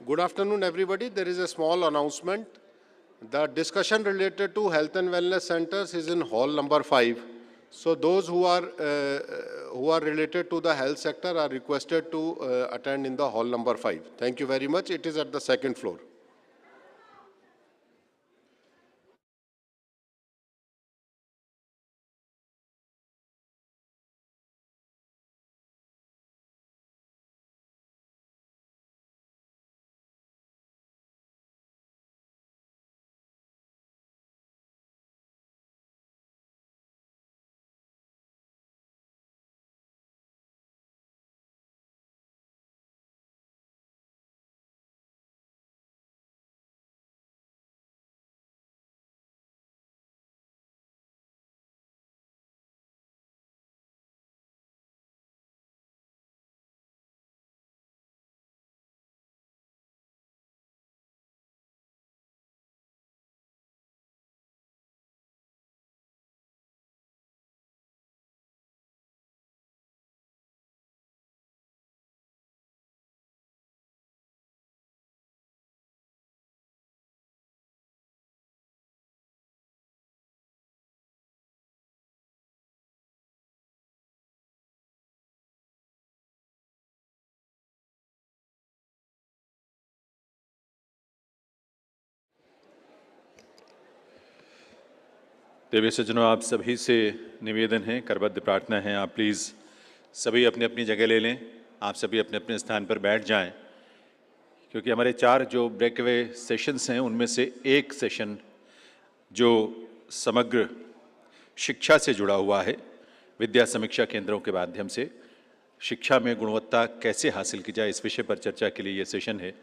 Good afternoon, everybody. There is a small announcement. The discussion related to health and wellness centers is in hall number 5. So those who are related to the health sector are requested to attend in the hall number 5. Thank you very much. It is at the second floor. देवी सज्जनों, आप सभी से निवेदन है, करबद्ध प्रार्थना है, आप please सभी अपनी अपनी जगह ले लें, आप सभी अपने अपने स्थान पर बैठ जाएं, क्योंकि हमारे 4 जो ब्रेकअवे सेशंस हैं उनमें से एक सेशन जो समग्र शिक्षा से जुड़ा हुआ है, विद्या समीक्षा केंद्रों के माध्यम से शिक्षा में गुणवत्ता कैसे हासिल की जाए, इस विषय पर चर्चा के लिए ये सेशन है।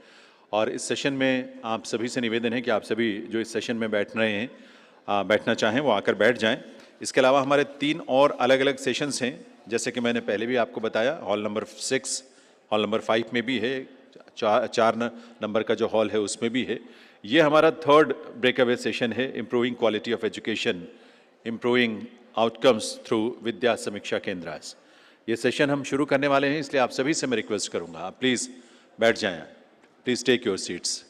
और इस सेशन में आप सभी से निवेदन है कि आप सभी जो इस सेशन में बैठ रहे हैं, बैठना चाहें वो आकर बैठ जाएं। इसके अलावा हमारे 3 और अलग अलग सेशंस हैं, जैसे कि मैंने पहले भी आपको बताया, हॉल नंबर 6, हॉल नंबर 5 में भी है, 4 नंबर का जो हॉल है उसमें भी है। ये हमारा 3rd ब्रेकअवे सेशन है, improving quality of education, improving outcomes through Vidya Samiksha Kendras. ये सेशन हम शुरू करने वाले हैं, इसलिए आप सभी से मैं रिक्वेस्ट करूंगा, आप प्लीज़ बैठ जाएं, please take your seats.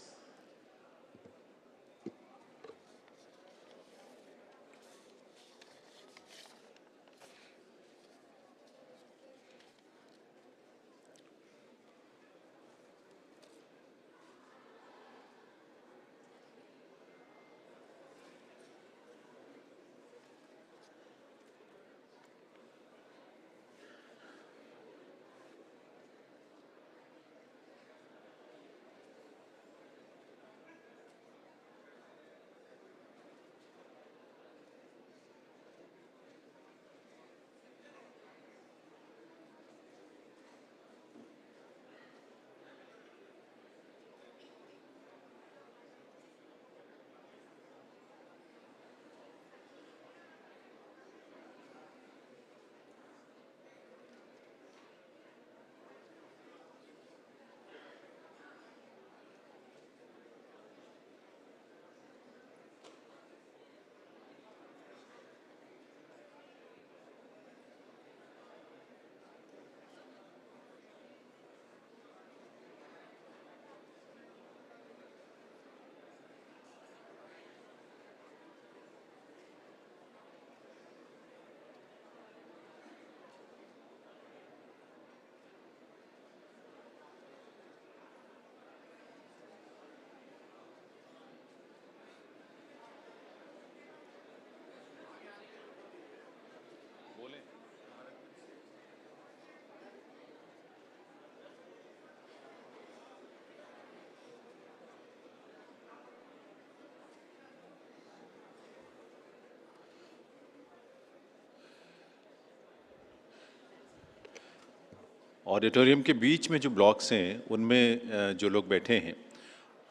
Auditorium के बीच में जो ब्लॉक्स हैं उनमें जो लोग बैठे हैं,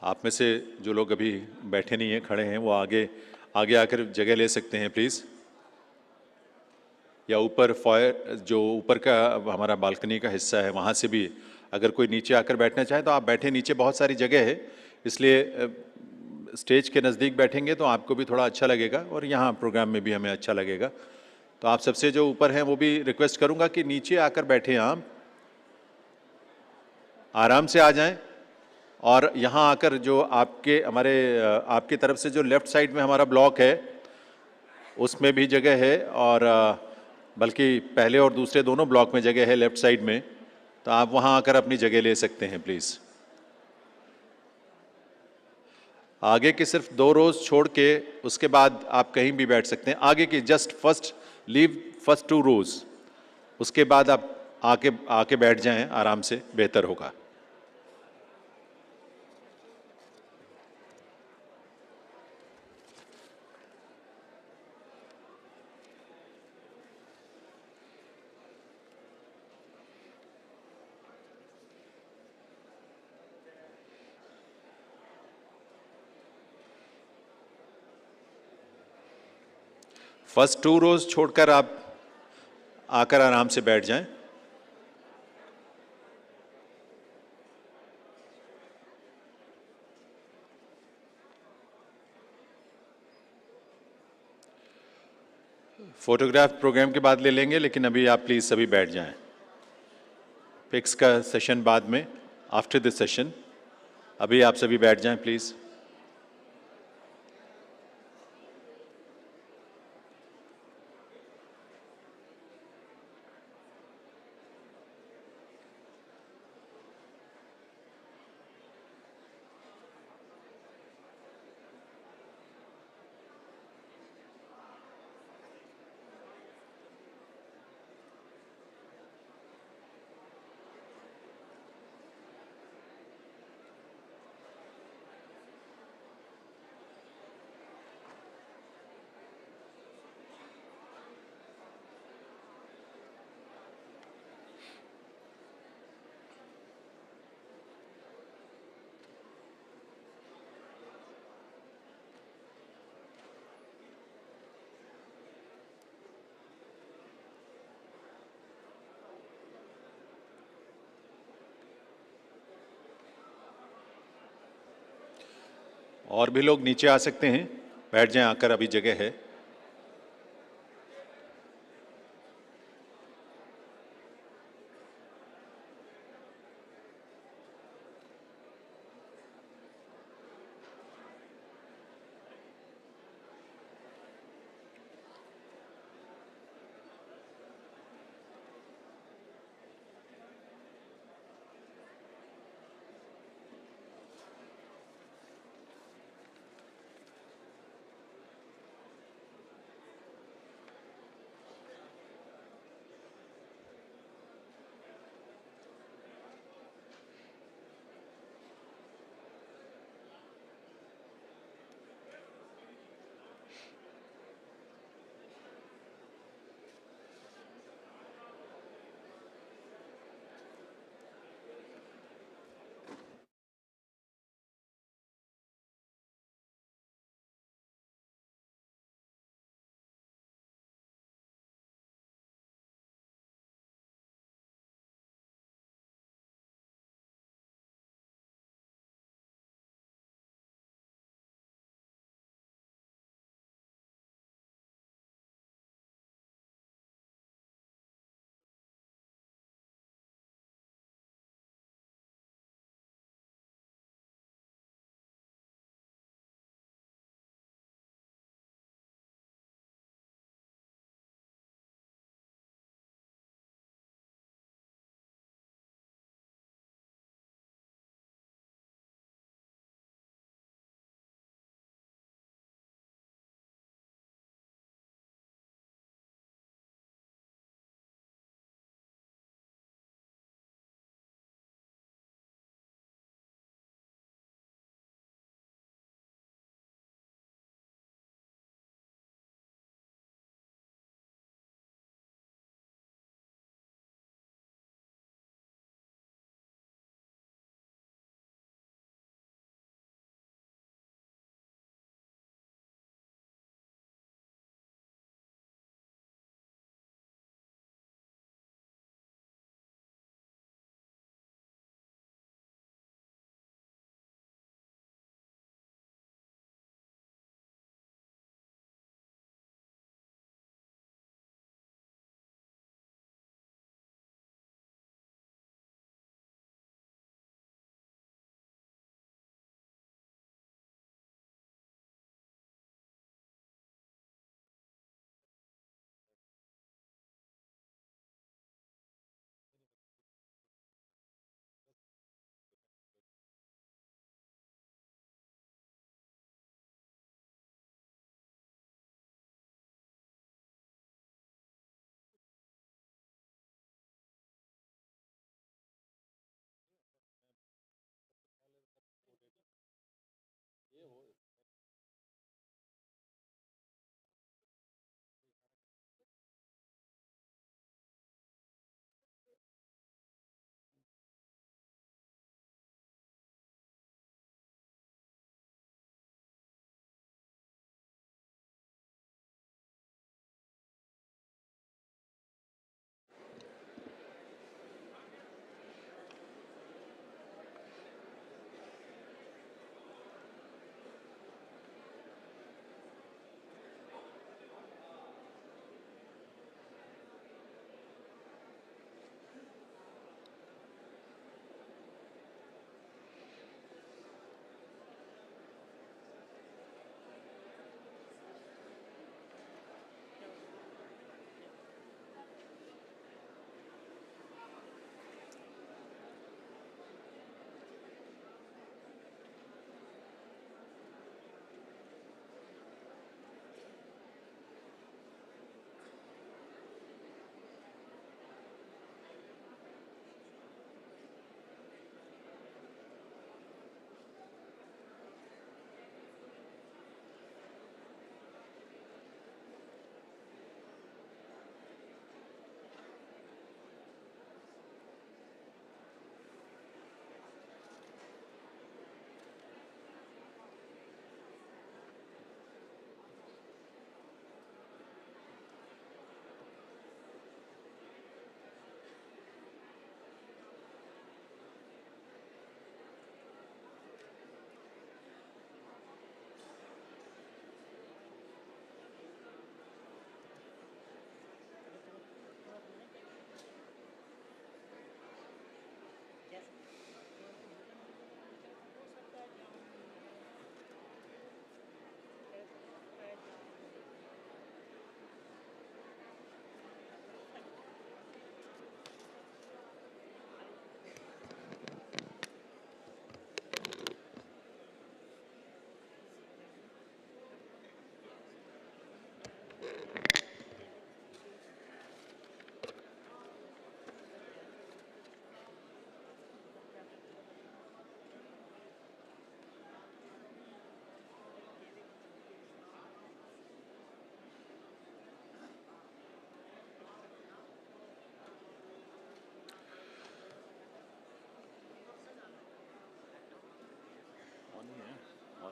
आप में से जो लोग अभी बैठे नहीं हैं, खड़े हैं, वो आगे आगे आकर जगह ले सकते हैं प्लीज़। या ऊपर फॉयर, जो ऊपर का हमारा बालकनी का हिस्सा है, वहाँ से भी अगर कोई नीचे आकर बैठना चाहे तो आप बैठे, नीचे बहुत सारी जगह है, इसलिए स्टेज के नज़दीक बैठेंगे तो आपको भी थोड़ा अच्छा लगेगा और यहाँ प्रोग्राम में भी हमें अच्छा लगेगा। तो आप सबसे जो ऊपर हैं वो भी रिक्वेस्ट करूँगा कि नीचे आकर बैठें, आप आराम से आ जाएं और यहाँ आकर जो आपकी तरफ से जो लेफ़्ट साइड में हमारा ब्लॉक है उसमें भी जगह है, और बल्कि पहले और दूसरे दोनों ब्लॉक में जगह है लेफ़्ट साइड में, तो आप वहाँ आकर अपनी जगह ले सकते हैं प्लीज़। आगे की सिर्फ 2 रोज़ छोड़ के उसके बाद आप कहीं भी बैठ सकते हैं। आगे की जस्ट फर्स्ट 2 रोज़, उसके बाद आप आके बैठ जाएं आराम से, बेहतर होगा। फर्स्ट 2 रोज़ छोड़कर आप आकर आराम से बैठ जाएं। फोटोग्राफ प्रोग्राम के बाद ले लेंगे, लेकिन अभी आप प्लीज़ सभी बैठ जाएं। पिक्स का सेशन बाद में, आफ्टर दिस सेशन। अभी आप सभी बैठ जाएं प्लीज़। और भी लोग नीचे आ सकते हैं, बैठ जाएं आकर, अभी जगह है।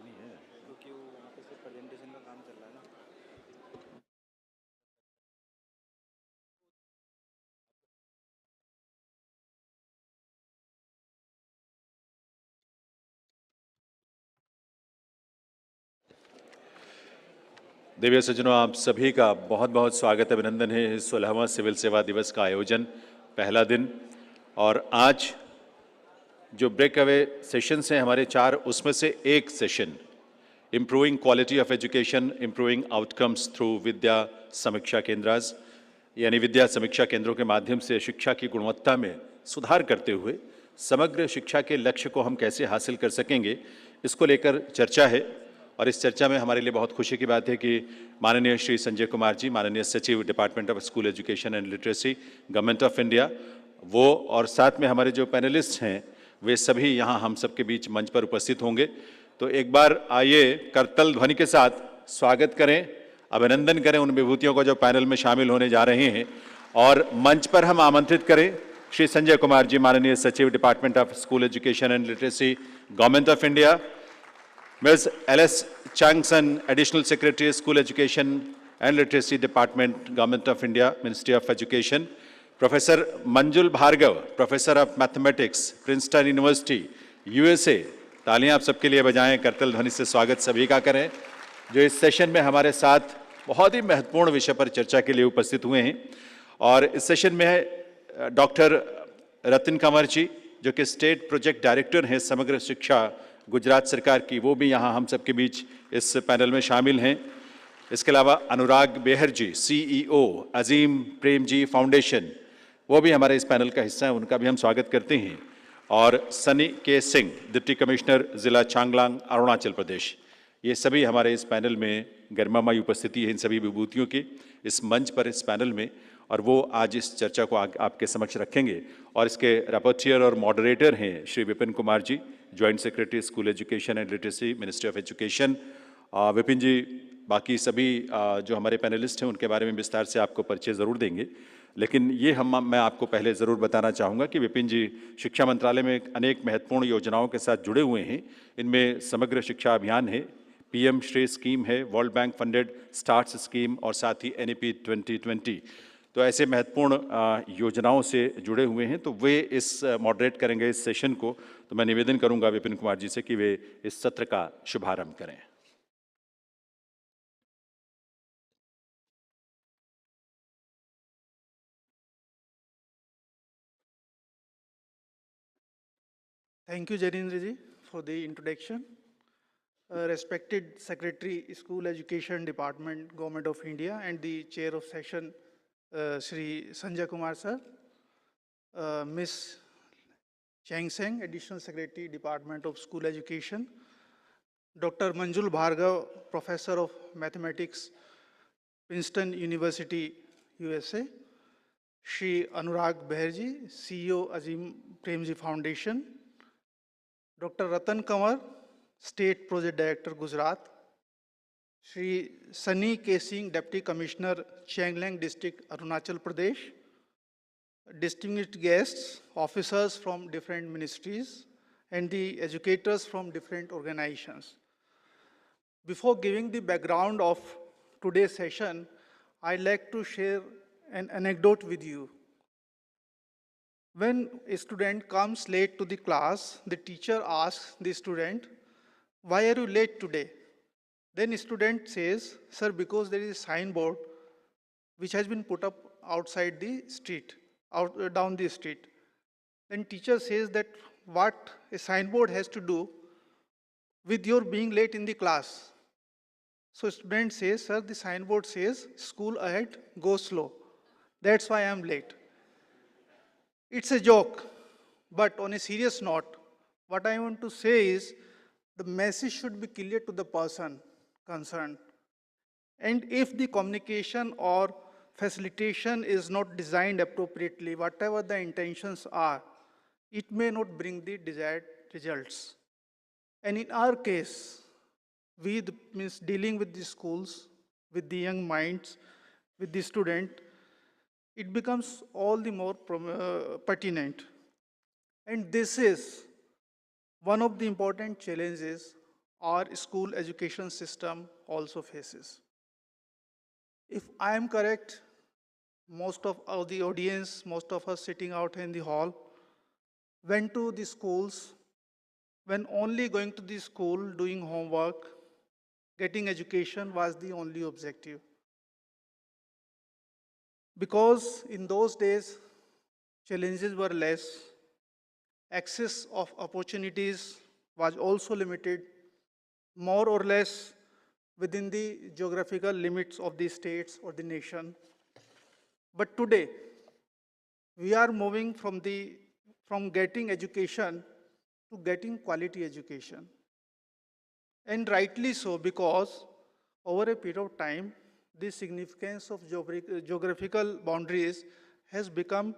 क्योंकि वो वहाँ पे सिर्फ प्रेजेंटेशन का काम चल रहा है ना। दिव्य सज्जनों, आप सभी का बहुत बहुत स्वागत अभिनंदन है। 16वां सिविल सेवा दिवस का आयोजन, पहला दिन। और आज जो ब्रेकअवे सेशंस हैं हमारे 4, उसमें से एक session improving quality of education, improving outcomes through Vidya Samiksha Kendras, यानी विद्या समीक्षा केंद्रों के माध्यम से शिक्षा की गुणवत्ता में सुधार करते हुए समग्र शिक्षा के लक्ष्य को हम कैसे हासिल कर सकेंगे, इसको लेकर चर्चा है। और इस चर्चा में हमारे लिए बहुत खुशी की बात है कि माननीय श्री संजय कुमार जी, माननीय सचिव department of school education and literacy, government of India, वो और साथ में हमारे जो पैनलिस्ट हैं वे सभी यहाँ हम सबके बीच मंच पर उपस्थित होंगे। तो एक बार आइए करतल ध्वनि के साथ स्वागत करें, अभिनंदन करें उन विभूतियों को जो पैनल में शामिल होने जा रहे हैं। और मंच पर हम आमंत्रित करें श्री संजय कुमार जी, माननीय सचिव department of school education and literacy, government of India, Ms. L.S. Changson, Additional Secretary, School Education and Literacy Department, Government of India, Ministry of Education, Professor Manjul Bhargav, Professor of Mathematics, Princeton University, USA। तालियां आप सबके लिए बजाएं, करतल ध्वनि से स्वागत सभी का करें, जो इस सेशन में हमारे साथ बहुत ही महत्वपूर्ण विषय पर चर्चा के लिए उपस्थित हुए हैं। और इस सेशन में डॉक्टर रतन कंवर जी, जो कि स्टेट प्रोजेक्ट डायरेक्टर हैं समग्र शिक्षा गुजरात सरकार की, वो भी यहाँ हम सबके बीच इस पैनल में शामिल हैं। इसके अलावा अनुराग बेहर जी, CEO अजीम प्रेम जी फाउंडेशन, वो भी हमारे इस पैनल का हिस्सा हैं, उनका भी हम स्वागत करते हैं। और सनी के सिंह, डिप्टी कमिश्नर जिला चांगलांग, अरुणाचल प्रदेश, ये सभी हमारे इस पैनल में गरिमामयी उपस्थिति है इन सभी विभूतियों की इस मंच पर, इस पैनल में। और वो आज इस चर्चा को आपके समक्ष रखेंगे। और इसके रैपोर्टियर और मॉडरेटर हैं Shri Vipin Kumar ji, joint secretary school education and literacy, ministry of education. Vipin ji बाकी सभी जो हमारे पैनलिस्ट हैं उनके बारे में विस्तार से आपको परिचय ज़रूर देंगे, लेकिन ये मैं आपको पहले ज़रूर बताना चाहूँगा कि विपिन जी शिक्षा मंत्रालय में अनेक महत्वपूर्ण योजनाओं के साथ जुड़े हुए हैं। इनमें समग्र शिक्षा अभियान है, PM श्री स्कीम है, world bank funded starts scheme, और साथ ही NEP 2020। तो ऐसे महत्वपूर्ण योजनाओं से जुड़े हुए हैं, तो वे इस मॉडरेट करेंगे इस सेशन को। तो मैं निवेदन करूंगा विपिन कुमार जी से कि वे इस सत्र का शुभारंभ करें। Thank you, Janindra ji, for the introduction. Respected Secretary, School Education Department, Government of India, and the Chair of Session, Shri Sanjay Kumar sir, Ms. Chang Seng, Additional Secretary, Department of School Education, Dr. Manjul Bhargav, Professor of Mathematics, Princeton University, USA, Shri Anurag Beherji, CEO, Azim Premji Foundation, Dr. Ratan Kanwar, State Project Director, Gujarat, Shri Sunny K. Singh, Deputy Commissioner, Changlang District, Arunachal Pradesh, distinguished guests, officers from different ministries, and the educators from different organizations. Before giving the background of today's session, I'd like to share an anecdote with you. When a student comes late to the class, the teacher asks the student, "Why are you late today?" Then the student says, "Sir, because there is a signboard which has been put up outside the street, down the street." Then teacher says that what a signboard has to do with your being late in the class. So student says, "Sir, the signboard says school ahead, go slow. That's why I'm late." It's a joke, but on a serious note, what I want to say is the message should be clear to the person concerned. And if the communication or facilitation is not designed appropriately, whatever the intentions are, it may not bring the desired results. And in our case, means dealing with the schools, with the young minds, with the student, it becomes all the more pertinent. And this is one of the important challenges our school education system also faces. If I am correct, most of the audience, most of us sitting out in the hall, went to the schools when only going to the school, doing homework, getting education was the only objective. Because in those days, challenges were less, access of opportunities was also limited, more or less within the geographical limits of the states or the nation. But today, we are moving from getting education to getting quality education. And rightly so, because over a period of time, the significance of geographical boundaries has become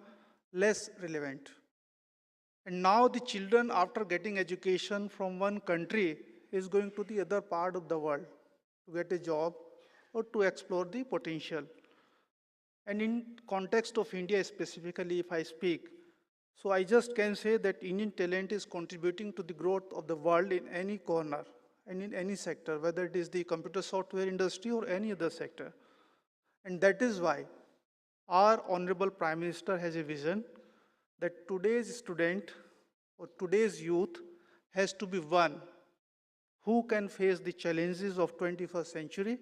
less relevant. And now the children, after getting education from one country, is going to the other part of the world to get a job or to explore the potential. And in context of India specifically, if I speak, so I just can say that Indian talent is contributing to the growth of the world in any corner and in any sector, whether it is the computer software industry or any other sector. And that is why our Honorable Prime Minister has a vision that today's student or today's youth has to be one who can face the challenges of 21st century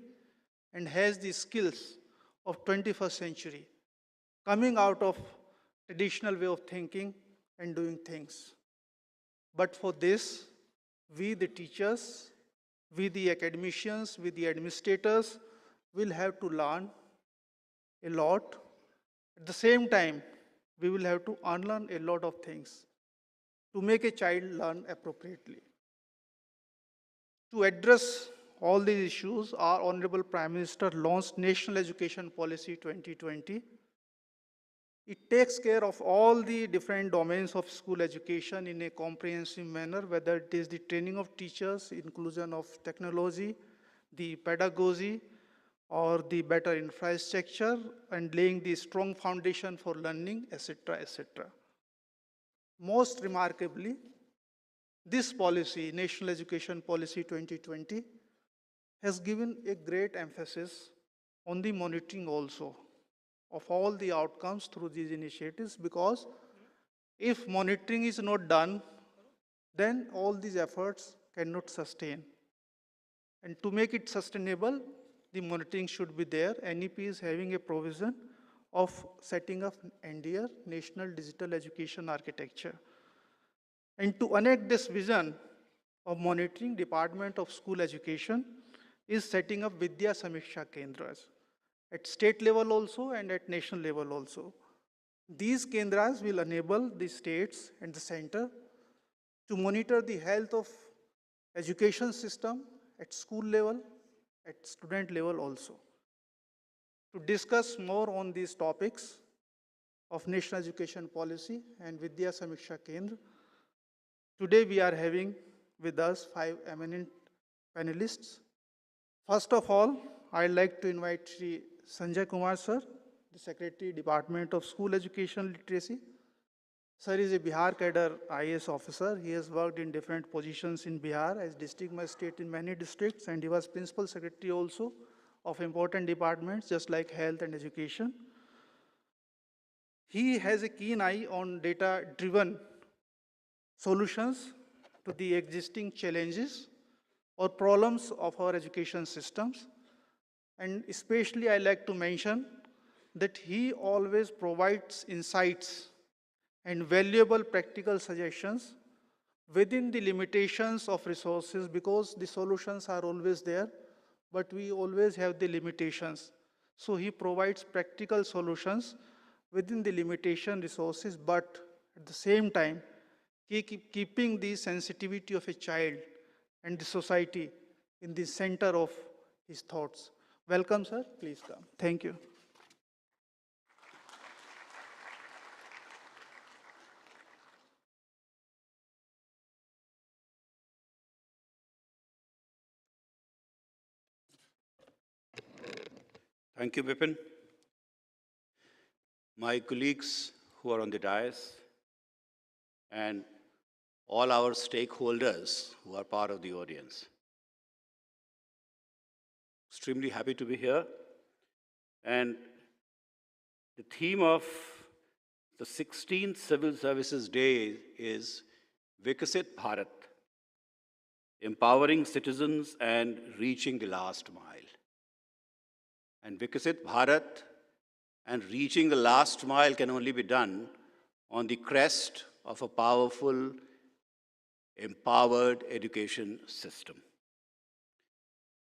and has the skills of 21st century coming out of traditional way of thinking and doing things. But for this, we the teachers, we the academicians, we the administrators will have to learn a lot. At the same time, we will have to unlearn a lot of things to make a child learn appropriately. To address all these issues, our Honorable Prime Minister launched National Education Policy 2020. It takes care of all the different domains of school education in a comprehensive manner, whether it is the training of teachers, inclusion of technology, the pedagogy, or the better infrastructure, and laying the strong foundation for learning, etc., etc. Most remarkably, this policy, National Education Policy 2020, has given a great emphasis on the monitoring also of all the outcomes through these initiatives, because if monitoring is not done, then all these efforts cannot sustain. And to make it sustainable, the monitoring should be there. NEP is having a provision of setting up NDR, National Digital Education Architecture. And to enact this vision of monitoring, Department of School Education is setting up Vidya Samiksha Kendras at state level also and at national level also. These Kendras will enable the states and the center to monitor the health of education system at school level, at student level also. To discuss more on these topics of National Education Policy and Vidya Samiksha Kendra, today we are having with us 5 eminent panelists. First of all, I'd like to invite Shri Sanjay Kumar sir, the Secretary, Department of School Education Literacy. Sir is a Bihar cadre IAS officer. He has worked in different positions in Bihar as district magistrate in many districts, and he was principal secretary also of important departments just like health and education. He has a keen eye on data-driven solutions to the existing challenges or problems of our education systems. And especially I like to mention that he always provides insights and valuable practical suggestions within the limitations of resources, because the solutions are always there, but we always have the limitations. So he provides practical solutions within the limitation resources, but at the same time, keeping the sensitivity of a child and the society in the center of his thoughts. Welcome, sir. Please come. Thank you. Thank you, Bipin. My colleagues who are on the dais and all our stakeholders who are part of the audience. Extremely happy to be here. And the theme of the 16th Civil Services Day is Vikasit Bharat, empowering citizens and reaching the last mile. And Vikasit Bharat and reaching the last mile can only be done on the crest of a powerful, empowered education system.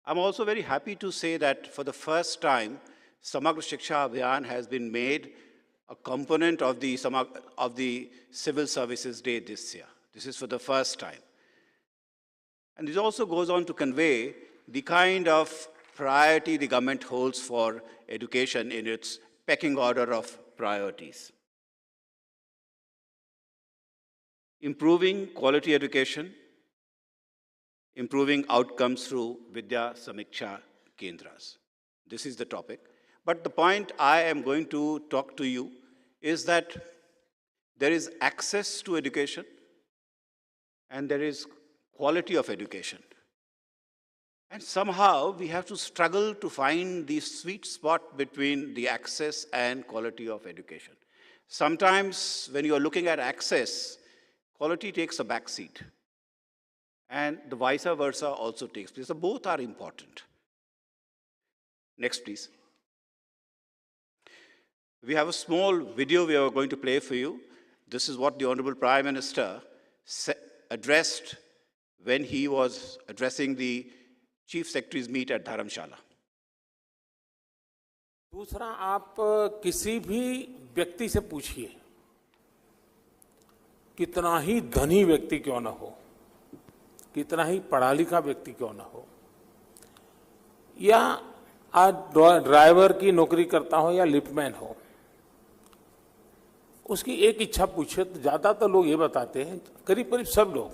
I'm also very happy to say that for the first time, Samagra Shiksha Abhiyan has been made a component of the Civil Services Day this year. This is for the first time. And this also goes on to convey the kind of priority the government holds for education in its pecking order of priorities. Improving quality education, improving outcomes through Vidya Samiksha Kendras. This is the topic. But the point I am going to talk to you is that there is access to education and there is quality of education. And somehow we have to struggle to find the sweet spot between the access and quality of education. Sometimes when you are looking at access, quality takes a backseat. And the vice versa also takes place. So both are important. Next, please. We have a small video we are going to play for you. This is what the Honorable Prime Minister addressed when he was addressing the Chief Secretary's meet at Dharamshala. दूसरा, आप किसी भी व्यक्ति से पूछिए, कितना ही धनी व्यक्ति क्यों ना हो, कितना ही पढ़ा लिखा व्यक्ति क्यों ना हो, या आज ड्राइवर की नौकरी करता हो या लिफ्टमैन हो, उसकी एक इच्छा पूछे तो ज्यादातर लोग ये बताते हैं, करीब करीब सब लोग,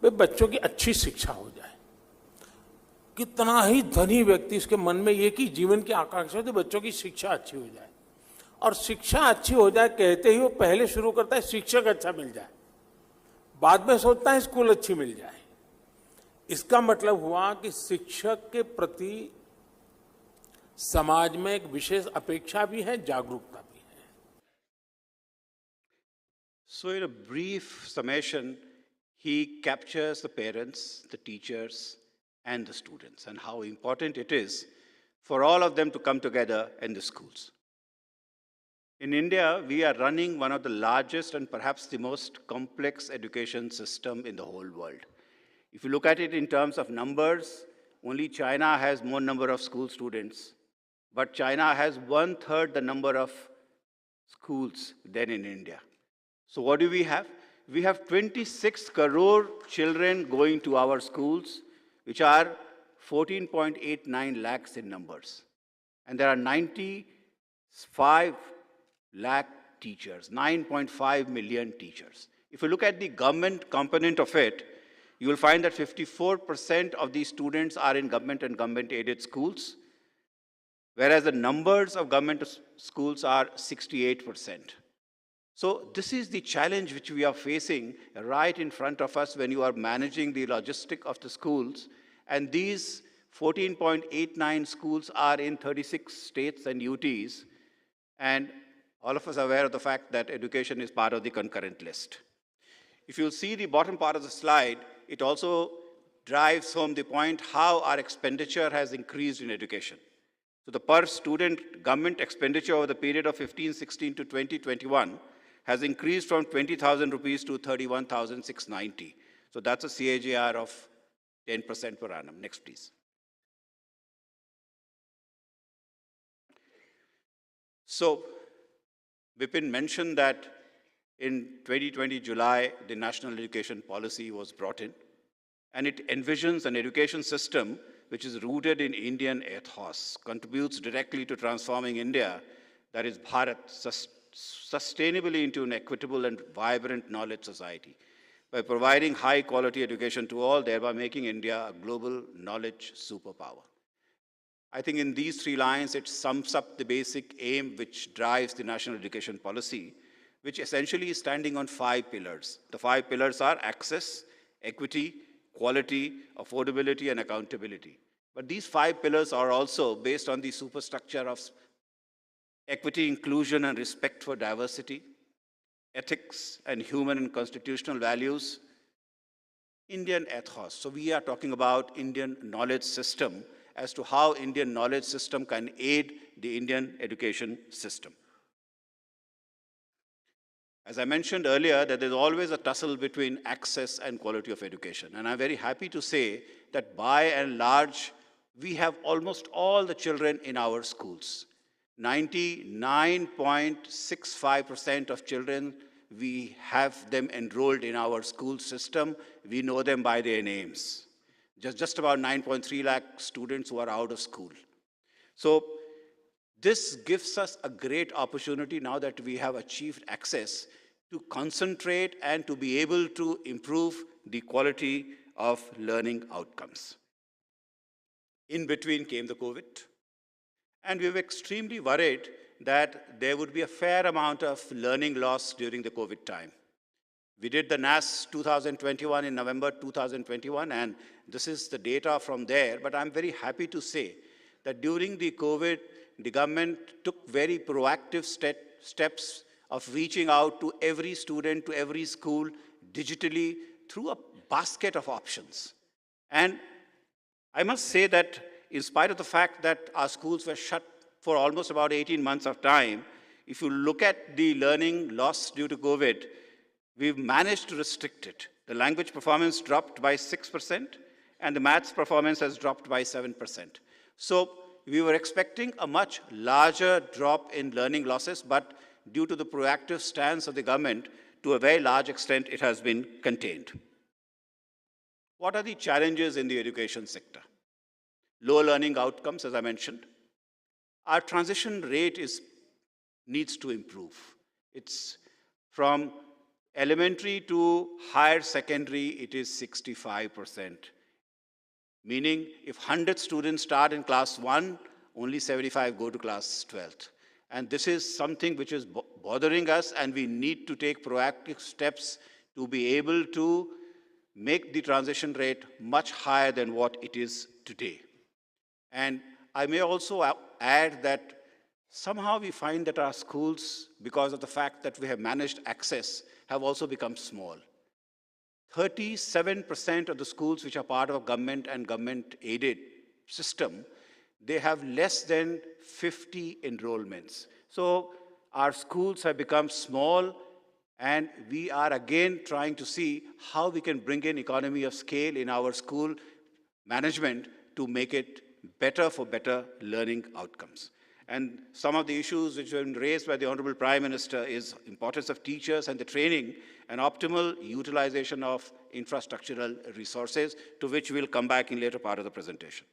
भाई बच्चों की अच्छी शिक्षा हो जाए। कितना ही धनी व्यक्ति, इसके मन में एक ही जीवन की आकांक्षा है कि बच्चों की शिक्षा अच्छी हो जाए, और शिक्षा अच्छी हो जाए कहते ही वो पहले शुरू करता है शिक्षक अच्छा मिल जाए, बाद में सोचता है स्कूल अच्छी मिल जाए। इसका मतलब हुआ कि शिक्षक के प्रति समाज में एक विशेष अपेक्षा भी है, जागरूकता भी है। So in a brief summation, he captures the parents, the teachers, and the students, and how important it is for all of them to come together in the schools. In India, we are running one of the largest and perhaps the most complex education system in the whole world. If you look at it in terms of numbers, only China has more number of school students, but China has 1/3 the number of schools than in India. So what do we have? We have 26 crore children going to our schools, which are 14.89 lakhs in numbers. And there are 95 lakh teachers, 9.5 million teachers. If you look at the government component of it, you will find that 54% of these students are in government and government-aided schools, whereas the numbers of government schools are 68%. So this is the challenge which we are facing right in front of us when you are managing the logistic of the schools. And these 14.89 schools are in 36 states and UTs. And all of us are aware of the fact that education is part of the concurrent list. If you'll see the bottom part of the slide, it also drives home the point how our expenditure has increased in education. So the per student government expenditure over the period of 15-16 to 2021 has increased from 20,000 rupees to 31,690. So that's a CAGR of 10% per annum. Next, please. So Vipin mentioned that in 2020 July, the National Education Policy was brought in, and it envisions an education system which is rooted in Indian ethos, contributes directly to transforming India, that is Bharat, sustainably into an equitable and vibrant knowledge society by providing high quality education to all, thereby making India a global knowledge superpower. I think in these 3 lines, it sums up the basic aim which drives the national education policy, which essentially is standing on 5 pillars. The 5 pillars are access, equity, quality, affordability, and accountability. But these 5 pillars are also based on the superstructure of equity, inclusion, and respect for diversity, ethics, and human and constitutional values, Indian ethos. So we are talking about Indian knowledge system as to how Indian knowledge system can aid the Indian education system. As I mentioned earlier, that there's always a tussle between access and quality of education. And I'm very happy to say that by and large, we have almost all the children in our schools. 99.65% of children, we have them enrolled in our school system. We know them by their names. Just about 9.3 lakh students who are out of school. So this gives us a great opportunity now that we have achieved access to concentrate and to be able to improve the quality of learning outcomes. In between came the COVID, and we were extremely worried that there would be a fair amount of learning loss during the COVID time. We did the NAS 2021 in November 2021, and this is the data from there, but I'm very happy to say that during the COVID, the government took very proactive steps of reaching out to every student, to every school, digitally, through a basket of options. And I must say that in spite of the fact that our schools were shut for almost about 18 months of time, if you look at the learning loss due to COVID, we've managed to restrict it. The language performance dropped by 6%, and the maths performance has dropped by 7%. So we were expecting a much larger drop in learning losses, but due to the proactive stance of the government, to a very large extent, it has been contained. What are the challenges in the education sector? Low learning outcomes, as I mentioned. Our transition rate needs to improve. It's from elementary to higher secondary, it is 65%. Meaning, if 100 students start in class 1, only 75 go to class 12th. And this is something which is bothering us, and we need to take proactive steps to be able to make the transition rate much higher than what it is today. And I may also add that somehow we find that our schools, because of the fact that we have managed access, have also become small. 37% of the schools which are part of a government and government-aided system, they have less than 50 enrollments. So our schools have become small, and we are again trying to see how we can bring in economy of scale in our school management to make it better for better learning outcomes. And some of the issues which have been raised by the Honorable Prime Minister is importance of teachers and the training and optimal utilization of infrastructural resources, to which we'll come back in later part of the presentation.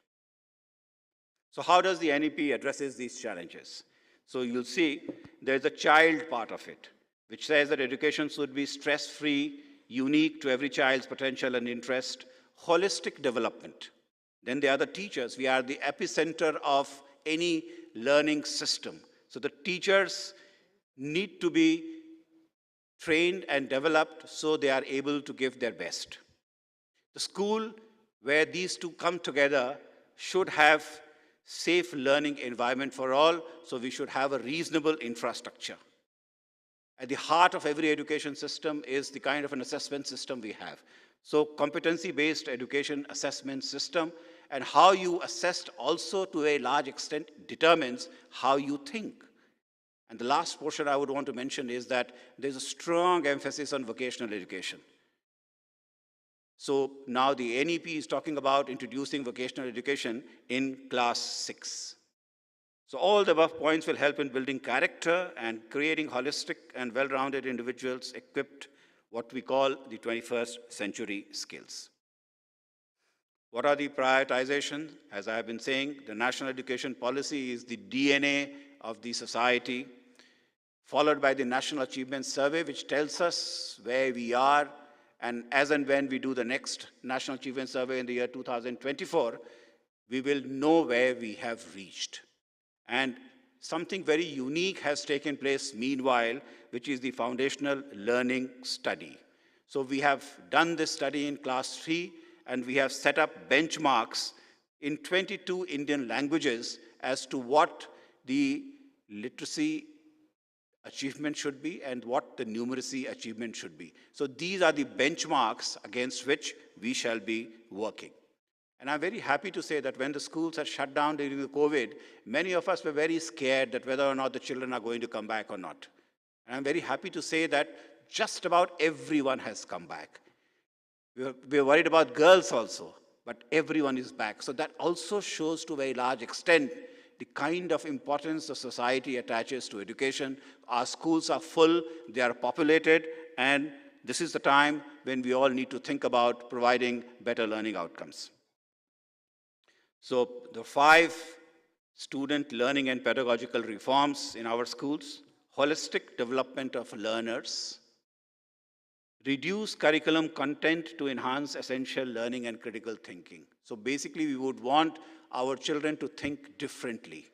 So how does the NEP addresses these challenges? So you'll see there's a child part of it, which says that education should be stress-free, unique to every child's potential and interest, holistic development. Then there are the teachers. We are the epicenter of any learning system. So the teachers need to be trained and developed so they are able to give their best. The school where these two come together should have safe learning environment for all, so we should have a reasonable infrastructure. At the heart of every education system is the kind of an assessment system we have. So competency-based education assessment system, and how you assessed also to a large extent determines how you think. And the last portion I would want to mention is that there's a strong emphasis on vocational education. So now the NEP is talking about introducing vocational education in class 6. So all the above points will help in building character and creating holistic and well-rounded individuals equipped what we call the 21st century skills. What are the prioritizations? As I have been saying, the national education policy is the DNA of the society, followed by the National Achievement Survey, which tells us where we are, and as and when we do the next National Achievement Survey in the year 2024, we will know where we have reached. And something very unique has taken place meanwhile, which is the foundational learning study. So we have done this study in class 3, and we have set up benchmarks in 22 Indian languages as to what the literacy achievement should be and what the numeracy achievement should be. So these are the benchmarks against which we shall be working. And I'm very happy to say that when the schools had shut down during the COVID, many of us were very scared that whether or not the children are going to come back or not. And I'm very happy to say that just about everyone has come back. We're worried about girls also, but everyone is back. So that also shows to a very large extent the kind of importance the society attaches to education. Our schools are full, they are populated, and this is the time when we all need to think about providing better learning outcomes. So the 5 student learning and pedagogical reforms in our schools: holistic development of learners, reduce curriculum content to enhance essential learning and critical thinking. So basically, we would want our children to think differently.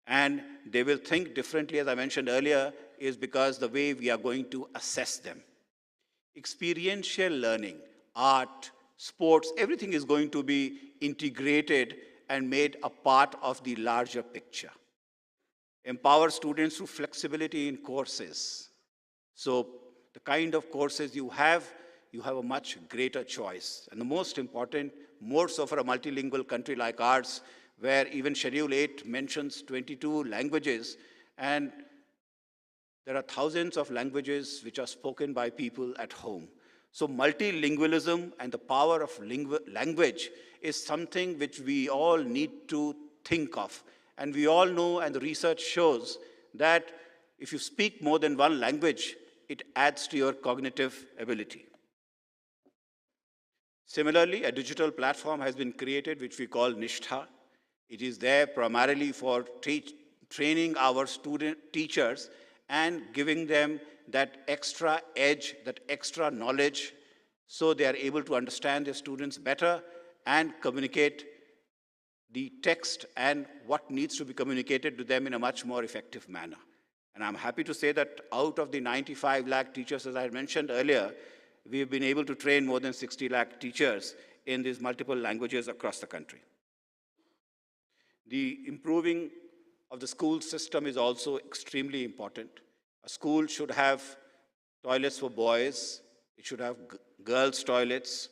And they will think differently, as I mentioned earlier, is because the way we are going to assess them. Experiential learning, art, sports, everything is going to be integrated and made a part of the larger picture. Empower students through flexibility in courses. So the kind of courses you have a much greater choice. And the most important, more so for a multilingual country like ours, where even Schedule 8 mentions 22 languages, and there are thousands of languages which are spoken by people at home. So multilingualism and the power of language is something which we all need to think of. And we all know, and the research shows, that if you speak more than one language, it adds to your cognitive ability. Similarly, a digital platform has been created which we call Nishtha. It is there primarily for training our student teachers and giving them that extra edge, that extra knowledge, so they are able to understand their students better and communicate the text and what needs to be communicated to them in a much more effective manner. And I'm happy to say that out of the 95 lakh teachers, as I mentioned earlier, we've been able to train more than 60 lakh teachers in these multiple languages across the country. The improving of the school system is also extremely important. A school should have toilets for boys, it should have girls' toilets,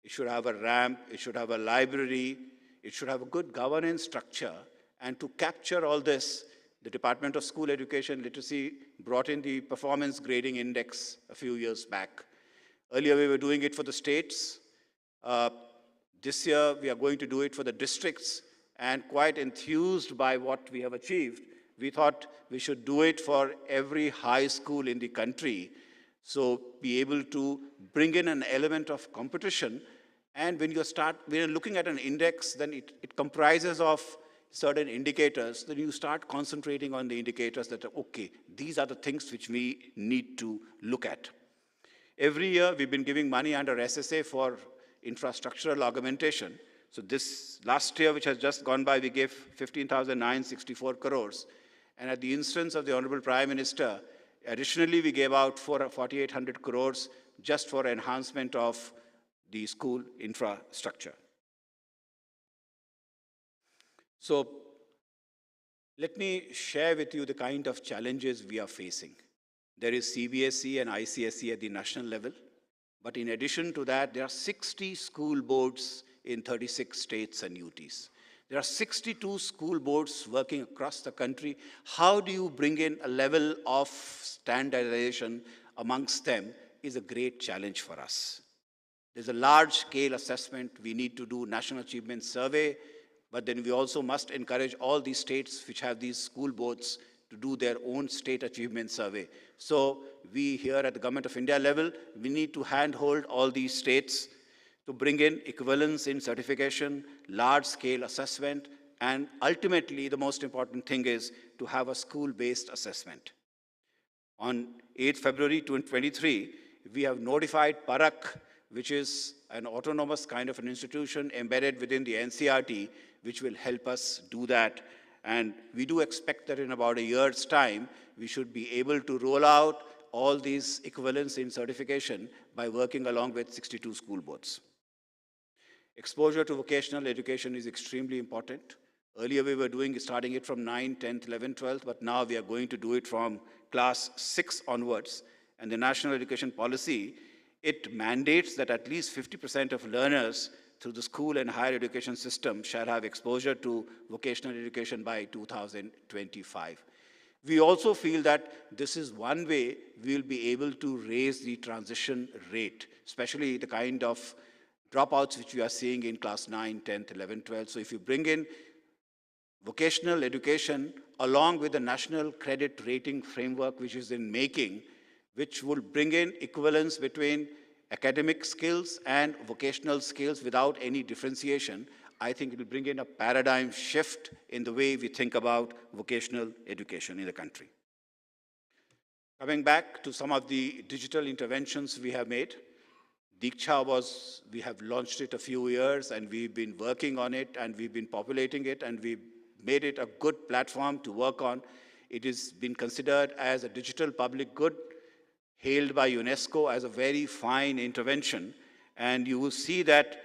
it should have a ramp, it should have a library, it should have a good governance structure. And to capture all this, the Department of School Education Literacy brought in the Performance Grading Index a few years back. Earlier, we were doing it for the states. This year, we are going to do it for the districts, and quite enthused by what we have achieved, we thought we should do it for every high school in the country. So be able to bring in an element of competition. And when you're looking at an index, then it comprises of certain indicators. Then you start concentrating on the indicators that are, okay, these are the things which we need to look at. Every year, we've been giving money under SSA for infrastructural augmentation. So this last year, which has just gone by, we gave 15,964 crores. And at the instance of the Honorable Prime Minister, additionally, we gave out 4,800 crores just for enhancement of the school infrastructure. So let me share with you the kind of challenges we are facing. There is CBSE and ICSE at the national level. But in addition to that, there are 60 school boards in 36 states and UTs. There are 62 school boards working across the country. How do you bring in a level of standardization amongst them is a great challenge for us. There's a large-scale assessment. We need to do National Achievement Survey, but then we also must encourage all these states which have these school boards to do their own state achievement survey. So we here at the Government of India level, we need to handhold all these states to bring in equivalence in certification, large-scale assessment, and ultimately the most important thing is to have a school-based assessment. On 8 February 2023, we have notified Parak, which is an autonomous kind of an institution embedded within the NCRT, which will help us do that. And we do expect that in about a year's time, we should be able to roll out all these equivalence in certification by working along with 62 school boards. Exposure to vocational education is extremely important. Earlier we were starting it from 9, 10th, 11th, 12th, but now we are going to do it from class 6 onwards. And the National Education Policy, it mandates that at least 50% of learners through the school and higher education system shall have exposure to vocational education by 2025. We also feel that this is one way we will be able to raise the transition rate, especially the kind of dropouts which we are seeing in class 9, 10th, 11th, 12th. So if you bring in vocational education along with the national credit rating framework which is in making, which will bring in equivalence between academic skills and vocational skills without any differentiation, I think it will bring in a paradigm shift in the way we think about vocational education in the country. Coming back to some of the digital interventions we have made, Diksha we have launched it a few years and we've been working on it and we've been populating it and we've made it a good platform to work on. It has been considered as a digital public good, hailed by UNESCO as a very fine intervention. And you will see that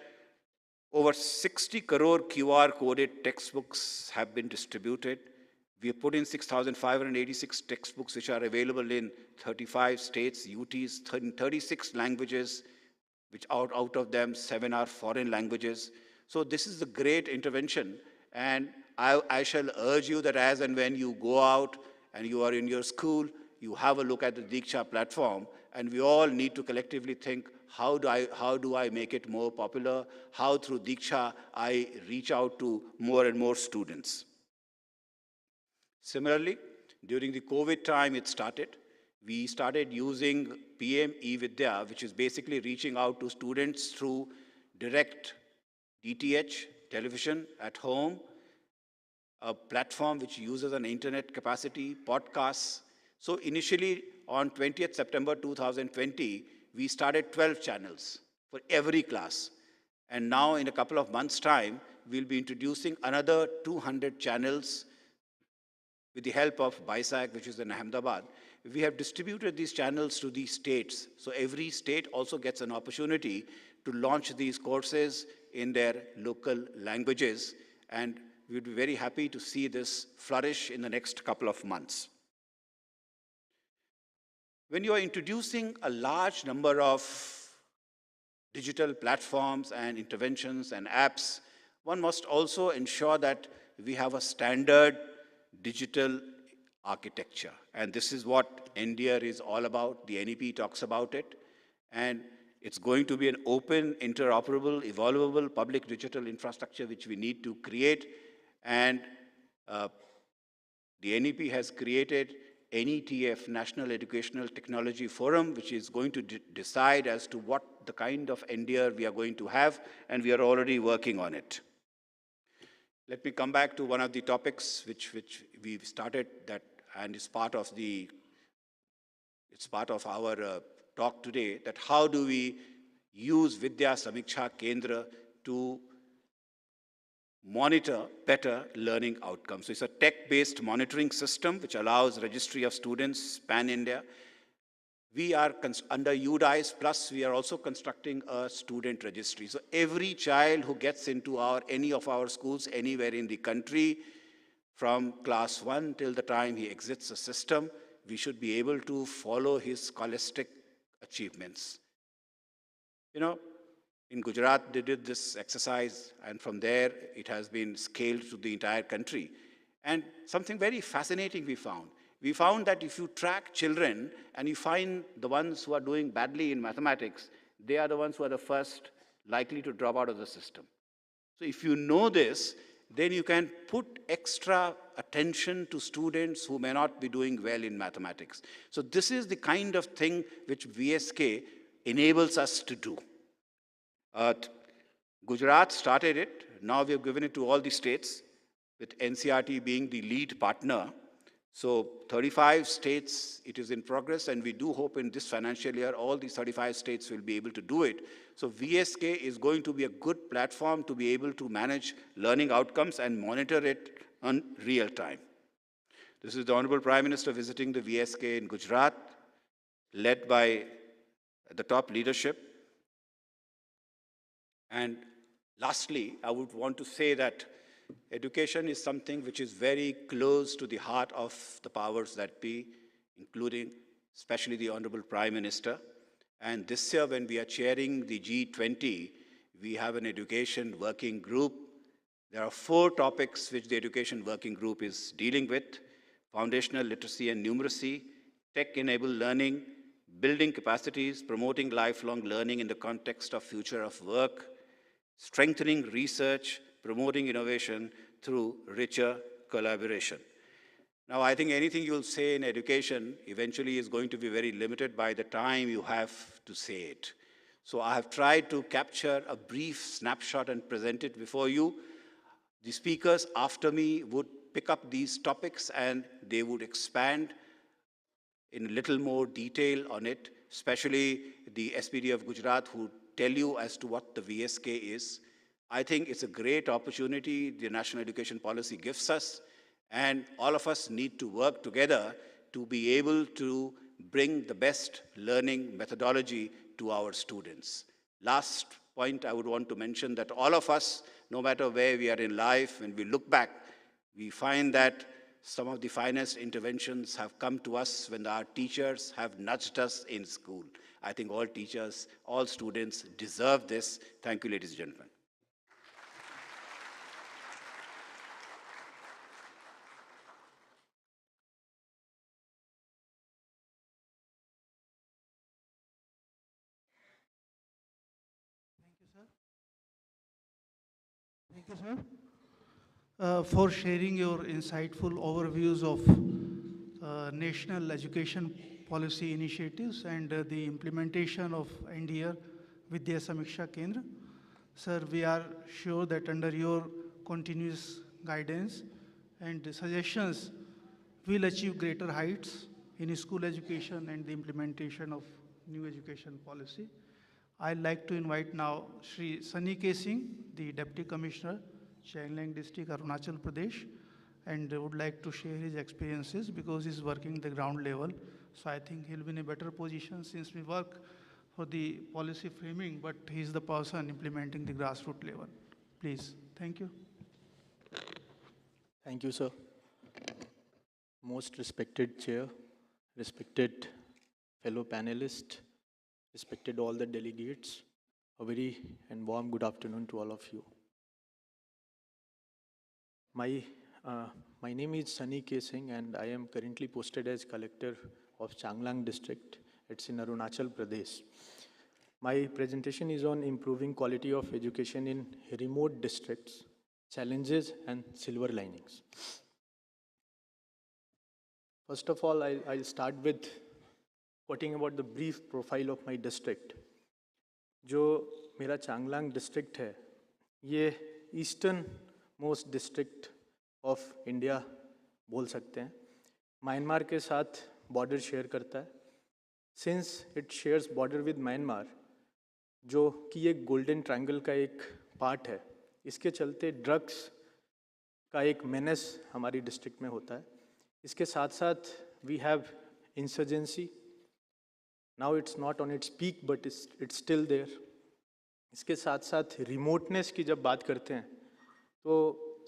over 60 crore QR coded textbooks have been distributed. We have put in 6,586 textbooks which are available in 35 states, UTs, 36 languages, which out of them 7 are foreign languages. So this is a great intervention. And I shall urge you that as and when you go out and you are in your school, you have a look at the Diksha platform, and we all need to collectively think, how do I make it more popular? How through Diksha I reach out to more and more students? Similarly, during the COVID time we started using PM E-Vidya, which is basically reaching out to students through direct DTH, television at home, a platform which uses an internet capacity, podcasts. So initially on 20th September 2020, we started 12 channels for every class. And now in a couple of months' time, we'll be introducing another 200 channels with the help of BISAC, which is in Ahmedabad. We have distributed these channels to these states. So every state also gets an opportunity to launch these courses in their local languages. And we would be very happy to see this flourish in the next couple of months. When you are introducing a large number of digital platforms and interventions and apps, one must also ensure that we have a standard digital architecture. And this is what NDR is all about. The NEP talks about it. And it's going to be an open, interoperable, evolvable public digital infrastructure which we need to create. And the NEP has created NETF, National Educational Technology Forum, which is going to decide as to what the kind of NDR we are going to have, and we are already working on it. Let me come back to one of the topics which we've started that, and is part of our talk today, that how do we use Vidya Samiksha Kendra to monitor better learning outcomes. So it's a tech-based monitoring system which allows registry of students pan-India. We are under UDICE Plus, we are also constructing a student registry. So every child who gets into any of our schools anywhere in the country, from class 1 till the time he exits the system, we should be able to follow his scholastic achievements. You know, in Gujarat, they did this exercise, and from there, it has been scaled to the entire country. And something very fascinating we found. We found that if you track children and you find the ones who are doing badly in mathematics, they are the ones who are the first likely to drop out of the system. So if you know this, then you can put extra attention to students who may not be doing well in mathematics. So this is the kind of thing which VSK enables us to do. Gujarat started it. Now we have given it to all the states, with NCRT being the lead partner. So 35 states, it is in progress, and we do hope in this financial year, all these 35 states will be able to do it. So VSK is going to be a good platform to be able to manage learning outcomes and monitor it on real time. This is the Honorable Prime Minister visiting the VSK in Gujarat, led by the top leadership. And Lastly, I would want to say that education is something which is very close to the heart of the powers that be, including especially the Honorable Prime Minister. And this year, when we are chairing the G20, we have an education working group. There are 4 topics which the education working group is dealing with: foundational literacy and numeracy, tech-enabled learning, building capacities, promoting lifelong learning in the context of future of work, strengthening research, promoting innovation through richer collaboration. Now, I think anything you'll say in education eventually is going to be very limited by the time you have to say it. So I have tried to capture a brief snapshot and present it before you. The speakers after me would pick up these topics and they would expand in a little more detail on it, especially the SPD of Gujarat, who tell you as to what the VSK is. I think it's a great opportunity the National Education Policy gives us, and all of us need to work together to be able to bring the best learning methodology to our students. Last point I would want to mention that all of us, no matter where we are in life, when we look back, we find that some of the finest interventions have come to us when our teachers have nudged us in school. I think all teachers, all students deserve this. Thank you, ladies and gentlemen. Thank you, sir, for sharing your insightful overviews of national education policy initiatives and the implementation of NDR Vidya Samiksha Kendra. Sir, we are sure that under your continuous guidance and suggestions, we'll achieve greater heights in school education and the implementation of new education policy. I'd like to invite now Shri Sunny K. Singh, the Deputy Commissioner, Changlang District, Arunachal Pradesh, and would like to share his experiences because he's working the ground level. So I think he'll be in a better position since we work for the policy framing, but he's the person implementing the grassroots level. Please, thank you. Thank you, sir. Most respected chair, respected fellow panelists, respected all the delegates, a very and warm good afternoon to all of you. My name is Sunny K. Singh and I am currently posted as Collector of Changlang District. It's in Arunachal Pradesh. My presentation is on improving quality of education in remote districts, challenges and silver linings. First of all, I'll start with talking about the brief profile of my district. जो मेरा Changlang district है, ये eastern most district of India बोल सकते हैं. Myanmar के साथ border share करता है. Since it shares border with Myanmar, जो कि एक गोल्डन ट्रायंगल का एक पार्ट है, इसके चलते ड्रग्स का एक मेनेस हमारी डिस्ट्रिक्ट में होता है. इसके साथ साथ we have insurgency. Now it's not on its peak but it's still there. इसके साथ साथ रिमोटनेस की जब बात करते हैं तो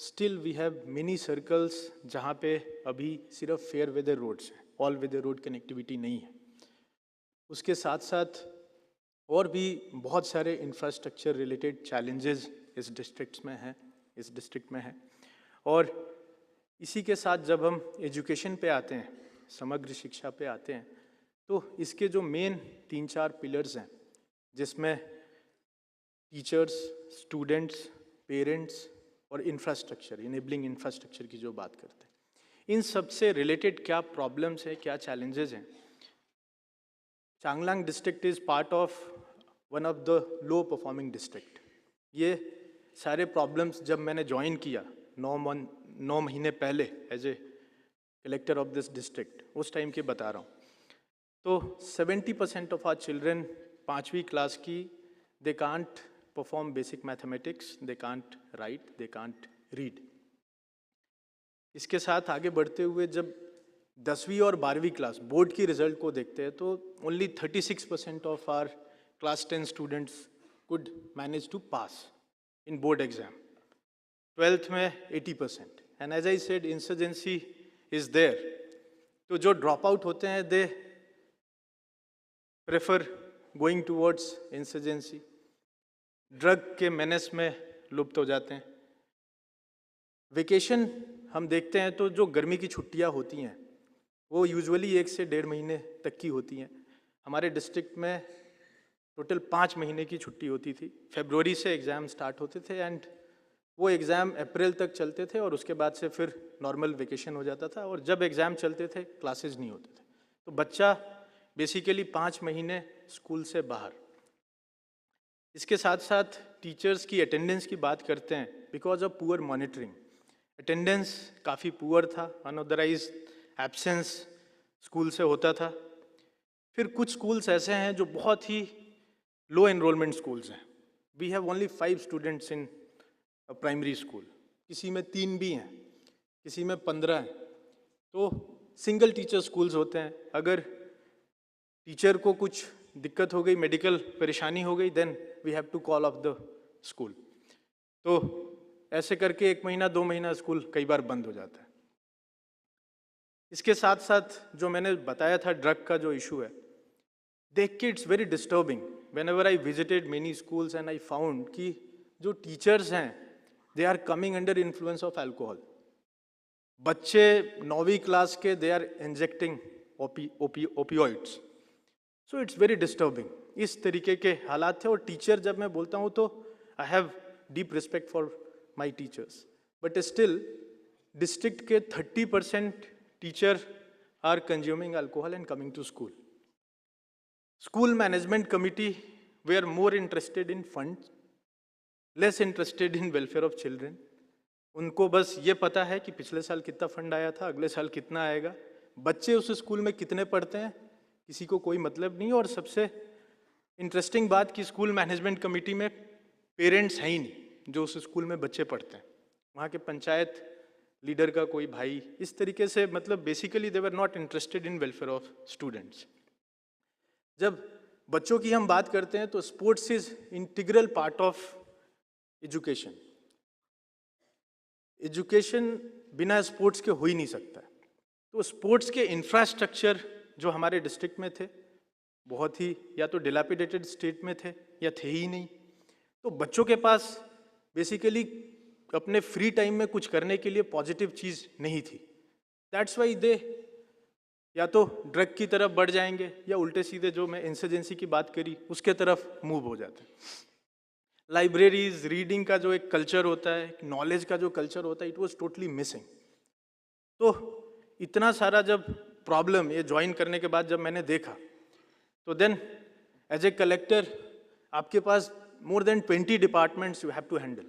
still we have mini circles जहाँ पे अभी सिर्फ फेयर वेदर रोड्स हैं, ऑल वेदर रोड कनेक्टिविटी नहीं है. उसके साथ साथ और भी बहुत सारे इंफ्रास्ट्रक्चर रिलेटेड चैलेंजेस इस डिस्ट्रिक्ट में हैं. और इसी के साथ जब हम एजुकेशन पे आते हैं, समग्र शिक्षा पे आते हैं, तो इसके जो मेन 3-4 पिलर्स हैं, जिसमें टीचर्स, स्टूडेंट्स, पेरेंट्स और इंफ्रास्ट्रक्चर, इनेबलिंग इंफ्रास्ट्रक्चर की जो बात करते हैं, इन सब से रिलेटेड क्या प्रॉब्लम्स हैं, क्या चैलेंजेस हैं. Changlang district is part of one of the low performing district. ये सारे प्रॉब्लम्स जब मैंने ज्वाइन किया 9 महीने पहले as a collector of this district, उस टाइम के बता रहा हूँ, तो 70% ऑफ आवर चिल्ड्रन 5वीं क्लास की they can't perform basic mathematics, they can't write, they can't read. इसके साथ आगे बढ़ते हुए जब 10वीं और 12वीं क्लास बोर्ड की रिजल्ट को देखते हैं तो only 36% of our class 10 students could manage to pass. in board exam. 12th में 80%. And as I said, insurgency is there. तो जो drop out होते हैं, they prefer going towards insurgency. Drug के मेनेस में लुप्त हो जाते हैं. वेकेशन हम देखते हैं तो जो गर्मी की छुट्टियां होती हैं वो यूजुअली 1 से 1.5 महीने तक की होती हैं. हमारे डिस्ट्रिक्ट में टोटल 5 महीने की छुट्टी होती थी. फरवरी से एग्ज़ाम स्टार्ट होते थे एंड वो एग्ज़ाम अप्रैल तक चलते थे और उसके बाद से फिर नॉर्मल वेकेशन हो जाता था. और जब एग्ज़ाम चलते थे क्लासेस नहीं होते थे. तो बच्चा बेसिकली 5 महीने स्कूल से बाहर. इसके साथ साथ टीचर्स की अटेंडेंस की बात करते हैं. Because of poor monitoring attendance काफ़ी पुअर था. अनऑथराइज एब्सेंस स्कूल से होता था. फिर कुछ स्कूल्स ऐसे हैं जो बहुत ही लो एनरोलमेंट स्कूल्स हैं. We have only 5 students in primary school. किसी में 3 भी हैं, किसी में 15 हैं. तो सिंगल टीचर स्कूल्स होते हैं. अगर टीचर को कुछ दिक्कत हो गई, मेडिकल परेशानी हो गई, then we have to call off the school. तो ऐसे करके 1 महीना 2 महीना स्कूल कई बार बंद हो जाता है. इसके साथ साथ जो मैंने बताया था ड्रग का जो इशू है, देख के it's very disturbing. Whenever I visited many schools and I found कि जो टीचर्स हैं they are coming under influence of alcohol. बच्चे 9वीं क्लास के they are injecting opioids. So it's very disturbing. इस तरीके के हालात थे. और टीचर जब मैं बोलता हूँ तो I have deep respect for my teachers, but still district के 30% teacher are consuming alcohol and coming to school. School management committee वे are more interested in fund, less interested in welfare of children. उनको बस ये पता है कि पिछले साल कितना फंड आया था, अगले साल कितना आएगा. बच्चे उस स्कूल में कितने पढ़ते हैं किसी को कोई मतलब नहीं. और सबसे इंटरेस्टिंग बात कि स्कूल मैनेजमेंट कमेटी में पेरेंट्स हैं ही नहीं जो उस स्कूल में बच्चे पढ़ते हैं. वहाँ के पंचायत लीडर का कोई भाई, इस तरीके से मतलब basically they were not interested in welfare of students. जब बच्चों की हम बात करते हैं तो sports is integral part of education. Education बिना स्पोर्ट्स के हो ही नहीं सकता. तो स्पोर्ट्स के इंफ्रास्ट्रक्चर जो हमारे डिस्ट्रिक्ट में थे बहुत ही या तो डिलैपिडेटेड स्टेट में थे या थे ही नहीं. तो बच्चों के पास बेसिकली अपने फ्री टाइम में कुछ करने के लिए पॉजिटिव चीज़ नहीं थी. दैट्स वाई दे या तो ड्रग की तरफ बढ़ जाएंगे या उल्टे सीधे जो मैं इंसर्जेंसी की बात करी उसके तरफ मूव हो जाते हैं. लाइब्रेरीज, रीडिंग का जो एक कल्चर होता है, नॉलेज का जो कल्चर होता है, इट वाज टोटली मिसिंग. तो इतना सारा जब प्रॉब्लम ये ज्वाइन करने के बाद जब मैंने देखा तो देन एज ए कलेक्टर आपके पास more than 20 departments you have to handle.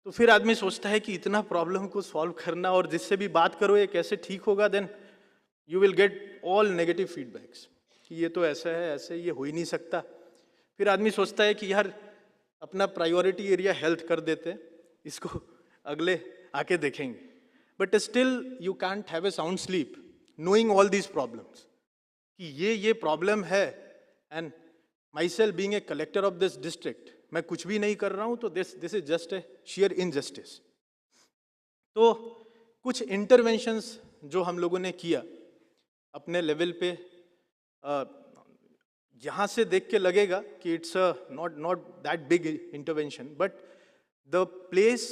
तो फिर आदमी सोचता है कि इतना प्रॉब्लम को सॉल्व करना और जिससे भी बात करो ये कैसे ठीक होगा, then you will get all negative feedbacks कि ये तो ऐसा है, ऐसे ये हो ही नहीं सकता. फिर आदमी सोचता है कि यार अपना प्रायोरिटी एरिया हेल्थ कर देते, इसको अगले आके देखेंगे. But still you can't have a sound sleep knowing all these problems कि ये प्रॉब्लम है. And my self being a collector of this district, मैं कुछ भी नहीं कर रहा हूँ तो this is just a share injustice. तो कुछ इंटरवेंशंस जो हम लोगों ने किया अपने लेवल पे, यहाँ से देख के लगेगा कि it's not that big intervention, but the place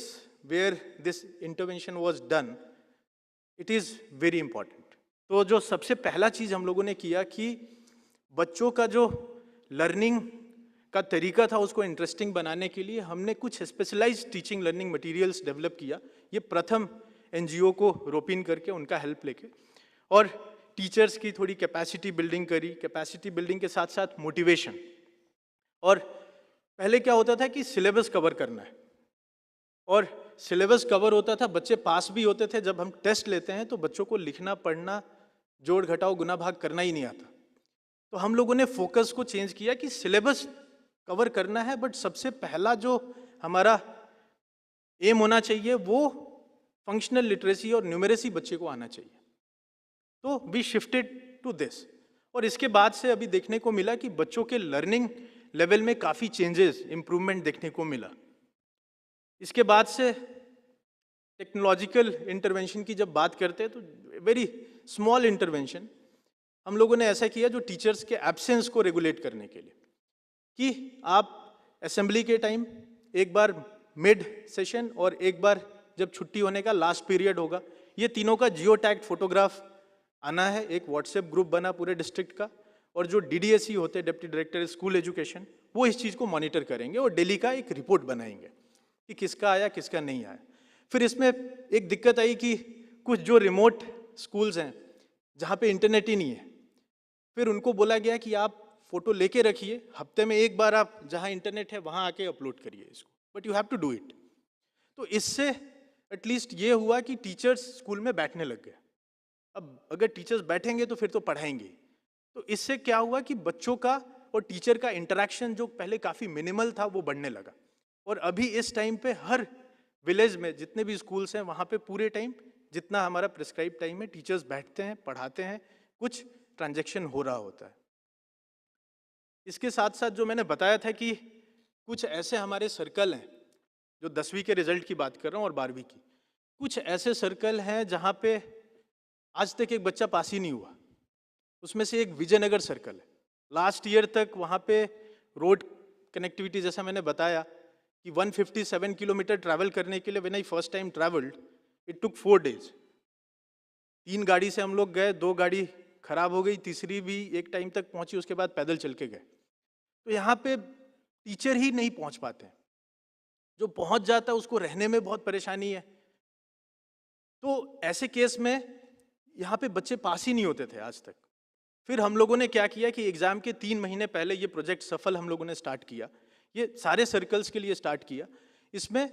where this intervention was done it is very important. तो जो सबसे पहला चीज़ हम लोगों ने किया कि बच्चों का जो लर्निंग का तरीका था उसको इंटरेस्टिंग बनाने के लिए हमने कुछ specialised teaching learning materials develop किया. ये प्रथम एनजीओ को रोप इन करके उनका हेल्प लेके, और टीचर्स की थोड़ी कैपेसिटी बिल्डिंग करी. कैपेसिटी बिल्डिंग के साथ साथ मोटिवेशन. और पहले क्या होता था कि सिलेबस कवर करना है और सिलेबस कवर होता था, बच्चे पास भी होते थे. जब हम टेस्ट लेते हैं तो बच्चों को लिखना, पढ़ना, जोड़ घटाव गुना भाग करना ही नहीं आता. तो हम लोगों ने फोकस को चेंज किया कि सिलेबस कवर करना है, बट सबसे पहला जो हमारा एम होना चाहिए वो फंक्शनल लिटरेसी और न्यूमेरेसी बच्चे को आना चाहिए. तो वी शिफ्टेड टू दिस. और इसके बाद से अभी देखने को मिला कि बच्चों के लर्निंग लेवल में काफ़ी चेंजेस, इम्प्रूवमेंट देखने को मिला. इसके बाद से टेक्नोलॉजिकल इंटरवेंशन की जब बात करते हैं तो वेरी स्मॉल इंटरवेंशन हम लोगों ने ऐसा किया जो टीचर्स के एब्सेंस को रेगुलेट करने के लिए, कि आप असेंबली के टाइम एक बार मिड सेशन और एक बार जब छुट्टी होने का लास्ट पीरियड होगा, ये तीनों का जियो टैग्ड फोटोग्राफ आना है। एक व्हाट्सएप ग्रुप बना पूरे डिस्ट्रिक्ट का, और जो डीडीएसई होते हैं, डिप्टी डायरेक्टर स्कूल एजुकेशन, वो इस चीज़ को मॉनिटर करेंगे और डेली का एक रिपोर्ट बनाएंगे कि किसका आया किसका नहीं आया। फिर इसमें एक दिक्कत आई कि कुछ जो रिमोट स्कूल्स हैं जहाँ पे इंटरनेट ही नहीं है, फिर उनको बोला गया कि आप फोटो लेके रखिए, हफ्ते में एक बार आप जहाँ इंटरनेट है वहाँ आके अपलोड करिए इसको, but you have to do it. तो इससे एटलीस्ट ये हुआ कि टीचर्स स्कूल में बैठने लग गए। अब अगर टीचर्स बैठेंगे तो फिर तो पढ़ाएंगे। तो इससे क्या हुआ कि बच्चों का और टीचर का इंटरेक्शन जो पहले काफ़ी मिनिमल था वो बढ़ने लगा। और अभी इस टाइम पे हर विलेज में जितने भी स्कूल्स हैं वहाँ पे पूरे टाइम जितना हमारा प्रिस्क्राइब टाइम है टीचर्स बैठते हैं, पढ़ाते हैं, कुछ ट्रांजैक्शन हो रहा होता है। इसके साथ साथ जो मैंने बताया था कि कुछ ऐसे हमारे सर्कल हैं, जो 10वीं के रिजल्ट की बात कर रहा हूँ और 12वीं की, कुछ ऐसे सर्कल हैं जहाँ पे आज तक एक बच्चा पास ही नहीं हुआ। उसमें से एक विजयनगर सर्कल है। लास्ट ईयर तक वहाँ पे रोड कनेक्टिविटी, जैसा मैंने बताया कि 157 किलोमीटर ट्रैवल करने के लिए when I first time travelled it took 4 days। 3 गाड़ी से हम लोग गए, 2 गाड़ी खराब हो गई, तीसरी भी एक टाइम तक पहुंची, उसके बाद पैदल चल के गए। तो यहाँ पे टीचर ही नहीं पहुंच पाते हैं, जो पहुंच जाता है उसको रहने में बहुत परेशानी है। तो ऐसे केस में यहाँ पे बच्चे पास ही नहीं होते थे आज तक। फिर हम लोगों ने क्या किया कि एग्जाम के 3 महीने पहले ये प्रोजेक्ट सफल हम लोगों ने स्टार्ट किया, ये सारे सर्कल्स के लिए स्टार्ट किया। इसमें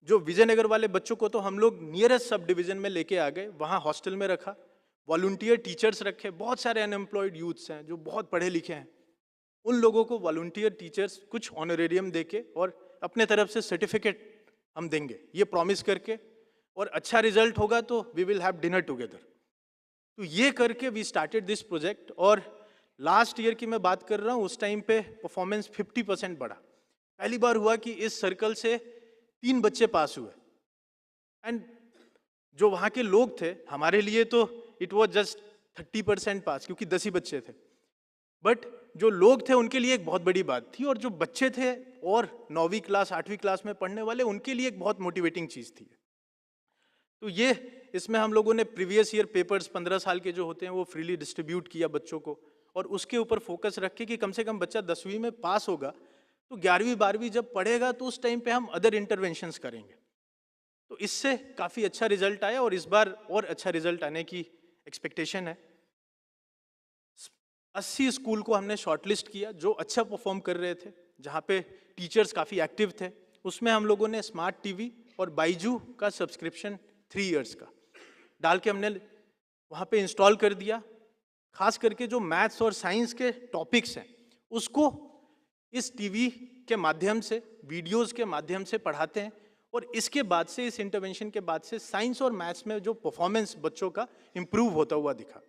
जो विजयनगर वाले बच्चों को तो हम लोग नियरेस्ट सब डिवीजन में लेके आ गए, वहाँ हॉस्टल में रखा, वॉलंटियर टीचर्स रखे। बहुत सारे अनएम्प्लॉयड यूथ्स हैं जो बहुत पढ़े लिखे हैं, उन लोगों को वॉलंटियर टीचर्स कुछ ऑनरेरियम देके और अपने तरफ से सर्टिफिकेट हम देंगे, ये प्रॉमिस करके, और अच्छा रिजल्ट होगा तो we will have dinner together. तो ये करके वी स्टार्टेड दिस प्रोजेक्ट। और लास्ट ईयर की मैं बात कर रहा हूँ, उस टाइम पे परफॉर्मेंस 50% बढ़ा। पहली बार हुआ कि इस सर्कल से 3 बच्चे पास हुए। एंड जो वहाँ के लोग थे, हमारे लिए तो इट वॉज जस्ट 30% पास, क्योंकि 10 ही बच्चे थे, बट जो लोग थे उनके लिए एक बहुत बड़ी बात थी। और जो बच्चे थे और 9वीं क्लास 8वीं क्लास में पढ़ने वाले, उनके लिए एक बहुत मोटिवेटिंग चीज़ थी। तो ये इसमें हम लोगों ने प्रीवियस ईयर पेपर्स 15 साल के जो होते हैं वो फ्रीली डिस्ट्रीब्यूट किया बच्चों को, और उसके ऊपर फोकस रखे कि कम से कम बच्चा 10वीं में पास होगा तो 11वीं 12वीं जब पढ़ेगा तो उस टाइम पे हम अदर इंटरवेंशंस करेंगे। तो इससे काफ़ी अच्छा रिजल्ट आया और इस बार और अच्छा रिजल्ट आने की एक्सपेक्टेशन है। 80 स्कूल को हमने शॉर्टलिस्ट किया जो अच्छा परफॉर्म कर रहे थे, जहाँ पे टीचर्स काफ़ी एक्टिव थे। उसमें हम लोगों ने स्मार्ट टीवी और बाइजू का सब्सक्रिप्शन 3 इयर्स का डाल के हमने वहाँ पे इंस्टॉल कर दिया। खास करके जो मैथ्स और साइंस के टॉपिक्स हैं उसको इस टीवी के माध्यम से, वीडियोस के माध्यम से पढ़ाते हैं, और इसके बाद से, इस इंटरवेंशन के बाद से साइंस और मैथ्स में जो परफॉर्मेंस बच्चों का इम्प्रूव होता हुआ दिखा।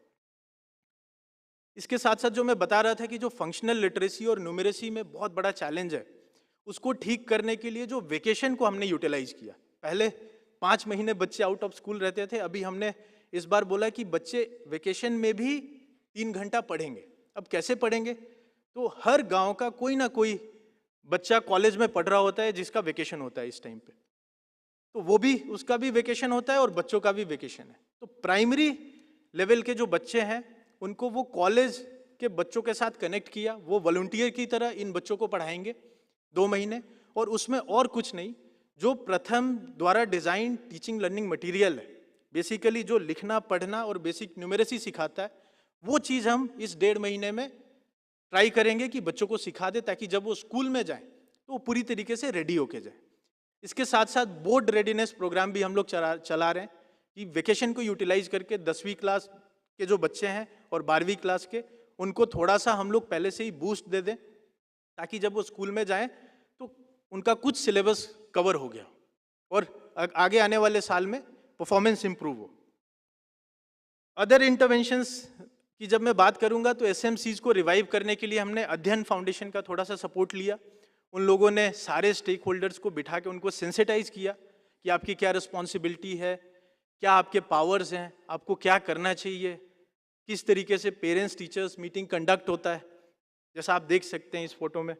इसके साथ साथ जो मैं बता रहा था कि जो फंक्शनल लिटरेसी और न्यूमेरेसी में बहुत बड़ा चैलेंज है, उसको ठीक करने के लिए जो वेकेशन को हमने यूटिलाइज किया। पहले 5 महीने बच्चे आउट ऑफ स्कूल रहते थे, अभी हमने इस बार बोला कि बच्चे वेकेशन में भी 3 घंटा पढ़ेंगे। अब कैसे पढ़ेंगे? तो हर गांव का कोई ना कोई बच्चा कॉलेज में पढ़ रहा होता है जिसका वेकेशन होता है इस टाइम पे, तो वो भी, उसका भी वेकेशन होता है और बच्चों का भी वेकेशन है। तो प्राइमरी लेवल के जो बच्चे हैं उनको वो कॉलेज के बच्चों के साथ कनेक्ट किया, वो वॉलंटियर की तरह इन बच्चों को पढ़ाएंगे 2 महीने, और उसमें और कुछ नहीं, जो प्रथम द्वारा डिजाइन टीचिंग लर्निंग मटेरियल है, बेसिकली जो लिखना पढ़ना और बेसिक न्यूमेरेसी सिखाता है, वो चीज़ हम इस 1.5 महीने में ट्राई करेंगे कि बच्चों को सिखा दे, ताकि जब वो स्कूल में जाएं तो वो पूरी तरीके से रेडी होके जाए। इसके साथ साथ बोर्ड रेडीनेस प्रोग्राम भी हम लोग चला रहे हैं कि वेकेशन को यूटिलाइज करके 10वीं क्लास के जो बच्चे हैं और 12वीं क्लास के, उनको थोड़ा सा हम लोग पहले से ही बूस्ट दे दें, ताकि जब वो स्कूल में जाएं तो उनका कुछ सिलेबस कवर हो गया और आगे आने वाले साल में परफॉर्मेंस इंप्रूव हो। अदर इंटरवेंशंस की जब मैं बात करूंगा तो एसएमसीज को रिवाइव करने के लिए हमने अध्ययन फाउंडेशन का थोड़ा सा सपोर्ट लिया, उन लोगों ने सारे स्टेक होल्डर्स को बिठा के उनको सेंसिटाइज किया कि आपकी क्या रिस्पॉन्सिबिलिटी है, क्या आपके पावर्स हैं, आपको क्या करना चाहिए, किस तरीके से पेरेंट्स टीचर्स मीटिंग कंडक्ट होता है, जैसा आप देख सकते हैं इस फोटो में।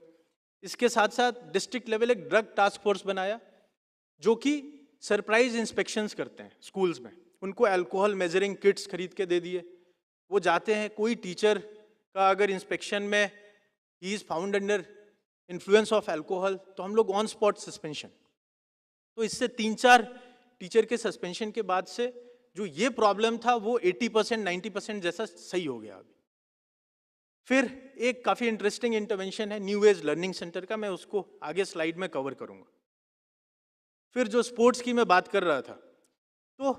इसके साथ साथ डिस्ट्रिक्ट लेवल एक ड्रग टास्क फोर्स बनाया जो कि सरप्राइज इंस्पेक्शंस करते हैं स्कूल्स में। उनको अल्कोहल मेजरिंग किट्स खरीद के दे दिए, वो जाते हैं, कोई टीचर का अगर इंस्पेक्शन में he is found under influence of alcohol तो हम लोग ऑन स्पॉट सस्पेंशन। तो इससे 3-4 टीचर के सस्पेंशन के बाद से जो ये प्रॉब्लम था वो 80% 90% जैसा सही हो गया अभी। फिर एक काफ़ी इंटरेस्टिंग इंटरवेंशन है न्यू एज लर्निंग सेंटर का, मैं उसको आगे स्लाइड में कवर करूंगा। फिर जो स्पोर्ट्स की मैं बात कर रहा था, तो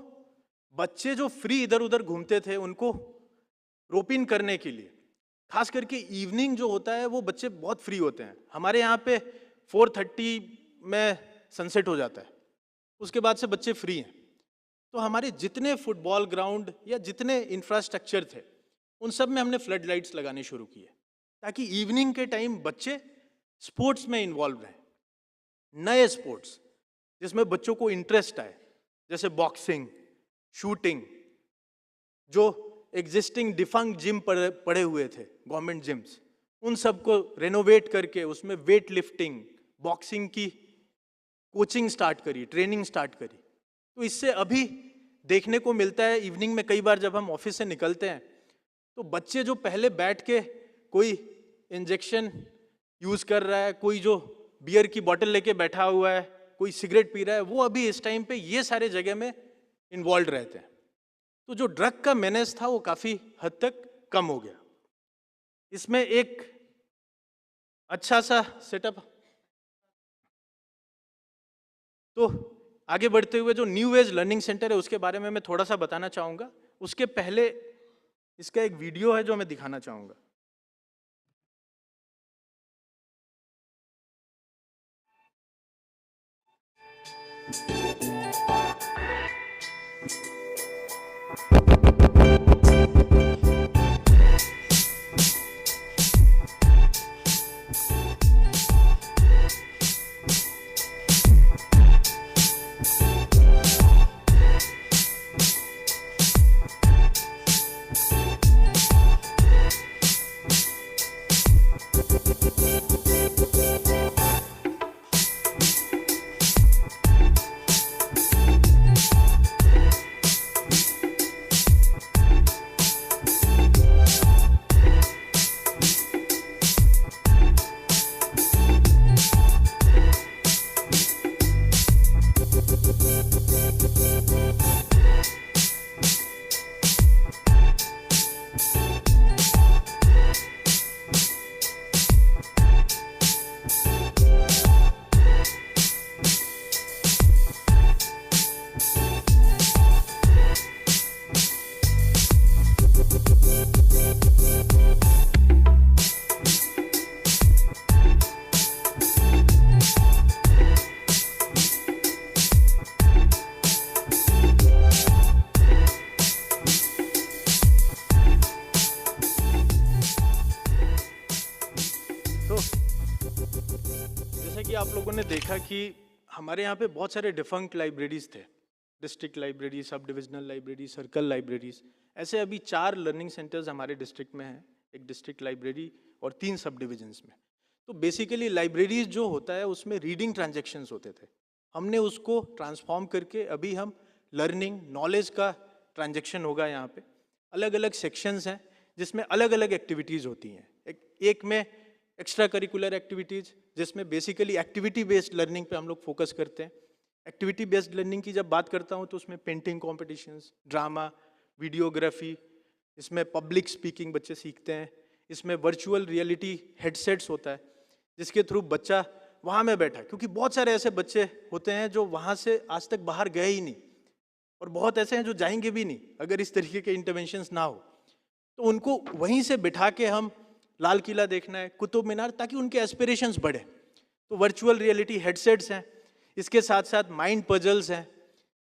बच्चे जो फ्री इधर उधर घूमते थे उनको रोप इन करने के लिए, खास करके इवनिंग जो होता है वो बच्चे बहुत फ्री होते हैं। हमारे यहाँ पे 4:30 में सनसेट हो जाता है, उसके बाद से बच्चे फ्री हैं। तो हमारे जितने फुटबॉल ग्राउंड या जितने इंफ्रास्ट्रक्चर थे उन सब में हमने फ्लड लाइट्स लगाने शुरू किए ताकि इवनिंग के टाइम बच्चे स्पोर्ट्स में इन्वॉल्व रहें, नए स्पोर्ट्स जिसमें बच्चों को इंटरेस्ट आए, जैसे बॉक्सिंग, शूटिंग। जो एग्जिस्टिंग डिफंक्ट जिम पड़े हुए थे गवर्नमेंट जिम्स, उन सब को रेनोवेट करके उसमें वेट लिफ्टिंग, बॉक्सिंग की कोचिंग स्टार्ट करी, ट्रेनिंग स्टार्ट करी। तो इससे अभी देखने को मिलता है इवनिंग में कई बार जब हम ऑफिस से निकलते हैं तो बच्चे जो पहले बैठ के कोई इंजेक्शन यूज कर रहा है, कोई जो बियर की बोतल लेके बैठा हुआ है, कोई सिगरेट पी रहा है, वो अभी इस टाइम पे ये सारे जगह में इन्वॉल्व रहते हैं। तो जो ड्रग का मेनेस था वो काफी हद तक कम हो गया। इसमें एक अच्छा सा सेटअप। तो आगे बढ़ते हुए जो न्यू एज लर्निंग सेंटर है उसके बारे में मैं थोड़ा सा बताना चाहूंगा। उसके पहले इसका एक वीडियो है जो मैं दिखाना चाहूंगा। आप लोगों ने देखा कि हमारे यहाँ पे बहुत सारे डिफंक्ट लाइब्रेरीज थे, district library, sub divisional library, circle libraries. ऐसे अभी 4 लर्निंग सेंटर्स हमारे डिस्ट्रिक्ट में हैं, एक डिस्ट्रिक्ट लाइब्रेरी और 3 सब डिविजन्स में। तो बेसिकली लाइब्रेरीज जो होता है उसमें रीडिंग ट्रांजेक्शन्स होते थे, हमने उसको ट्रांसफॉर्म करके अभी हम लर्निंग नॉलेज का ट्रांजेक्शन होगा। यहाँ पे अलग अलग सेक्शंस हैं जिसमें अलग अलग एक्टिविटीज़ होती हैं। एक में एक्स्ट्रा करिकुलर एक्टिविटीज़ जिसमें बेसिकली एक्टिविटी बेस्ड लर्निंग पे हम लोग फोकस करते हैं। एक्टिविटी बेस्ड लर्निंग की जब बात करता हूँ तो उसमें पेंटिंग कॉम्पिटिशन्स, ड्रामा, वीडियोग्राफी, इसमें पब्लिक स्पीकिंग बच्चे सीखते हैं। इसमें वर्चुअल रियलिटी हेडसेट्स होता है जिसके थ्रू बच्चा वहाँ में बैठा, क्योंकि बहुत सारे ऐसे बच्चे होते हैं जो वहाँ से आज तक बाहर गए ही नहीं और बहुत ऐसे हैं जो जाएंगे भी नहीं अगर इस तरीके के इंटरवेंशंस ना हो। तो उनको वहीं से बिठा के हम लाल किला देखना है, कुतुब मीनार, ताकि उनके एस्पिरेशंस बढ़े। तो वर्चुअल रियलिटी हेडसेट्स हैं, इसके साथ साथ माइंड पजल्स हैं,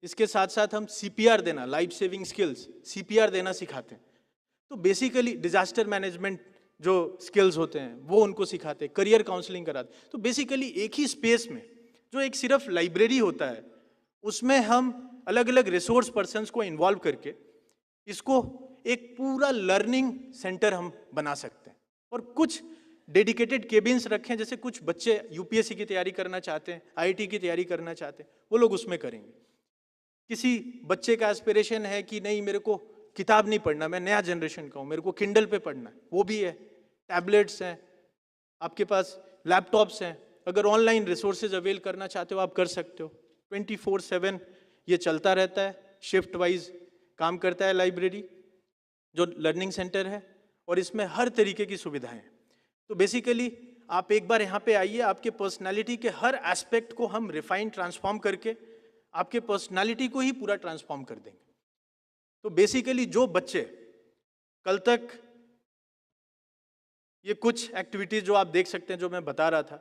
इसके साथ साथ हम CPR देना, लाइफ सेविंग स्किल्स CPR देना सिखाते हैं। तो बेसिकली डिजास्टर मैनेजमेंट जो स्किल्स होते हैं वो उनको सिखाते हैं, करियर काउंसलिंग कराते। तो बेसिकली एक ही स्पेस में जो एक सिर्फ लाइब्रेरी होता है उसमें हम अलग अलग रिसोर्स पर्सन्स को इन्वॉल्व करके इसको एक पूरा लर्निंग सेंटर हम बना सकते हैं। और कुछ डेडिकेटेड केबिन्स रखें, जैसे कुछ बच्चे यूपीएससी की तैयारी करना चाहते हैं, आईआईटी की तैयारी करना चाहते हैं, वो लोग उसमें करेंगे। किसी बच्चे का एस्पिरेशन है कि नहीं मेरे को किताब नहीं पढ़ना, मैं नया जनरेशन का हूँ, मेरे को किंडल पे पढ़ना है, वो भी है। टैबलेट्स हैं, आपके पास लैपटॉप्स हैं, अगर ऑनलाइन रिसोर्सेज अवेल करना चाहते हो आप कर सकते हो। 24/7 ये चलता रहता है, शिफ्ट वाइज काम करता है लाइब्रेरी जो लर्निंग सेंटर है, और इसमें हर तरीके की सुविधाएं हैं। तो बेसिकली आप एक बार यहाँ पे आइए, आपके पर्सनालिटी के हर एस्पेक्ट को हम रिफाइन ट्रांसफॉर्म करके आपके पर्सनालिटी को ही पूरा ट्रांसफॉर्म कर देंगे। तो बेसिकली जो बच्चे कल तक ये कुछ एक्टिविटीज जो आप देख सकते हैं जो मैं बता रहा था,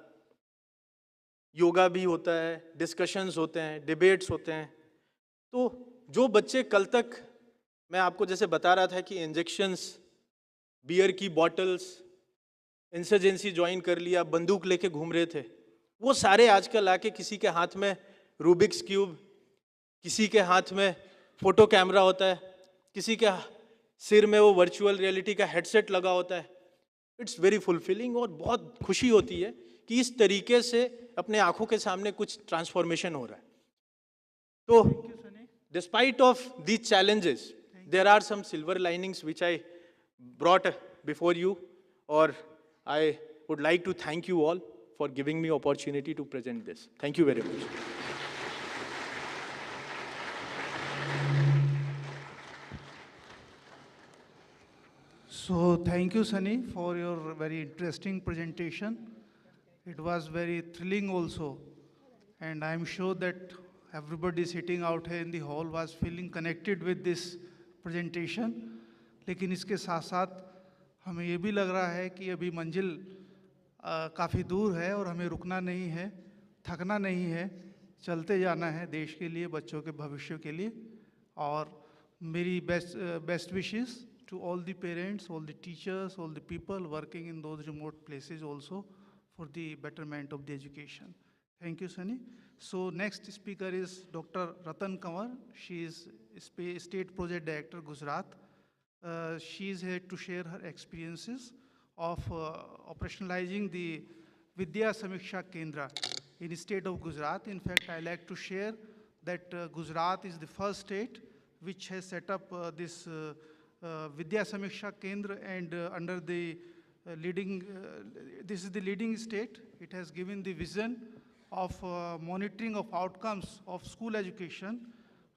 योगा भी होता है, डिस्कशंस होते हैं, डिबेट्स होते हैं, तो जो बच्चे कल तक मैं आपको जैसे बता रहा था कि इंजेक्शंस, बियर की बॉटल्स, इंसर्जेंसी ज्वाइन कर लिया, बंदूक लेके घूम रहे थे, वो सारे आजकल आके किसी के हाथ में रूबिक्स क्यूब, किसी के हाथ में फोटो कैमरा होता है, किसी के सिर में वो वर्चुअल रियलिटी का हेडसेट लगा होता है। इट्स वेरी फुलफिलिंग और बहुत खुशी होती है कि इस तरीके से अपने आंखों के सामने कुछ ट्रांसफॉर्मेशन हो रहा है। तो despite of these challenges there are some silver linings which I brought before you, और I would like to thank you all for giving me opportunity to present this. Thank you very much. So thank you, Sunny, for your very interesting presentation. It was very thrilling also, and I am sure that everybody sitting out here in the hall was feeling connected with this presentation. लेकिन इसके साथ साथ हमें ये भी लग रहा है कि अभी मंजिल काफ़ी दूर है और हमें रुकना नहीं है, थकना नहीं है, चलते जाना है देश के लिए, बच्चों के भविष्य के लिए। और मेरी best wishes to all the parents, all the teachers, all the people working in those remote places also for the betterment of the education. Thank you, Sunny. So next speaker is Dr. Ratan Kanwar. She is State Project Director, Gujarat. She is here to share her experiences of operationalizing the Vidya Samiksha Kendra in the state of Gujarat. In fact, I like to share that Gujarat is the first state which has set up this Vidya Samiksha Kendra, and under the this is the leading state. It has given the vision of monitoring of outcomes of school education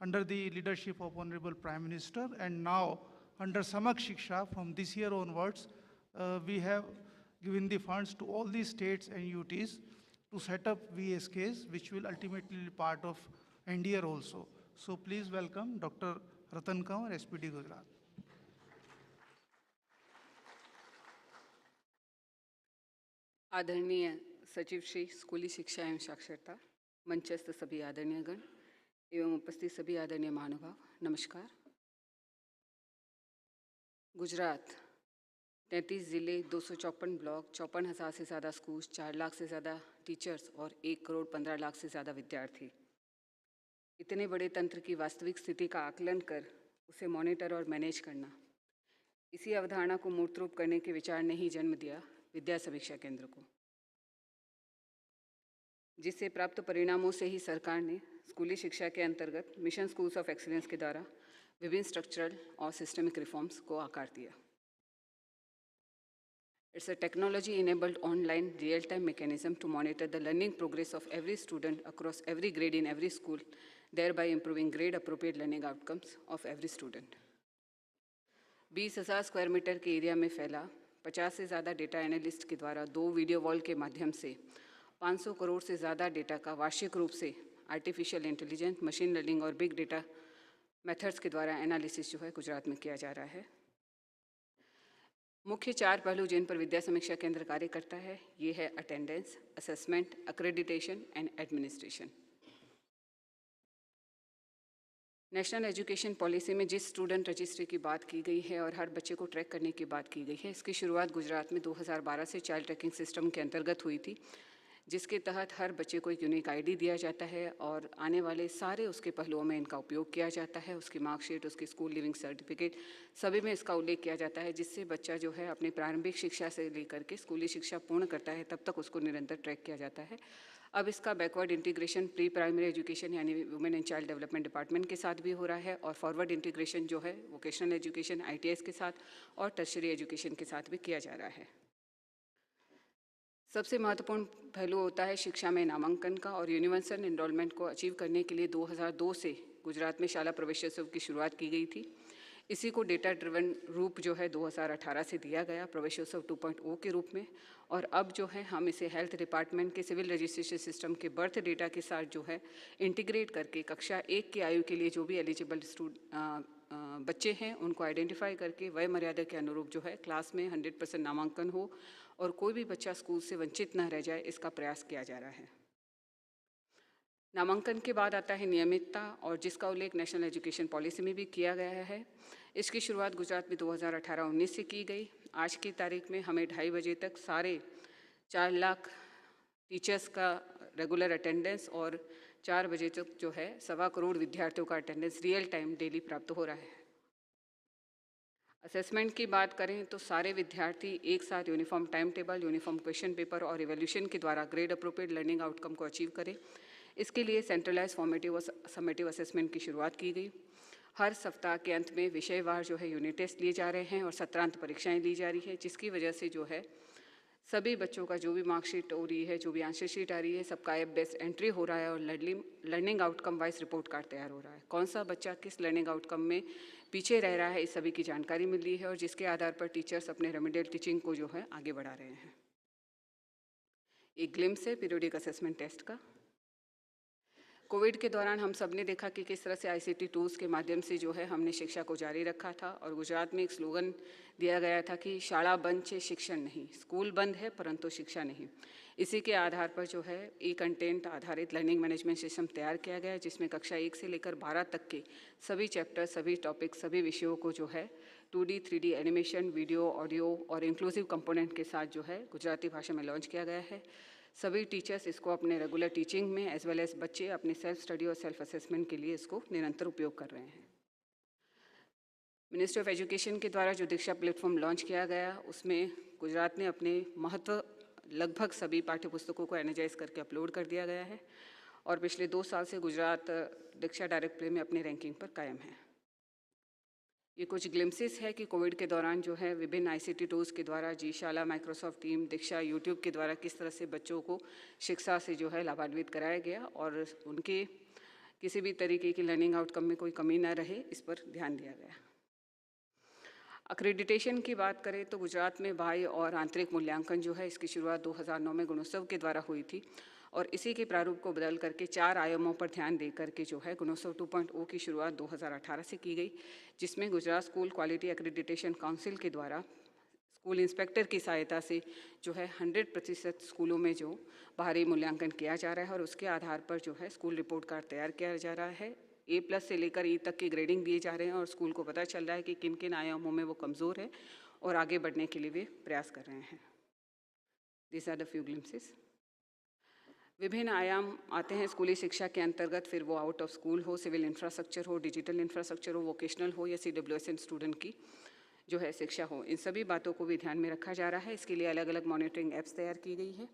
under the leadership of Honorable Prime Minister, and now under Samak Shiksha from this year onwards, we have given the funds to all the states and UTs to set up VSKs, which will ultimately be part of NDR also. So please welcome Dr. Ratan Kanwar, SPD Gujarat. आदरणीय सचिव श्री स्कूली शिक्षा एवं साक्षरता, मंचस्थ सभी आदरणीय गण एवं उपस्थित सभी आदरणीय महानुभाव, नमस्कार। गुजरात 33 जिले, 254 ब्लॉक, 54,000 से ज़्यादा स्कूल, 4 लाख से ज़्यादा टीचर्स और 1 करोड़ 15 लाख से ज़्यादा विद्यार्थी। इतने बड़े तंत्र की वास्तविक स्थिति का आकलन कर उसे मॉनिटर और मैनेज करना, इसी अवधारणा को मूर्त रूप करने के विचार ने ही जन्म दिया विद्या समीक्षा केंद्र को, जिससे प्राप्त परिणामों से ही सरकार ने स्कूली शिक्षा के अंतर्गत मिशन स्कूल्स ऑफ एक्सीलेंस के द्वारा विभिन्न स्ट्रक्चरल और सिस्टमिक रिफॉर्म्स को आकार दिया। It's a technology-enabled online real-time mechanism to monitor the learning progress of every student across every grade in every school, thereby improving grade-appropriate learning outcomes of every student. 20,000 square metre के area में फैला 50 से ज़्यादा data analyst के द्वारा 2 video wall के माध्यम से 500 करोड़ से ज़्यादा डेटा का वार्षिक रूप से आर्टिफिशियल इंटेलिजेंस, मशीन लर्निंग और बिग डेटा मेथड्स के द्वारा एनालिसिस जो है गुजरात में किया जा रहा है। मुख्य 4 पहलू जिन पर विद्या समीक्षा केंद्र कार्य करता है, ये है attendance, assessment, accreditation and administration. National education policy में जिस स्टूडेंट रजिस्ट्री की बात की गई है और हर बच्चे को ट्रैक करने की बात की गई है, इसकी शुरुआत गुजरात में 2012 से चाइल्ड ट्रैकिंग सिस्टम के अंतर्गत हुई थी, जिसके तहत हर बच्चे को एक यूनिक आईडी दिया जाता है और आने वाले सारे उसके पहलुओं में इनका उपयोग किया जाता है। उसकी मार्कशीट, उसकी स्कूल लिविंग सर्टिफिकेट, सभी में इसका उल्लेख किया जाता है, जिससे बच्चा जो है अपनी प्रारंभिक शिक्षा से लेकर के स्कूली शिक्षा पूर्ण करता है, तब तक उसको निरंतर ट्रैक किया जाता है। अब इसका backward integration pre primary education यानी women and child development department के साथ भी हो रहा है और फॉरवर्ड इंटीग्रेशन जो है वोकेशनल एजुकेशन ITS के साथ और टर्शरी एजुकेशन के साथ भी किया जा रहा है। सबसे महत्वपूर्ण पहलू होता है शिक्षा में नामांकन का और यूनिवर्सल एनरोलमेंट को अचीव करने के लिए 2002 से गुजरात में शाला प्रवेशोत्सव की शुरुआत की गई थी। इसी को डेटा ड्रिवन रूप जो है 2018 से दिया गया प्रवेशोत्सव 2.0 के रूप में, और अब जो है हम इसे हेल्थ डिपार्टमेंट के सिविल रजिस्ट्रेशन सिस्टम के बर्थ डेटा के साथ जो है इंटीग्रेट करके कक्षा 1 की आयु के लिए जो भी एलिजिबल बच्चे हैं उनको आइडेंटिफाई करके वय मर्यादा के अनुरूप जो है क्लास में 100% नामांकन हो और कोई भी बच्चा स्कूल से वंचित न रह जाए, इसका प्रयास किया जा रहा है। नामांकन के बाद आता है नियमितता, और जिसका उल्लेख नेशनल एजुकेशन पॉलिसी में भी किया गया है। इसकी शुरुआत गुजरात में 2018-19 से की गई। आज की तारीख में हमें 2:30 बजे तक सारे 4 लाख टीचर्स का रेगुलर अटेंडेंस और 4 बजे तक जो है 1.25 करोड़ विद्यार्थियों का अटेंडेंस रियल टाइम डेली प्राप्त हो रहा है। असेसमेंट की बात करें तो सारे विद्यार्थी एक साथ uniform time table, uniform question paper और इवैल्यूएशन के द्वारा ग्रेड अप्रोप्रिएट लर्निंग आउटकम को अचीव करें। इसके लिए सेंट्रलाइज फॉर्मेटिव और समेटिव असेसमेंट की शुरुआत की गई। हर सप्ताह के अंत में विषयवार जो है यूनिट टेस्ट लिए जा रहे हैं और सत्रांत परीक्षाएं ली जा रही है, जिसकी वजह से जो है सभी बच्चों का जो भी मार्कशीट हो रही है, जो भी आंसर शीट आ रही है, सबका ऐप बेस्ड एंट्री हो रहा है और learning outcome wise report card तैयार हो रहा है। कौन सा बच्चा किस लर्निंग आउटकम में पीछे रह रहा है, इस सभी की जानकारी मिल रही है और जिसके आधार पर टीचर्स अपने रेमेडियल टीचिंग को जो है आगे बढ़ा रहे हैं। एक ग्लिम्स है पीरियोडिक असेसमेंट टेस्ट का। कोविड के दौरान हम सब ने देखा कि किस तरह से ICT टूल्स के माध्यम से जो है हमने शिक्षा को जारी रखा था, और गुजरात में एक स्लोगन दिया गया था कि शाला बंद छे शिक्षण नहीं, स्कूल बंद है परंतु शिक्षा नहीं। इसी के आधार पर जो है कंटेंट आधारित लर्निंग मैनेजमेंट सिस्टम तैयार किया गया है, जिसमें कक्षा 1 से लेकर 12 तक के सभी चैप्टर, सभी टॉपिक, सभी विषयों को जो है 2D 3D animation, video, audio और इंक्लूसिव कंपोनेंट के साथ जो है गुजराती भाषा में लॉन्च किया गया है। सभी टीचर्स इसको अपने रेगुलर टीचिंग में एज वेल एज बच्चे अपने सेल्फ स्टडी और सेल्फ असेसमेंट के लिए इसको निरंतर उपयोग कर रहे हैं। मिनिस्ट्री ऑफ एजुकेशन के द्वारा जो दीक्षा प्लेटफॉर्म लॉन्च किया गया, उसमें गुजरात ने अपने महत्व लगभग सभी पाठ्य पुस्तकों को एनर्जाइज करके अपलोड कर दिया गया है और पिछले 2 साल से गुजरात दीक्षा डायरेक्ट प्ले में अपनी रैंकिंग पर कायम है। ये कुछ ग्लिम्सेस है कि कोविड के दौरान जो है विभिन्न ICT टूल्स के द्वारा जी शाला, माइक्रोसॉफ्ट टीम, दीक्षा, यूट्यूब के द्वारा किस तरह से बच्चों को शिक्षा से जो है लाभान्वित कराया गया और उनके किसी भी तरीके की लर्निंग आउटकम में कोई कमी ना रहे, इस पर ध्यान दिया गया। अक्रेडिटेशन की बात करें तो गुजरात में बाह्य और आंतरिक मूल्यांकन जो है इसकी शुरुआत 2009 में गुणोत्सव के द्वारा हुई थी और इसी के प्रारूप को बदल करके 4 आयामों पर ध्यान दे करके जो है गुणोत्सव 2.0 की शुरुआत 2018 से की गई, जिसमें Gujarat school quality accreditation council के द्वारा स्कूल इंस्पेक्टर की सहायता से जो है 100% स्कूलों में जो बाहरी मूल्यांकन किया जा रहा है और उसके आधार पर जो है स्कूल रिपोर्ट कार्ड तैयार किया जा रहा है। A+ से लेकर E तक की ग्रेडिंग दिए जा रहे हैं और स्कूल को पता चल रहा है कि किन किन आयामों में वो कमज़ोर है और आगे बढ़ने के लिए वे प्रयास कर रहे हैं। This are the few glimpses. विभिन्न आयाम आते हैं स्कूली शिक्षा के अंतर्गत, फिर वो आउट ऑफ स्कूल हो, सिविल इंफ्रास्ट्रक्चर हो, डिजिटल इंफ्रास्ट्रक्चर हो, वोकेशनल हो या CWSN स्टूडेंट की जो है शिक्षा हो, इन सभी बातों को भी ध्यान में रखा जा रहा है। इसके लिए अलग अलग मॉनिटरिंग ऐप्स तैयार की गई है।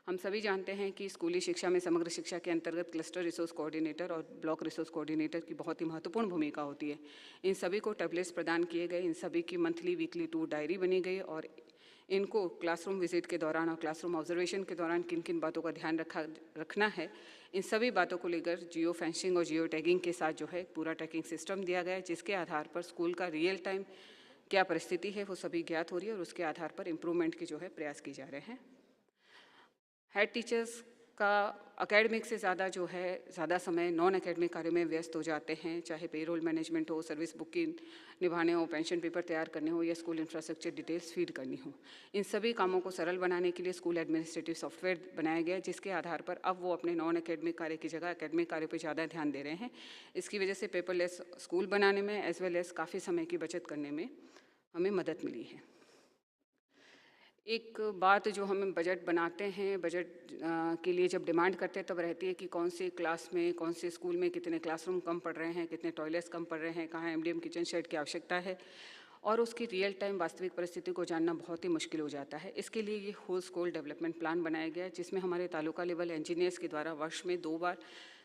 हम सभी जानते हैं कि स्कूली शिक्षा में समग्र शिक्षा के अंतर्गत क्लस्टर रिसोर्स कोऑर्डिनेटर और ब्लॉक रिसोर्स कोऑर्डिनेटर की बहुत ही महत्वपूर्ण भूमिका होती है। इन सभी को टैबलेट्स प्रदान किए गए, इन सभी की मंथली वीकली टूर डायरी बनी गई और इनको क्लासरूम विजिट के दौरान और क्लासरूम ऑब्जर्वेशन के दौरान किन किन बातों का ध्यान रखना है, इन सभी बातों को लेकर जियो फेंसिंग और जियो टैगिंग के साथ जो है पूरा ट्रैकिंग सिस्टम दिया गया है, जिसके आधार पर स्कूल का रियल टाइम क्या परिस्थिति है वो सभी ज्ञात हो रही है और उसके आधार पर इम्प्रूवमेंट के जो है प्रयास किए जा रहे हैं। हेड टीचर्स का एकेडमिक से ज़्यादा जो है ज़्यादा समय नॉन एकेडमिक कार्यों में व्यस्त हो जाते हैं, चाहे पेरोल मैनेजमेंट हो, सर्विस बुकिंग निभाने हो, पेंशन पेपर तैयार करने हो या स्कूल इंफ्रास्ट्रक्चर डिटेल्स फीड करनी हो। इन सभी कामों को सरल बनाने के लिए स्कूल एडमिनिस्ट्रेटिव सॉफ्टवेयर बनाया गया है, जिसके आधार पर अब वो अपने नॉन एकेडमिक कार्य की जगह एकेडमिक कार्यों पर ज़्यादा ध्यान दे रहे हैं। इसकी वजह से पेपरलेस स्कूल बनाने में एज वेल एज काफ़ी समय की बचत करने में हमें मदद मिली है। एक बात जो हम बजट बनाते हैं, बजट के लिए जब डिमांड करते हैं तब रहती है कि कौन सी क्लास में, कौन से स्कूल में कितने क्लासरूम कम पड़ रहे हैं, कितने टॉयलेट्स कम पड़ रहे हैं, कहाँ एमडीएम किचन शेड की आवश्यकता है, और उसकी रियल टाइम वास्तविक परिस्थिति को जानना बहुत ही मुश्किल हो जाता है। इसके लिए ये होल स्कूल डेवलपमेंट प्लान बनाया गया है, जिसमें हमारे तालुका लेवल इंजीनियर्स के द्वारा वर्ष में 2 बार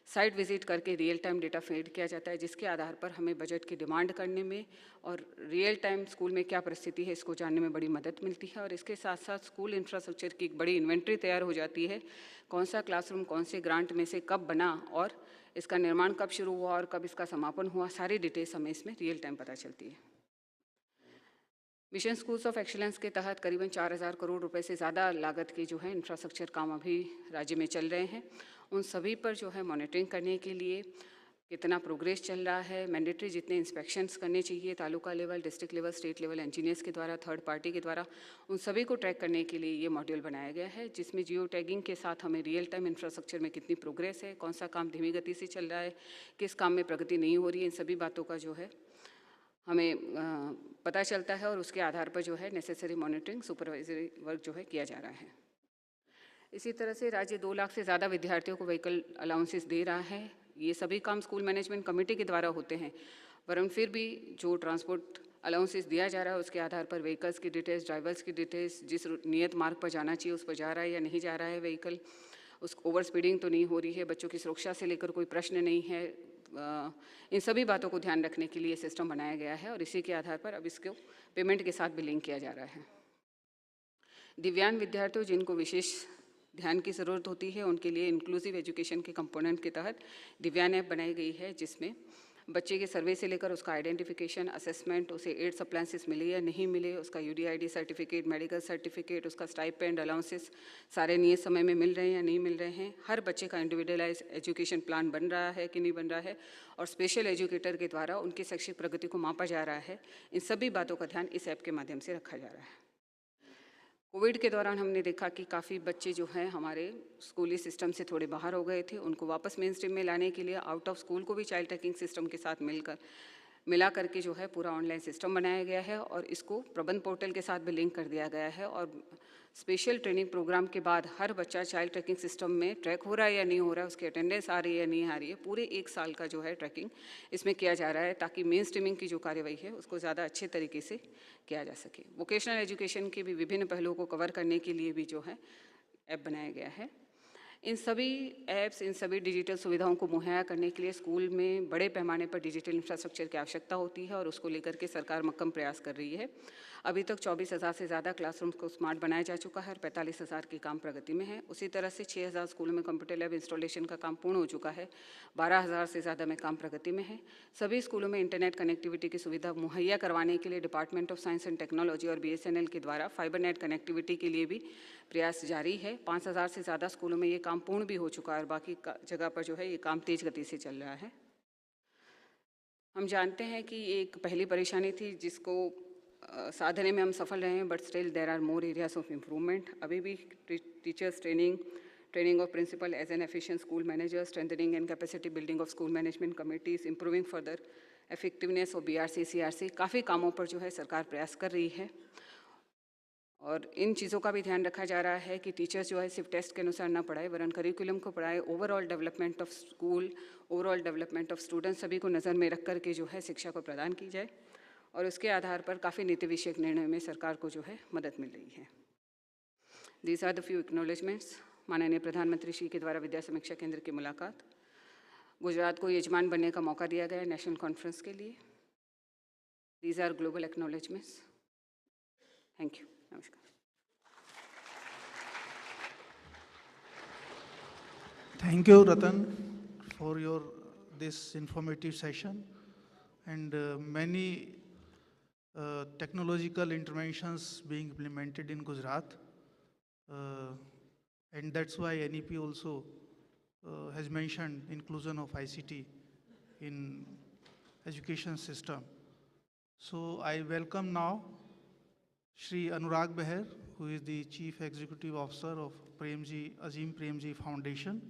साइट विजिट करके रियल टाइम डेटा फीड किया जाता है, जिसके आधार पर हमें बजट की डिमांड करने में और रियल टाइम स्कूल में क्या परिस्थिति है इसको जानने में बड़ी मदद मिलती है। और इसके साथ साथ स्कूल इंफ्रास्ट्रक्चर की एक बड़ी इन्वेंट्री तैयार हो जाती है, कौन सा क्लासरूम कौन से ग्रांट में से कब बना और इसका निर्माण कब शुरू हुआ और कब इसका समापन हुआ, सारी डिटेल्स हमें इसमें रियल टाइम पता चलती है। मिशन स्कूल्स ऑफ एक्सीलेंस के तहत करीबन 4000 करोड़ रुपए से ज़्यादा लागत के जो है इंफ्रास्ट्रक्चर काम अभी राज्य में चल रहे हैं। उन सभी पर जो है मॉनिटरिंग करने के लिए कितना प्रोग्रेस चल रहा है, मैंडेटरी जितने इंस्पेक्शंस करने चाहिए taluka level, district level, state level engineers के द्वारा, थर्ड पार्टी के द्वारा, उन सभी को ट्रैक करने के लिए ये मॉड्यूल बनाया गया है, जिसमें जियो टैगिंग के साथ हमें रियल टाइम इंफ्रास्ट्रक्चर में कितनी प्रोग्रेस है, कौन सा काम धीमी गति से चल रहा है, किस काम में प्रगति नहीं हो रही है, इन सभी बातों का जो है हमें पता चलता है और उसके आधार पर जो है नेसेसरी मॉनिटरिंग सुपरवाइजरी वर्क जो है किया जा रहा है। इसी तरह से राज्य 2 लाख से ज़्यादा विद्यार्थियों को व्हीकल अलाउंसेस दे रहा है। ये सभी काम स्कूल मैनेजमेंट कमेटी के द्वारा होते हैं, वरन फिर भी जो ट्रांसपोर्ट अलाउंसेस दिया जा रहा है उसके आधार पर व्हीकल्स की डिटेल्स, ड्राइवर्स की डिटेल्स, जिस नियत मार्ग पर जाना चाहिए उस पर जा रहा है या नहीं जा रहा है व्हीकल, उस ओवर स्पीडिंग तो नहीं हो रही है, बच्चों की सुरक्षा से लेकर कोई प्रश्न नहीं है, इन सभी बातों को ध्यान रखने के लिए सिस्टम बनाया गया है और इसी के आधार पर अब इसको पेमेंट के साथ बिलिंग किया जा रहा है। दिव्यांग विद्यार्थियों जिनको विशेष ध्यान की ज़रूरत होती है उनके लिए इंक्लूसिव एजुकेशन के कंपोनेंट के तहत दिव्यांग ऐप बनाई गई है, जिसमें बच्चे के सर्वे से लेकर उसका आइडेंटिफिकेशन, असेसमेंट, उसे एड्स अप्लायंसेस मिले या नहीं मिले, उसका यूडीआईडी सर्टिफिकेट, मेडिकल सर्टिफिकेट, उसका स्टाइपेंड, अलाउंसेस सारे नियत समय में मिल रहे हैं या नहीं मिल रहे हैं, हर बच्चे का इंडिविजुअलाइज एजुकेशन प्लान बन रहा है कि नहीं बन रहा है और स्पेशल एजुकेटर के द्वारा उनकी शैक्षिक प्रगति को मापा जा रहा है, इन सभी बातों का ध्यान इस ऐप के माध्यम से रखा जा रहा है। कोविड के दौरान हमने देखा कि काफ़ी बच्चे जो हैं हमारे स्कूली सिस्टम से थोड़े बाहर हो गए थे, उनको वापस मेन स्ट्रीम में लाने के लिए आउट ऑफ स्कूल को भी चाइल्ड ट्रैकिंग सिस्टम के साथ मिला करके जो है पूरा ऑनलाइन सिस्टम बनाया गया है और इसको प्रबंध पोर्टल के साथ भी लिंक कर दिया गया है और स्पेशल ट्रेनिंग प्रोग्राम के बाद हर बच्चा चाइल्ड ट्रैकिंग सिस्टम में ट्रैक हो रहा है या नहीं हो रहा है, उसकी अटेंडेंस आ रही है या नहीं आ रही है, पूरे 1 साल का जो है ट्रैकिंग इसमें किया जा रहा है ताकि मेन स्ट्रीमिंग की जो कार्यवाही है उसको ज़्यादा अच्छे तरीके से किया जा सके। वोकेशनल एजुकेशन के भी विभिन्न पहलुओं को कवर करने के लिए भी जो है ऐप बनाया गया है। इन सभी ऐप्स, इन सभी डिजिटल सुविधाओं को मुहैया करने के लिए स्कूल में बड़े पैमाने पर डिजिटल इंफ्रास्ट्रक्चर की आवश्यकता होती है और उसको लेकर के सरकार मक्कम प्रयास कर रही है। अभी तक 24,000 से ज़्यादा क्लासरूम्स को स्मार्ट बनाया जा चुका है और 45,000 की काम प्रगति में है। उसी तरह से 6,000 स्कूलों में कंप्यूटर लैब इंस्टॉलेशन का काम पूर्ण हो चुका है, 12,000 से ज़्यादा में काम प्रगति में है। सभी स्कूलों में इंटरनेट कनेक्टिविटी की सुविधा मुहैया करवाने के लिए department of science and technology और BSNL के द्वारा फाइबर नेट कनेक्टिविटी के लिए भी प्रयास जारी है। 5,000 से ज़्यादा स्कूलों में ये काम पूर्ण भी हो चुका है और बाकी जगह पर जो है ये काम तेज गति से चल रहा है। हम जानते हैं कि एक पहली परेशानी थी जिसको साधने में हम सफल रहे हैं, but still there are more areas of improvement. अभी भी teachers training of principal as an efficient school manager, strengthening and capacity building of school management committees, improving further effectiveness of BRC CRC, काफ़ी कामों पर जो है सरकार प्रयास कर रही है और इन चीज़ों का भी ध्यान रखा जा रहा है कि टीचर्स जो है सिर्फ टेस्ट के अनुसार ना पढ़ाए वरन करिकुलम को पढ़ाए, overall development of school, overall development of students सभी को नज़र में रख कर के जो है शिक्षा को प्रदान की जाए और उसके आधार पर काफ़ी नीति विषयक निर्णय में सरकार को जो है मदद मिल रही है। These are the few acknowledgements. माननीय प्रधानमंत्री श्री के द्वारा विद्या समीक्षा केंद्र की मुलाकात, गुजरात को यजमान बनने का मौका दिया गया नेशनल कॉन्फ्रेंस के लिए। These are global acknowledgements. Thank you. नमस्कार। Thank you, Ratan, for this informative session and many technological interventions being implemented in Gujarat. And that's why NEP also has mentioned inclusion of ICT in education system. So I welcome now Shri Anurag Beher, who is the Chief Executive Officer of Azim Premji Foundation.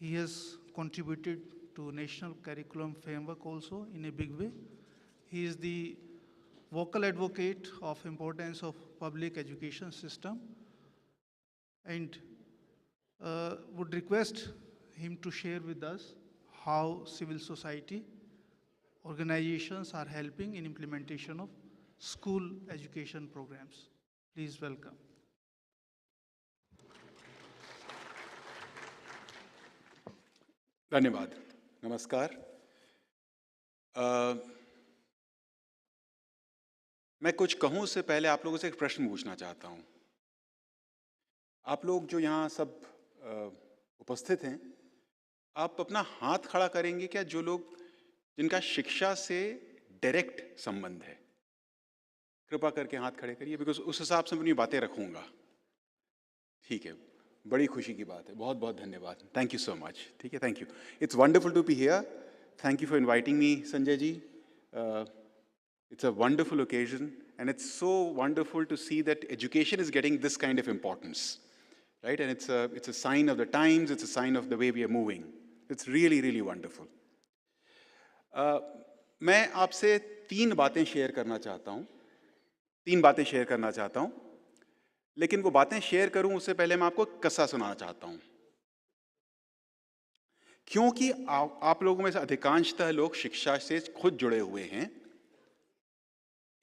He has contributed to National Curriculum Framework also in a big way. He is the vocal advocate of importance of public education system, and would request him to share with us how civil society organizations are helping in implementation of school education programs. Please welcome. धन्यवाद। नमस्कार। मैं कुछ कहूं उससे पहले आप लोगों से एक प्रश्न पूछना चाहता हूं। आप लोग जो यहाँ सब उपस्थित हैं, आप अपना हाथ खड़ा करेंगे क्या जो लोग जिनका शिक्षा से डायरेक्ट संबंध है? कृपा करके हाथ खड़े करिए, बिकॉज उस हिसाब से मैं अपनी बातें रखूंगा। ठीक है, बड़ी खुशी की बात है। बहुत बहुत धन्यवाद। Thank you so much. ठीक है, thank you. It's wonderful to be here. Thank you for inviting me, Sanjay ji. It's a wonderful occasion, and it's so wonderful to see that education is getting this kind of importance, right? And it's a sign of the times, it's a sign of the way we are moving. It's really, really wonderful. मैं आपसे तीन बातें share करना चाहता हूँ, लेकिन वो बातें शेयर करूँ उससे पहले मैं आपको किस्सा सुनाना चाहता हूँ, क्योंकि आप लोगों में से अधिकांशतः लोग शिक्षा से खुद जुड़े हुए हैं।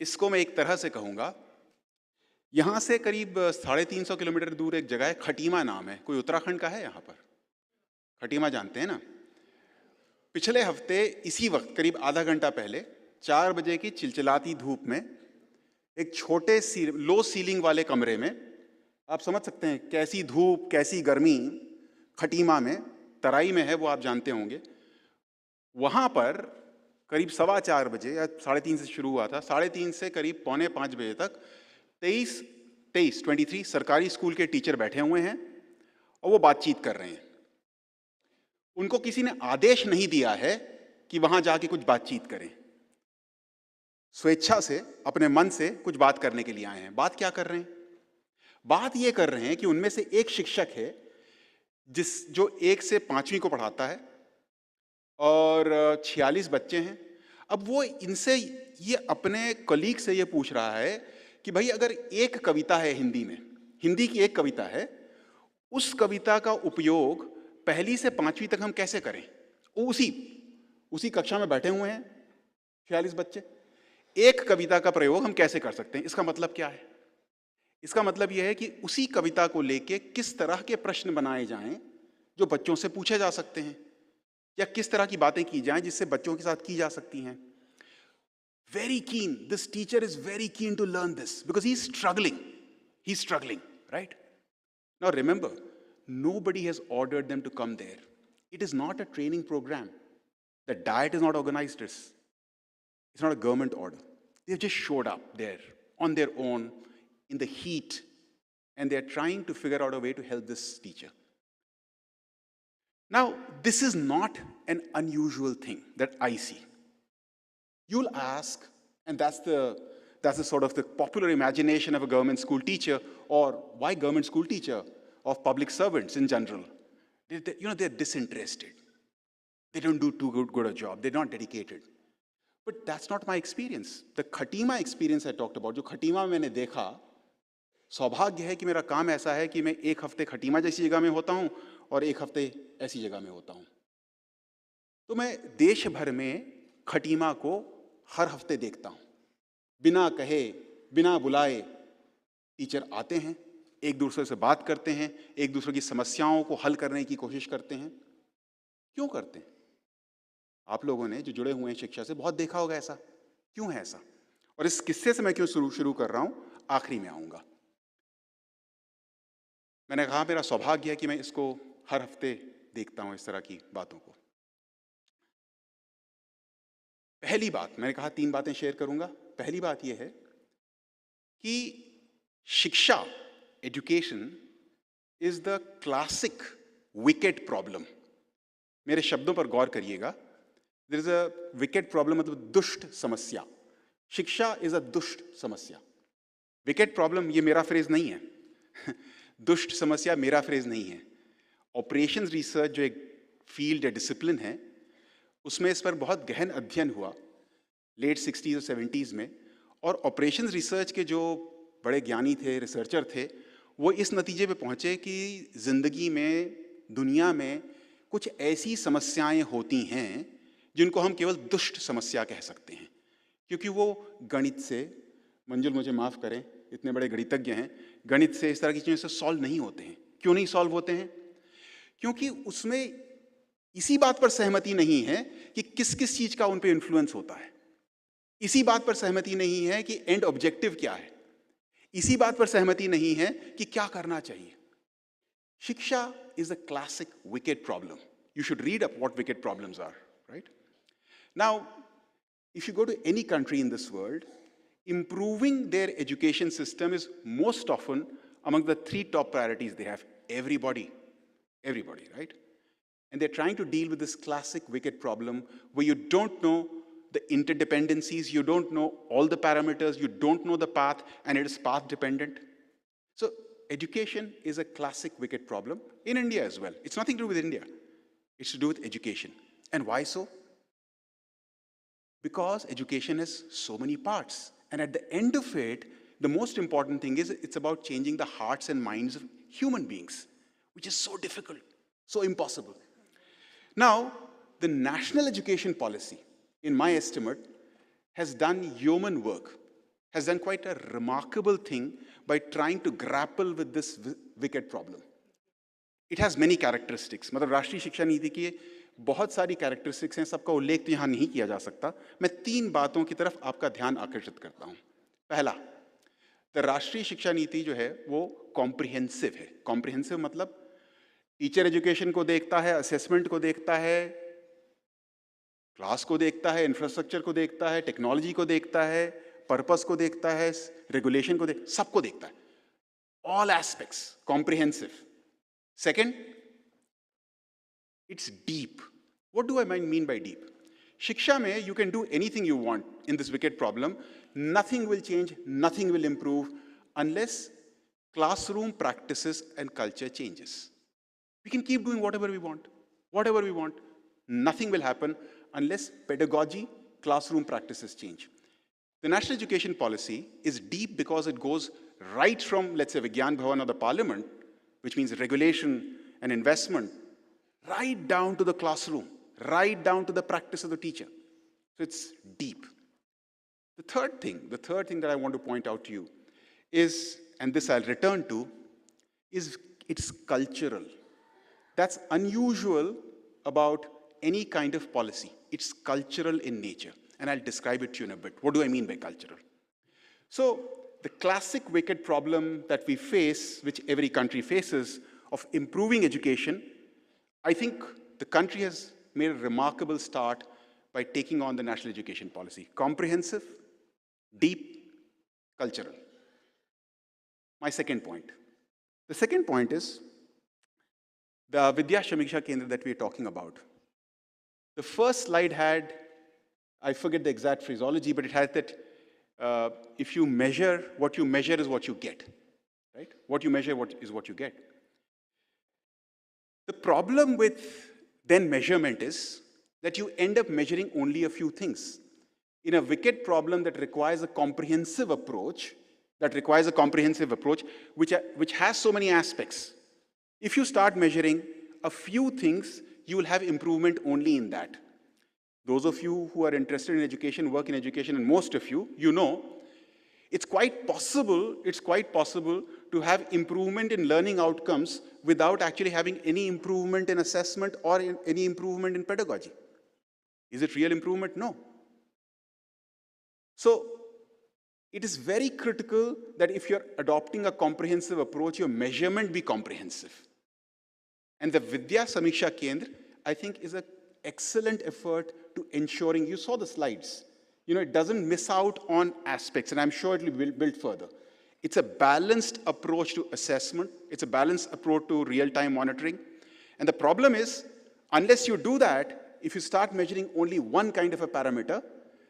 इसको मैं एक तरह से कहूँगा, यहाँ से करीब 350 किलोमीटर दूर एक जगह है, खटीमा नाम है। कोई उत्तराखंड का है यहाँ पर? खटीमा जानते हैं ना? पिछले हफ्ते इसी वक्त करीब आधा घंटा पहले 4 बजे की चिलचिलाती धूप में एक छोटे लो सीलिंग वाले कमरे में, आप समझ सकते हैं कैसी धूप कैसी गर्मी खटीमा में, तराई में है वो, आप जानते होंगे। वहाँ पर करीब 4:15 बजे या 3:30 से शुरू हुआ था, 3:30 से करीब 4:45 बजे तक 23 सरकारी स्कूल के टीचर बैठे हुए हैं और वो बातचीत कर रहे हैं। उनको किसी ने आदेश नहीं दिया है कि वहां जाके कुछ बातचीत करें, स्वेच्छा से अपने मन से कुछ बात करने के लिए आए हैं। बात क्या कर रहे हैं? बात ये कर रहे हैं कि उनमें से एक शिक्षक है जो 1 से 5वीं को पढ़ाता है और 46 बच्चे हैं। अब वो इनसे ये अपने कलीग से ये पूछ रहा है कि भाई अगर एक कविता है हिंदी की एक कविता है, उस कविता का उपयोग 1 से 5वीं तक हम कैसे करें? उसी कक्षा में बैठे हुए हैं 46 बच्चे, एक कविता का प्रयोग हम कैसे कर सकते हैं? इसका मतलब क्या है? इसका मतलब यह है कि उसी कविता को लेके किस तरह के प्रश्न बनाए जाएं जो बच्चों से पूछे जा सकते हैं, या किस तरह की बातें की जाएं जिससे बच्चों के साथ की जा सकती हैं। Very keen, this teacher is very keen to learn this because he's struggling, right? Now remember, nobody has ordered them to come there. It is not a training program. The diet is not organized. It's not a government order. They've just showed up there on their own in the heat, and they're trying to figure out a way to help this teacher. Now, this is not an unusual thing that I see. You'll ask, and that's the sort of the popular imagination of a government school teacher, or why government school teacher, of public servants in general. They're disinterested. They don't do too good a job. They're not dedicated. But that's not my experience. The Khatima experience I talked about, जो खटीमा मैंने देखा, सौभाग्य है कि मेरा काम ऐसा है कि मैं एक हफ्ते खटीमा जैसी जगह में होता हूँ और एक हफ्ते ऐसी जगह में होता हूँ। तो मैं देश भर में खटीमा को हर हफ्ते देखता हूँ। बिना कहे, बिना बुलाए टीचर आते हैं, एक दूसरे से बात करते हैं, एक दूसरे की समस्याओं को हल करने की कोशिश करते हैं। क्यों करते हैं? आप लोगों ने जो जुड़े हुए हैं शिक्षा से बहुत देखा होगा ऐसा। क्यों है ऐसा? और इस किस्से से मैं क्यों शुरू कर रहा हूँ, आखिरी में आऊँगा। मैंने कहा मेरा सौभाग्य है कि मैं इसको हर हफ्ते देखता हूँ, इस तरह की बातों को। पहली बात, मैंने कहा 3 बातें शेयर करूँगा। पहली बात यह है कि शिक्षा, education, is the classic wicked problem. मेरे शब्दों पर गौर करिएगा. There is a wicked problem, मतलब दुष्ट समस्या. शिक्षा is a दुष्ट समस्या. Wicked problem ये मेरा फ्रेज नहीं है. दुष्ट समस्या मेरा फ्रेज नहीं है. ऑपरेशंस रिसर्च जो एक फील्ड या डिसिप्लिन है, उसमें इस पर बहुत गहन अध्ययन हुआ लेट 60s और 70s में. और ऑपरेशंस रिसर्च के जो बड़े ज्ञानी थे, रिसर्चर थे, वो इस नतीजे पे पहुंचे कि जिंदगी में, दुनिया में कुछ ऐसी समस्याएं होती हैं जिनको हम केवल दुष्ट समस्या कह सकते हैं, क्योंकि वो गणित से, मंजुल मुझे माफ करें, इतने बड़े गणितज्ञ हैं, गणित से, इस तरह की चीज़ों से सॉल्व नहीं होते हैं. क्यों नहीं सॉल्व होते हैं? क्योंकि उसमें इसी बात पर सहमति नहीं है कि किस किस चीज का उन पर इंफ्लुएंस होता है. इसी बात पर सहमति नहीं है कि एंड ऑब्जेक्टिव क्या है. इसी बात पर सहमति नहीं है कि क्या करना चाहिए. शिक्षा is a classic wicked problem. You should read up what wicked problems are, right? Now, if you go to any country in this world, improving their education system is most often among the 3 top priorities they have. Everybody, right? And they're trying to deal with this classic wicked problem where you don't know the interdependencies, you don't know all the parameters, you don't know the path, and it is path dependent. So education is a classic wicked problem in India as well. It's nothing to do with India. It's to do with education. And why so? Because education has so many parts. And at the end of it, the most important thing is it's about changing the hearts and minds of human beings, which is so difficult, so impossible. Now, the national education policy, in my estimate, has done yeoman work, has done quite a remarkable thing by trying to grapple with this wicked problem. It has many characteristics. मतलब राष्ट्रीय शिक्षा नीति की बहुत सारी characteristics हैं, सबका उल्लेख तो यहाँ नहीं किया जा सकता. मैं 3 बातों की तरफ आपका ध्यान आकर्षित करता हूँ. पहला, तो राष्ट्रीय शिक्षा नीति जो है वो कॉम्प्रिहेंसिव है. कॉम्प्रिहेंसिव मतलब टीचर एजुकेशन को देखता है, असेसमेंट को देखता है, क्लास को देखता है, इंफ्रास्ट्रक्चर को देखता है, टेक्नोलॉजी को देखता है, पर्पस को देखता है, रेगुलेशन को सबको देखता है. All aspects, comprehensive. Second, it's deep. What do I mean by deep? शिक्षा में you can do anything you want in this wicket problem. Nothing will change, nothing will improve unless classroom practices and culture changes. We can keep doing whatever we want. Nothing will happen unless pedagogy, classroom practices change. The national education policy is deep because it goes right from, let's say, Vigyan Bhavan or the parliament, which means regulation and investment, right down to the classroom, right down to the practice of the teacher. So it's deep. The third thing that I want to point out to you is, and this I'll return to, is it's cultural. That's unusual about any kind of policy. It's cultural in nature, and I'll describe it to you in a bit. What do I mean by cultural? So the classic wicked problem that we face, which every country faces, of improving education, I think the country has made a remarkable start by taking on the national education policy. Comprehensive, deep, cultural. My second point. The second point is the Vidya Samiksha Kendras that we are talking about. The first slide had, I forget the exact phraseology, but it had that if you measure, what you measure is what you get, right? What you measure is what you get. The problem with then measurement is that you end up measuring only a few things. In a wicked problem that requires a comprehensive approach, which has so many aspects. If you start measuring a few things, you will have improvement only in that. Those of you who are interested in education, work in education, and most of you, you know, it's quite possible to have improvement in learning outcomes without actually having any improvement in assessment or any improvement in pedagogy. Is it real improvement? No. So, it is very critical that if you're adopting a comprehensive approach, your measurement be comprehensive. And the Vidya Samiksha Kendra, I think, is an excellent effort to ensuring, you saw the slides, it doesn't miss out on aspects, and I'm sure it will be built further. It's a balanced approach to assessment. It's a balanced approach to real-time monitoring. And the problem is, unless you do that, if you start measuring only one kind of a parameter,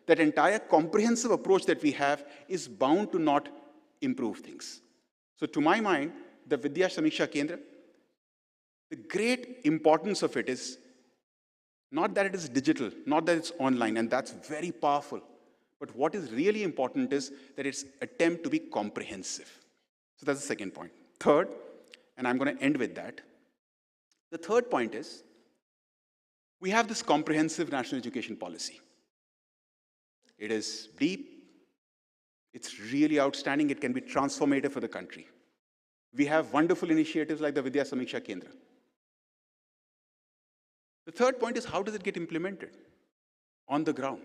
that entire comprehensive approach that we have is bound to not improve things. So to my mind, the Vidya Samiksha Kendra, the great importance of it is not that it is digital, not that it's online, and that's very powerful. But what is really important is that it's attempt to be comprehensive. So that's the second point. Third, and I'm going to end with that. The third point is, we have this comprehensive national education policy. It is deep, it's really outstanding, it can be transformative for the country. We have wonderful initiatives like the Vidya Samiksha Kendra. The third point is, how does it get implemented on the ground?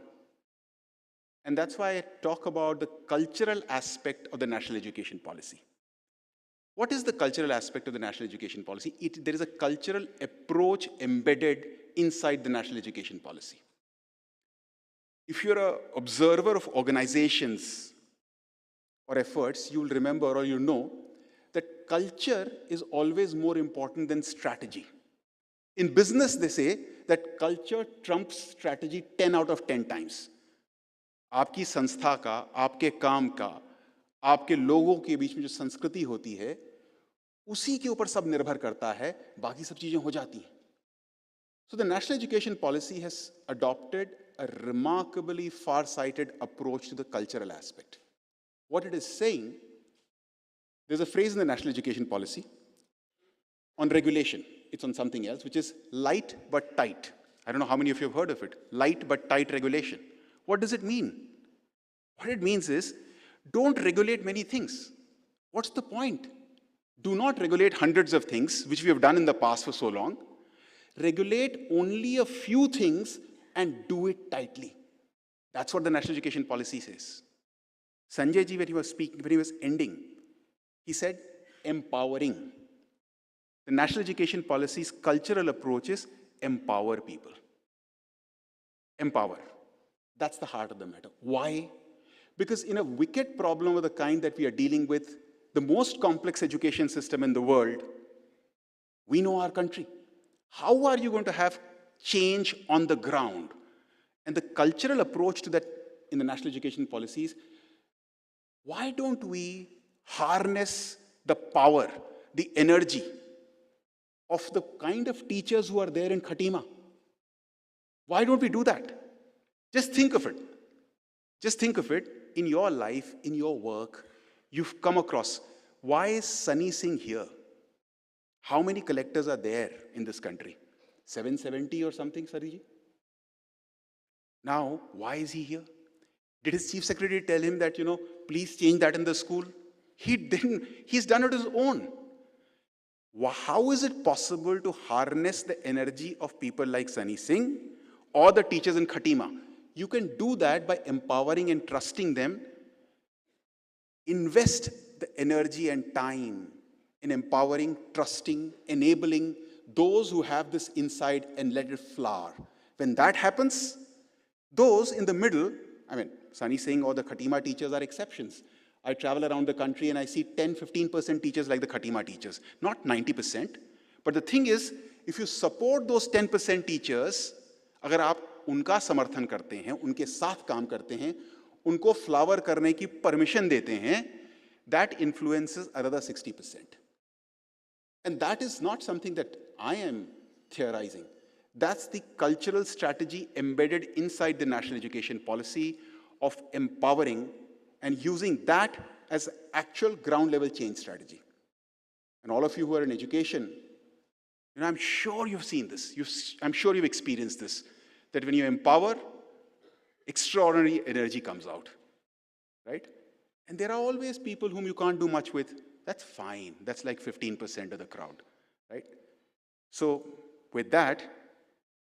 And that's why I talk about the cultural aspect of the national education policy. What is the cultural aspect of the national education policy? There is a cultural approach embedded inside the national education policy. If you're an observer of organizations or efforts, you'll remember or you'll know that culture is always more important than strategy. In business, they say that culture trumps strategy 10 out of 10 times. आपकी संस्था का, आपके काम का, आपके लोगों के बीच में जो संस्कृति होती है, उसी के ऊपर सब निर्भर करता है, बाकी सब चीजें हो जाती हैं. So the national education policy has adopted a remarkably far-sighted approach to the cultural aspect. What it is saying, there's a phrase in the national education policy on regulation. It's on something else, which is light but tight. I don't know how many of you have heard of it. Light but tight regulation. What does it mean? What it means is, don't regulate many things. What's the point? Do not regulate hundreds of things, which we have done in the past for so long. Regulate only a few things and do it tightly. That's what the national education policy says. Sanjay ji, when he was speaking, when he was ending, he said, empowering. The national education policy's cultural approach is empower people. Empower. That's the heart of the matter. Why? Because in a wicked problem of the kind that we are dealing with, the most complex education system in the world, we know our country. How are you going to have change on the ground? And the cultural approach to that in the national education policies, why don't we harness the power, the energy of the kind of teachers who are there in Khatima? Why don't we do that? Just think of it. Just think of it in your life, in your work. You've come across, why is Sunny Singh here? How many collectors are there in this country? 770 or something, Sariji? Now, why is he here? Did his chief secretary tell him that, please change that in the school? He didn't. He's done it his own. How is it possible to harness the energy of people like Sunny Singh or the teachers in Khatima? You can do that by empowering and trusting them. Invest the energy and time in empowering, trusting, enabling those who have this insight and let it flower. When that happens, those in the middle, Sunny Singh or the Khatima teachers are exceptions. I travel around the country and I see 10-15% teachers like the Khatima teachers, not 90%. But the thing is, if you support those 10% teachers, अगर आप उनका समर्थन करते हैं, उनके साथ काम करते हैं, उनको फ्लावर करने की परमिशन देते हैं, that influences another 60%. And that is not something that I am theorizing. That's the cultural strategy embedded inside the national education policy of empowering and using that as actual ground level change strategy. And all of you who are in education, I'm sure you've seen this. I'm sure you've experienced this, that when you empower, extraordinary energy comes out, right? And there are always people whom you can't do much with. That's fine. That's like 15% of the crowd, right? So with that,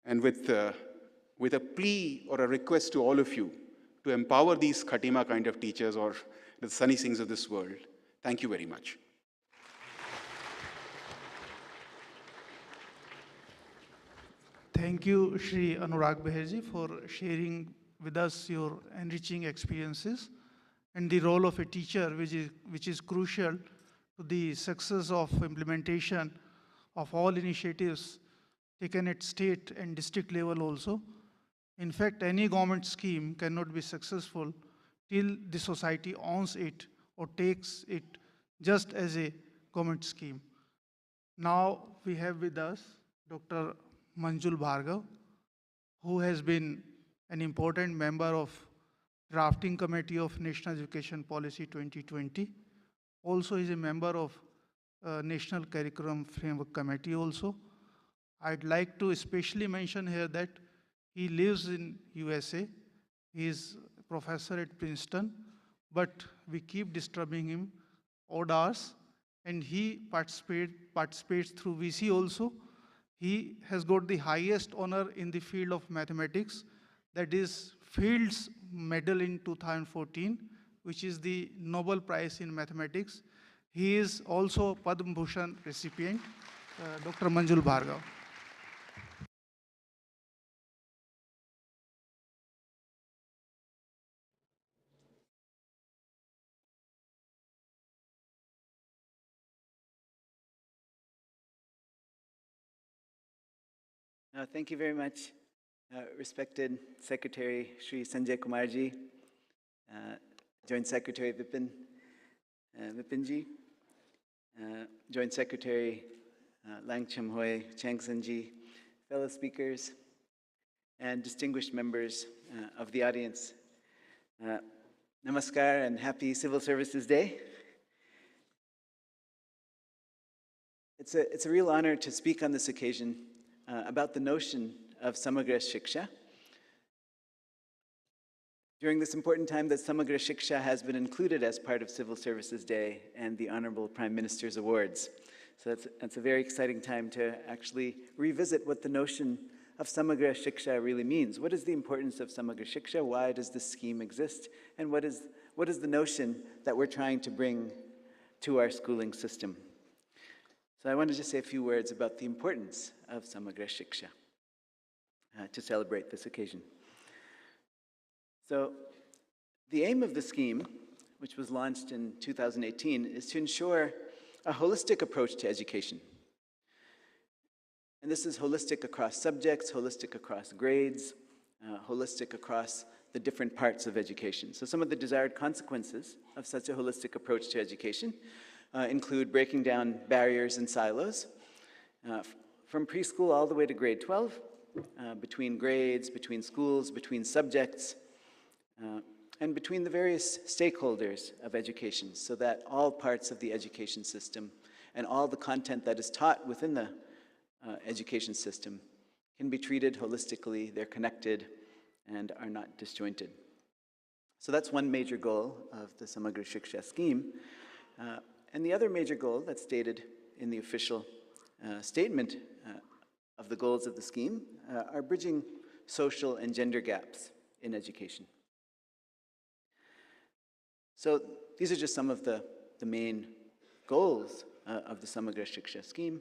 and with a plea or a request to all of you to empower these Khatima kind of teachers or the Sunny Singhs of this world, thank you very much. Thank you, Shri Anurag Beherji, for sharing with us your enriching experiences. and the role of a teacher, which is crucial to the success of implementation of all initiatives taken at state and district level also. In fact, any government scheme cannot be successful till the society owns it or takes it just as a government scheme. Now we have with us Dr. Manjul Bhargav, who has been an important member of drafting committee of National Education Policy 2020. Also is a member of National Curriculum Framework Committee also. I'd like to especially mention here that he lives in USA. He is a professor at Princeton, but we keep disturbing him odd hours, and he participates through VC also. He has got the highest honor in the field of mathematics, that is Fields Medal in 2014, which is the Nobel Prize in Mathematics. He is also Padma Bhushan recipient, Dr. Manjul Bhargav. Thank you very much, respected Secretary Shri Sanjay Kumarji, Joint Secretary Vipinji, Joint Secretary Lang Chamhoy Changsanji, fellow speakers, and distinguished members of the audience. Namaskar and happy Civil Services Day. It's a real honor to speak on this occasion about the notion of Samagra Shiksha. During this important time that Samagra Shiksha has been included as part of Civil Services Day and the Honorable Prime Minister's Awards. So it's a very exciting time to actually revisit what the notion of Samagra Shiksha really means. What is the importance of Samagra Shiksha? Why does this scheme exist? And what is the notion that we're trying to bring to our schooling system? So I want to just say a few words about the importance of Samagra Shiksha to celebrate this occasion. So the aim of the scheme, which was launched in 2018, is to ensure a holistic approach to education. And this is holistic across subjects, holistic across grades, holistic across the different parts of education. So some of the desired consequences of such a holistic approach to education include breaking down barriers and silos from preschool all the way to grade 12, between grades, between schools, between subjects, and between the various stakeholders of education, so that all parts of the education system and all the content that is taught within the education system can be treated holistically, they're connected, and are not disjointed. So that's one major goal of the Samagra Shiksha scheme. And the other major goal that's stated in the official statement of the goals of the scheme are bridging social and gender gaps in education. So these are just some of the main goals of the Samagra Shiksha scheme.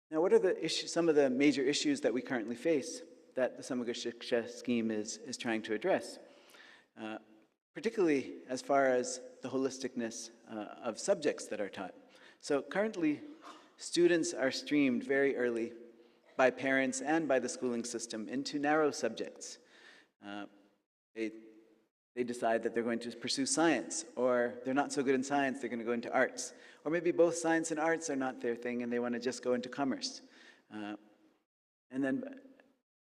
Now, what are some of the major issues that we currently face that the Samagra Shiksha scheme is trying to address? Particularly as far as the holisticness of subjects that are taught. So currently, students are streamed very early by parents and by the schooling system into narrow subjects. They decide that they're going to pursue science, or they're not so good in science, they're going to go into arts. Or maybe both science and arts are not their thing and they want to just go into commerce. And then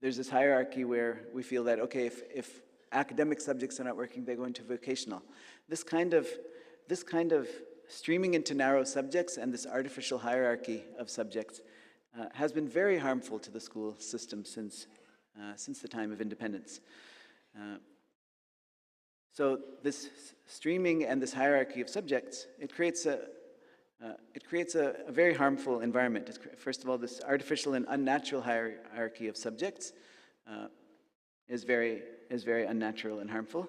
there's this hierarchy where we feel that, okay, if academic subjects are not working, they go into vocational. This kind of streaming into narrow subjects and this artificial hierarchy of subjects has been very harmful to the school system since the time of independence. So this streaming and this hierarchy of subjects, it creates a very harmful environment. First of all, this artificial and unnatural hierarchy of subjects is very unnatural and harmful.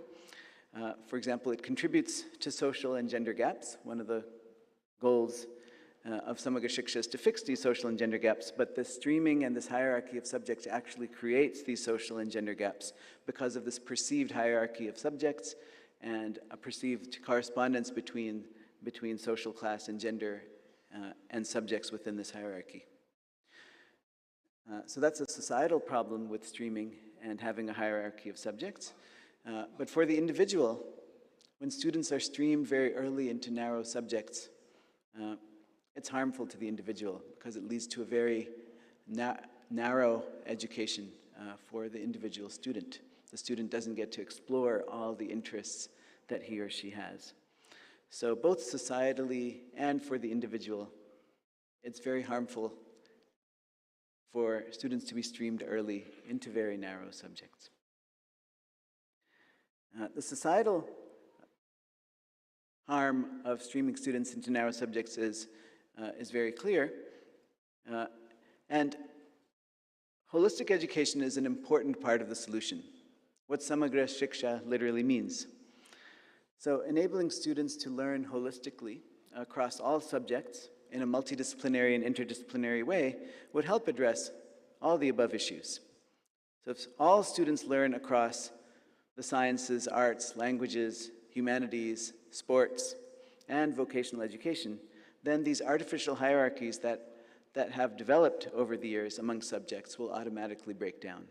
For example, it contributes to social and gender gaps. One of the goals of Samagra Shiksha is to fix these social and gender gaps, but the streaming and this hierarchy of subjects actually creates these social and gender gaps because of this perceived hierarchy of subjects and a perceived correspondence between social class and gender and subjects within this hierarchy. So that's a societal problem with streaming and having a hierarchy of subjects. But for the individual, when students are streamed very early into narrow subjects, it's harmful to the individual because it leads to a very narrow education for the individual student. The student doesn't get to explore all the interests that he or she has. So both societally and for the individual, it's very harmful for students to be streamed early into very narrow subjects. The societal harm of streaming students into narrow subjects is very clear. And holistic education is an important part of the solution, what Samagra Shiksha literally means. So enabling students to learn holistically across all subjects in a multidisciplinary and interdisciplinary way would help address all the above issues. So if all students learn across the sciences, arts, languages, humanities, sports, and vocational education, then these artificial hierarchies that have developed over the years among subjects will automatically break down.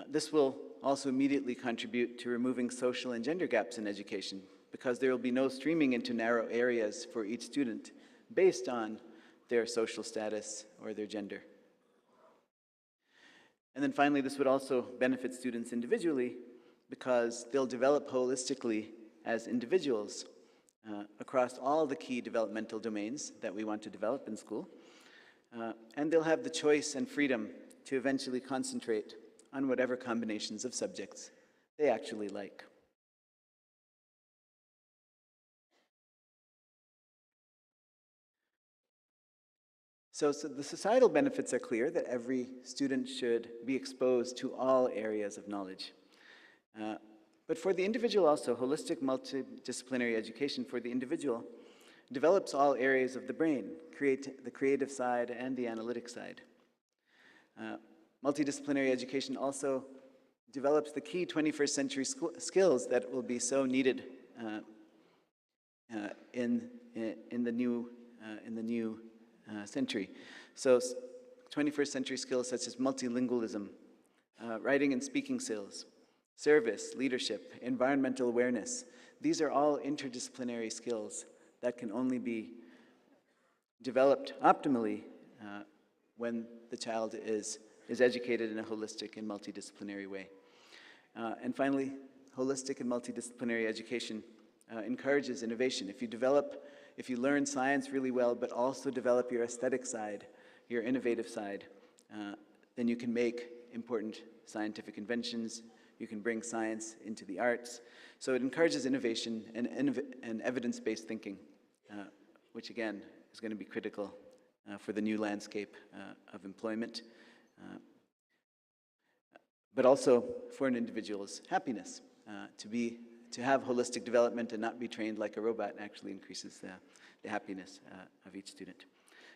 This will also immediately contribute to removing social and gender gaps in education because there will be no streaming into narrow areas for each student based on their social status or their gender. And then finally, this would also benefit students individually because they'll develop holistically as individuals across all the key developmental domains that we want to develop in school. And they'll have the choice and freedom to eventually concentrate on whatever combinations of subjects they actually like. So the societal benefits are clear that every student should be exposed to all areas of knowledge. But for the individual also, holistic multidisciplinary education for the individual develops all areas of the brain, the creative side and the analytic side. Multidisciplinary education also develops the key 21st century skills that will be so needed in the new century. So 21st century skills such as multilingualism, writing and speaking skills, service, leadership, environmental awareness. These are all interdisciplinary skills that can only be developed optimally when the child is educated in a holistic and multidisciplinary way. And finally, holistic and multidisciplinary education encourages innovation. If you learn science really well, but also develop your aesthetic side, your innovative side, then you can make important scientific inventions. You can bring science into the arts. So it encourages innovation and evidence-based thinking, which again is going to be critical for the new landscape of employment, but also for an individual's happiness. To have holistic development and not be trained like a robot actually increases the happiness of each student.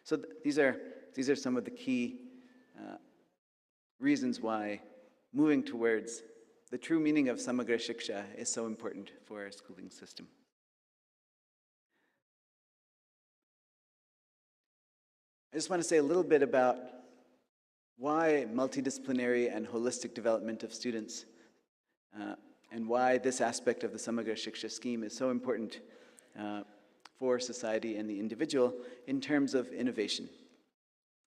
So these are some of the key reasons why moving towards the true meaning of Samagra Shiksha is so important for our schooling system. I just want to say a little bit about why multidisciplinary and holistic development of students and why this aspect of the Samagra Shiksha scheme is so important for society and the individual in terms of innovation.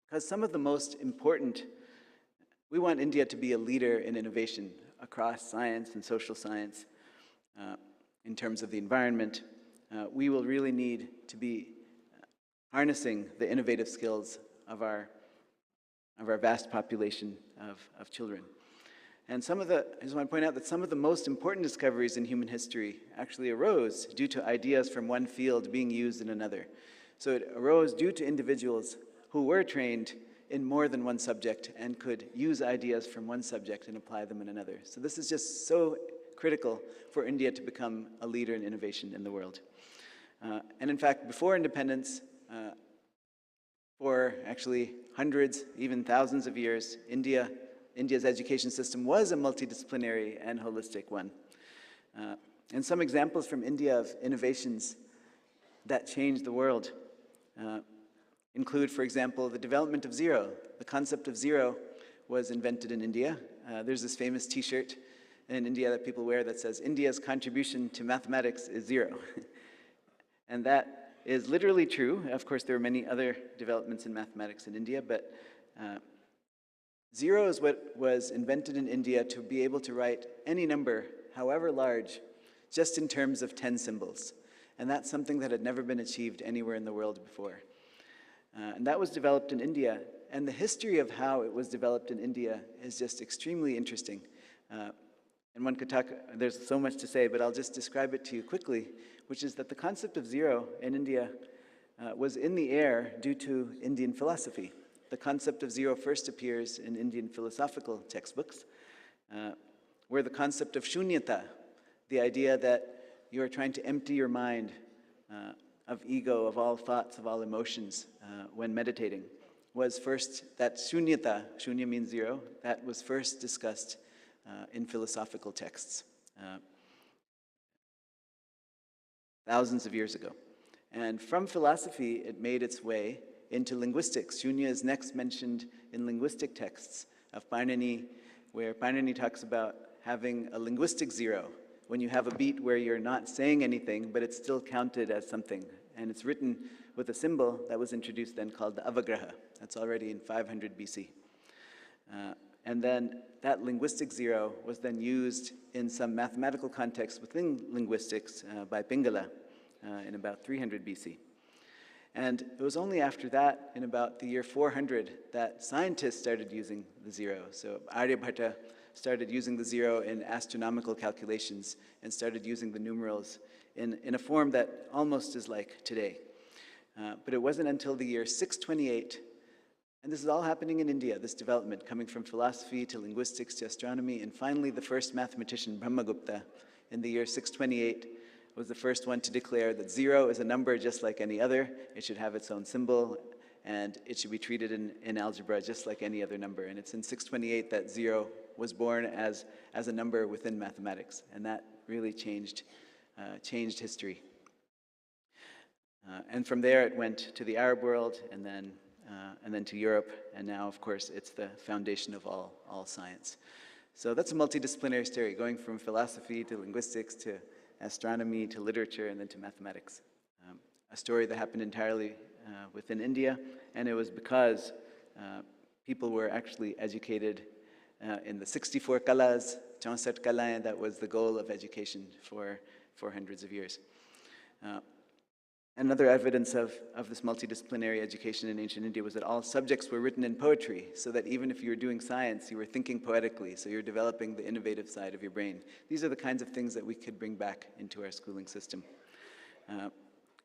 Because some of the most important, we want India to be a leader in innovation across science and social science. In terms of the environment, we will really need to be harnessing the innovative skills of our vast population of children. And I just want to point out that some of the most important discoveries in human history actually arose due to ideas from one field being used in another. So it arose due to individuals who were trained in more than one subject and could use ideas from one subject and apply them in another. So this is just so critical for India to become a leader in innovation in the world. And in fact, before independence, for actually hundreds, even thousands of years, India's education system was a multidisciplinary and holistic one. And some examples from India of innovations that changed the world include, for example, the development of zero. The concept of zero was invented in India. There's this famous T-shirt in India that people wear that says, "India's contribution to mathematics is zero." And that is literally true. Of course, there are many other developments in mathematics in India, but zero is what was invented in India to be able to write any number, however large, just in terms of 10 symbols. And that's something that had never been achieved anywhere in the world before. And that was developed in India. And the history of how it was developed in India is just extremely interesting. And one could talk, there's so much to say, but I'll just describe it to you quickly, which is that the concept of zero in India was in the air due to Indian philosophy. The concept of zero first appears in Indian philosophical textbooks, where the concept of shunyata, the idea that you are trying to empty your mind of ego, of all thoughts, of all emotions when meditating, was first, that shunyata, shunya means zero, that was first discussed in philosophical texts thousands of years ago. And from philosophy, it made its way into linguistics. Shunya is next mentioned in linguistic texts of Painini, where Painini talks about having a linguistic zero, when you have a beat where you're not saying anything, but it's still counted as something. And it's written with a symbol that was introduced then called the avagraha. That's already in 500 BC. And then that linguistic zero was then used in some mathematical context within linguistics by Pingala in about 300 BC. And it was only after that, in about the year 400, that scientists started using the zero. So Aryabhata started using the zero in astronomical calculations and started using the numerals in a form that almost is like today. But it wasn't until the year 628, and this is all happening in India, this development, coming from philosophy to linguistics to astronomy, and finally the first mathematician, Brahmagupta, in the year 628, was the first one to declare that zero is a number just like any other. It should have its own symbol, and it should be treated in algebra just like any other number. And it's in 628 that zero was born as a number within mathematics, and that really changed history. And from there it went to the Arab world, and then to Europe, and now, of course, it's the foundation of all science. So that's a multidisciplinary story, going from philosophy to linguistics to astronomy to literature and then to mathematics. A story that happened entirely within India, and it was because people were actually educated in the 64 kalas, 64 kalaएं, that was the goal of education for hundreds of years. Another evidence of this multidisciplinary education in ancient India was that all subjects were written in poetry, so that even if you were doing science, you were thinking poetically, so you're developing the innovative side of your brain. These are the kinds of things that we could bring back into our schooling system. And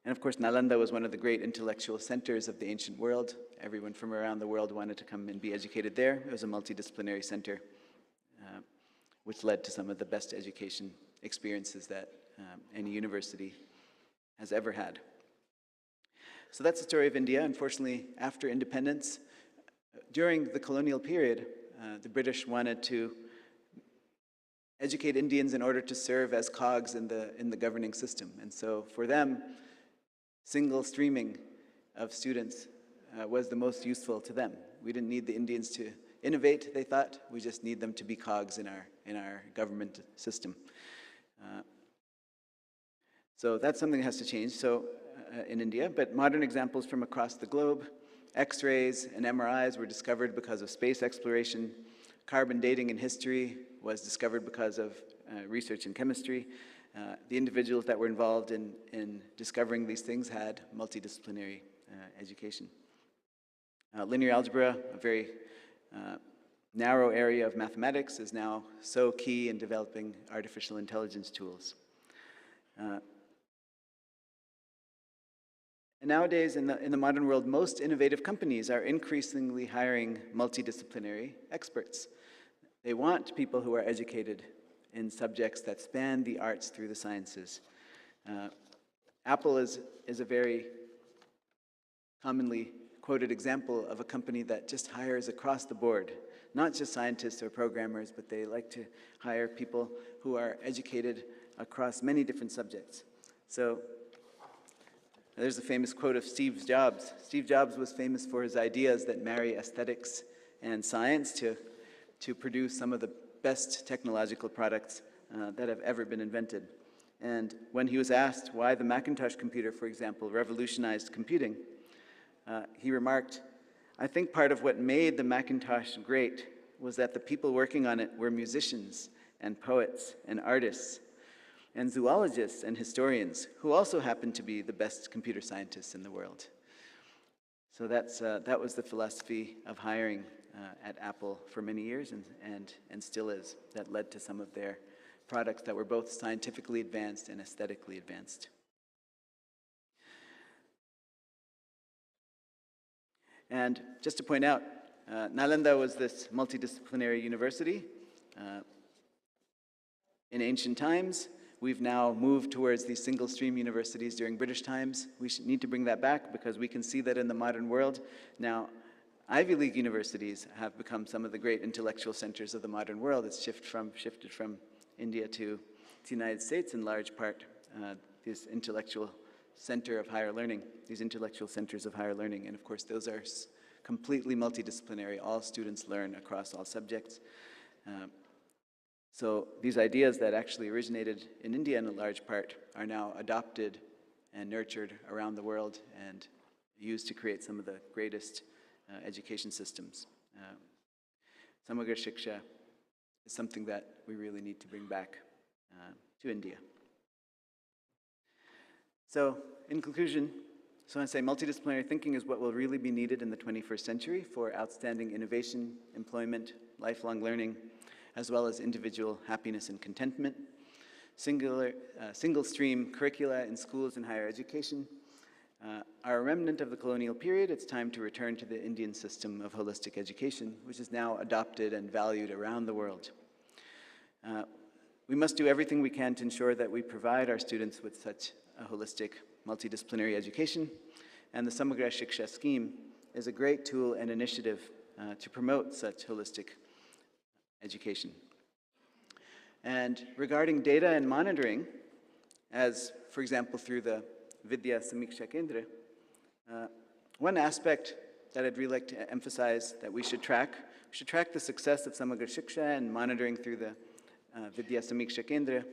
of course, Nalanda was one of the great intellectual centers of the ancient world. Everyone from around the world wanted to come and be educated there. It was a multidisciplinary center, which led to some of the best education experiences that any university has ever had. So that's the story of India. Unfortunately, after independence, during the colonial period, the British wanted to educate Indians in order to serve as cogs in the governing system. And so for them, single streaming of students was the most useful to them. We didn't need the Indians to innovate, they thought. We just need them to be cogs in our government system. So that's something that has to change in India, but modern examples from across the globe, X-rays and MRIs were discovered because of space exploration. Carbon dating in history was discovered because of research in chemistry. The individuals that were involved in discovering these things had multidisciplinary education. Linear algebra, a very narrow area of mathematics, is now so key in developing artificial intelligence tools. And nowadays, in the modern world, most innovative companies are increasingly hiring multidisciplinary experts. They want people who are educated in subjects that span the arts through the sciences. Apple is a very commonly quoted example of a company that just hires across the board, not just scientists or programmers, but they like to hire people who are educated across many different subjects. So there's a famous quote of Steve Jobs. Steve Jobs was famous for his ideas that marry aesthetics and science to produce some of the best technological products that have ever been invented. And when he was asked why the Macintosh computer, for example, revolutionized computing, he remarked, "I think part of what made the Macintosh great was that the people working on it were musicians and poets and artists and zoologists and historians who also happened to be the best computer scientists in the world." So that was the philosophy of hiring at Apple for many years and still is, that led to some of their products that were both scientifically advanced and aesthetically advanced. And just to point out, Nalanda was this multidisciplinary university. In ancient times, we've now moved towards these single-stream universities during British times. We need to bring that back because we can see that in the modern world. Now, Ivy League universities have become some of the great intellectual centers of the modern world. It's shifted from India to the United States in large part, this intellectual center of higher learning, these intellectual centers of higher learning. And of course, those are completely multidisciplinary. All students learn across all subjects. So these ideas that actually originated in India in a large part are now adopted and nurtured around the world and used to create some of the greatest education systems. Samagra Shiksha is something that we really need to bring back to India. So in conclusion, so I say multidisciplinary thinking is what will really be needed in the 21st century for outstanding innovation, employment, lifelong learning, as well as individual happiness and contentment. Single-stream curricula in schools and higher education are a remnant of the colonial period. It's time to return to the Indian system of holistic education, which is now adopted and valued around the world. We must do everything we can to ensure that we provide our students with such a holistic, multidisciplinary education, and the Samagra Shiksha scheme is a great tool and initiative to promote such holistic education. And regarding data and monitoring, as for example through the Vidya Samiksha Kendras, one aspect that I'd really like to emphasize that we should track the success of Samagra Shiksha and monitoring through the Vidya Samiksha Kendras.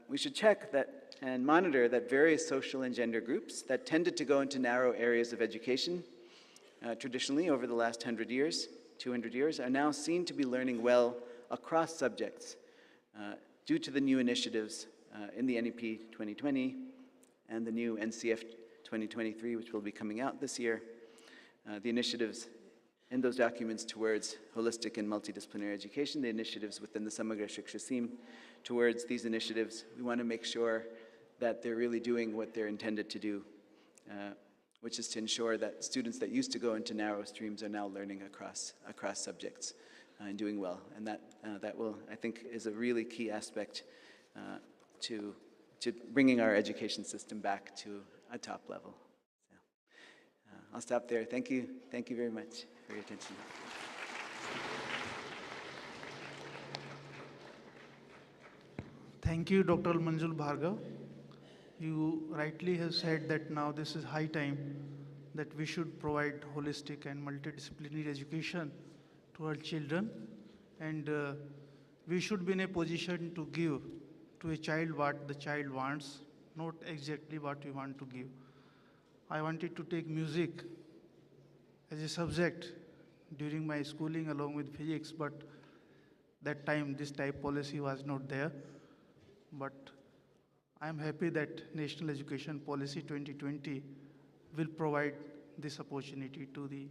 We should check that and monitor that various social and gender groups that tended to go into narrow areas of education traditionally over the last 100 years, 200 years, are now seen to be learning well across subjects due to the new initiatives in the NEP 2020 and the new NCF 2023, which will be coming out this year. The initiatives in those documents towards holistic and multidisciplinary education, the initiatives within the Samagra Shiksha theme towards these initiatives, we want to make sure that they're really doing what they're intended to do, which is to ensure that students that used to go into narrow streams are now learning across subjects and doing well. And that will, I think, is a really key aspect to bringing our education system back to a top level. So, I'll stop there. Thank you very much for your attention. Thank you, Dr. Manjul Bhargav. You rightly have said that now this is high time that we should provide holistic and multidisciplinary education to our children, and we should be in a position to give to a child what the child wants, not exactly what we want to give. I wanted to take music as a subject during my schooling along with physics, but that time this type policy was not there. But I am happy that National Education Policy 2020 will provide this opportunity to the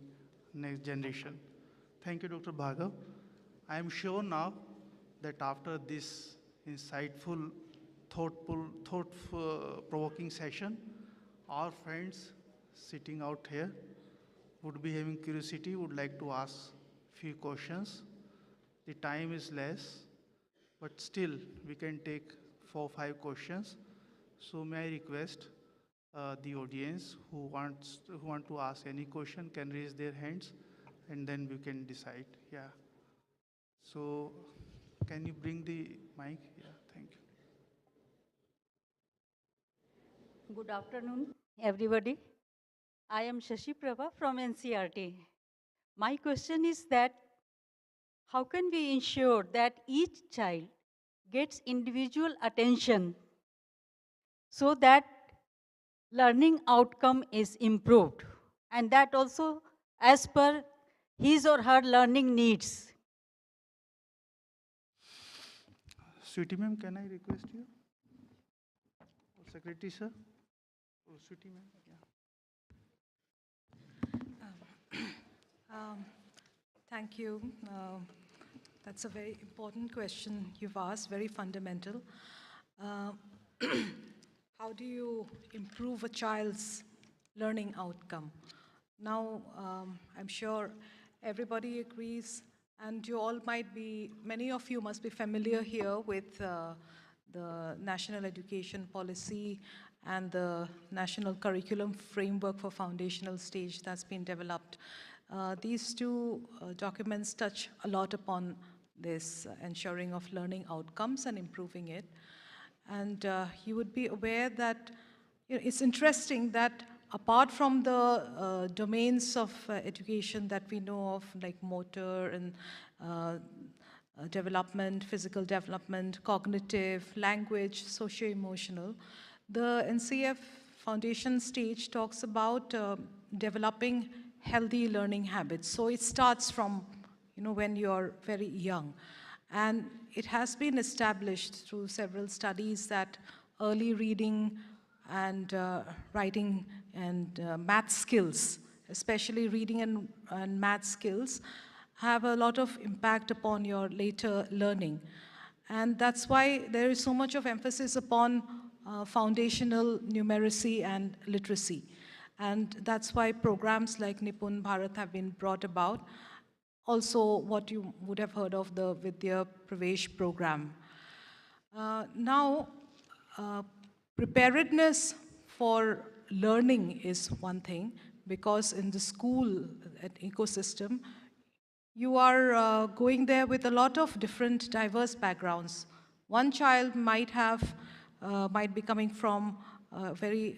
next generation. Thank you, Dr. Bhargav. I am sure now that after this insightful, thought-provoking session, our friends sitting out here would be having curiosity, would like to ask few questions. The time is less, but still we can take 4 or 5 questions. So may I request the audience who want to ask any question can raise their hands, and then we can decide. Yeah. So can you bring the mic? Yeah, thank you. Good afternoon, everybody. I am Shashi Prabha from NCRT. My question is that how can we ensure that each child gets individual attention so that learning outcome is improved, and that also as per his or her learning needs? Sweetie ma'am, can I request you? Secretary sir? Oh, Sweetie ma'am, yeah. Thank you. That's a very important question you've asked, very fundamental. Uh, how do you improve a child's learning outcome? Now, I'm sure everybody agrees, and you all might be, many of you must be familiar here with the National Education Policy and the National Curriculum Framework for Foundational Stage that's been developed. These two documents touch a lot upon this ensuring of learning outcomes and improving it. And you would be aware that it's interesting that apart from the domains of education that we know of, like motor and development, physical development, cognitive, language, socio-emotional, the NCF Foundation stage talks about developing healthy learning habits. So it starts from when you're very young. And it has been established through several studies that early reading and writing and math skills, especially reading and math skills, have a lot of impact upon your later learning. And that's why there is so much of emphasis upon foundational numeracy and literacy. And that's why programs like Nipun Bharat have been brought about. Also, what you would have heard of the Vidya Pravesh program. Now, preparedness for learning is one thing, because in the school ecosystem, you are going there with a lot of different diverse backgrounds. One child might be coming from very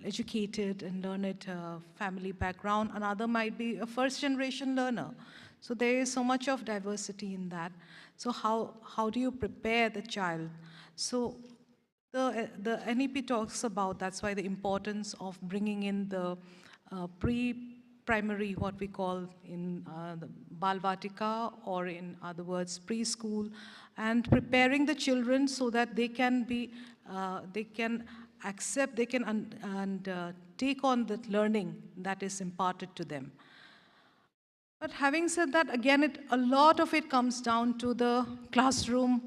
educated and learned family background. Another might be a first-generation learner. So there is so much of diversity in that. So how do you prepare the child? So the NEP talks about, that's why the importance of bringing in the pre-primary, what we call in the Balvatika, or in other words, preschool, and preparing the children so that they can be, they can accept, they can take on that learning that is imparted to them. But having said that, again, a lot of it comes down to the classroom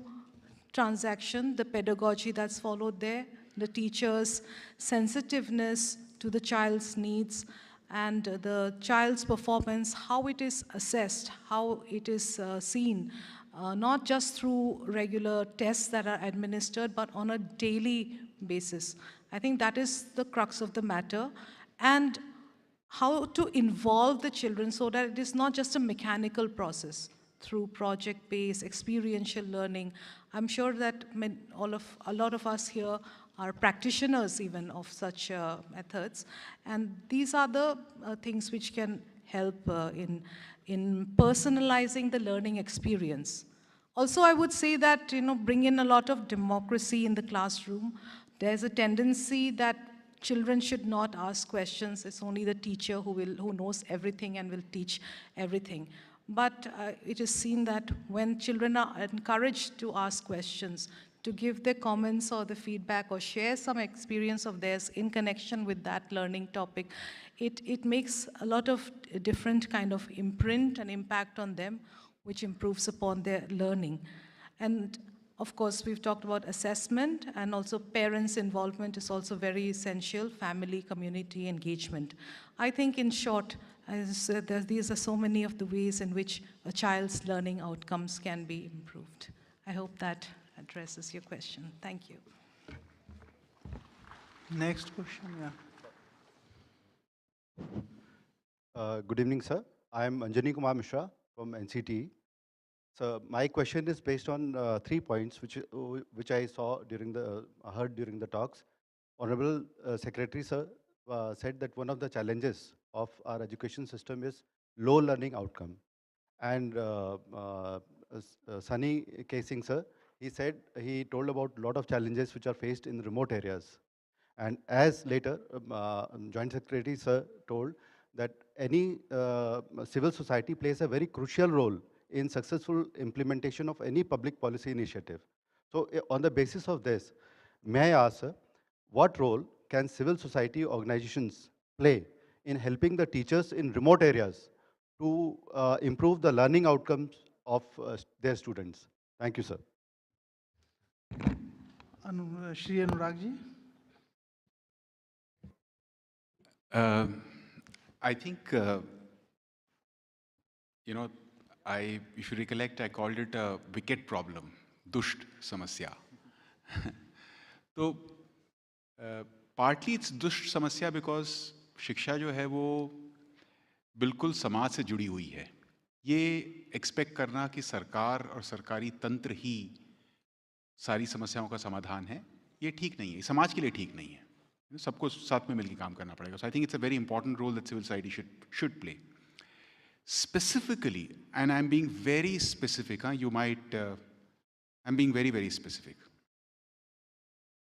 transaction, the pedagogy that's followed there, the teacher's sensitiveness to the child's needs, and the child's performance, how it is assessed, how it is seen, not just through regular tests that are administered, but on a daily basis. I think that is the crux of the matter. And how to involve the children so that it is not just a mechanical process through project-based experiential learning. I'm sure that a lot of us here are practitioners even of such methods, and these are the things which can help in personalizing the learning experience. Also, I would say that bring in a lot of democracy in the classroom. There's a tendency that children should not ask questions. It's only the teacher who knows everything and will teach everything. But it is seen that when children are encouraged to ask questions, to give their comments or the feedback or share some experience of theirs in connection with that learning topic, it makes a lot of different kind of imprint and impact on them, which improves upon their learning. And of course, we've talked about assessment, and also parents' involvement is also very essential, family, community engagement. I think in short, as I said, these are so many of the ways in which a child's learning outcomes can be improved. I hope that addresses your question. Thank you. Next question, yeah. Good evening, sir. I am Anjani Kumar Mishra from NCT. So my question is based on 3 points which I saw during the heard during the talks. Honorable Secretary sir said that one of the challenges of our education system is low learning outcome. And Sunny K. Singh sir, he told about a lot of challenges which are faced in remote areas. And as later, Joint Secretary Sir told that any civil society plays a very crucial role in successful implementation of any public policy initiative. So on the basis of this, may I ask, sir, what role can civil society organizations play in helping the teachers in remote areas to improve the learning outcomes of their students? Thank you, sir. Shri Anurag ji. I think, if you recollect, I called it a wicket problem, dusht samasya. So, partly it's dusht samasya because शिक्षा जो है वो बिल्कुल समाज से जुड़ी हुई है. ये एक्सपेक्ट करना कि सरकार और सरकारी तंत्र ही सारी समस्याओं का समाधान है, ये ठीक नहीं है, समाज के लिए ठीक नहीं है. सबको साथ में मिलकर काम करना पड़ेगा. So I think it's a very important role that civil society should play. Specifically, and I'm being very specific, I'm being very, very specific.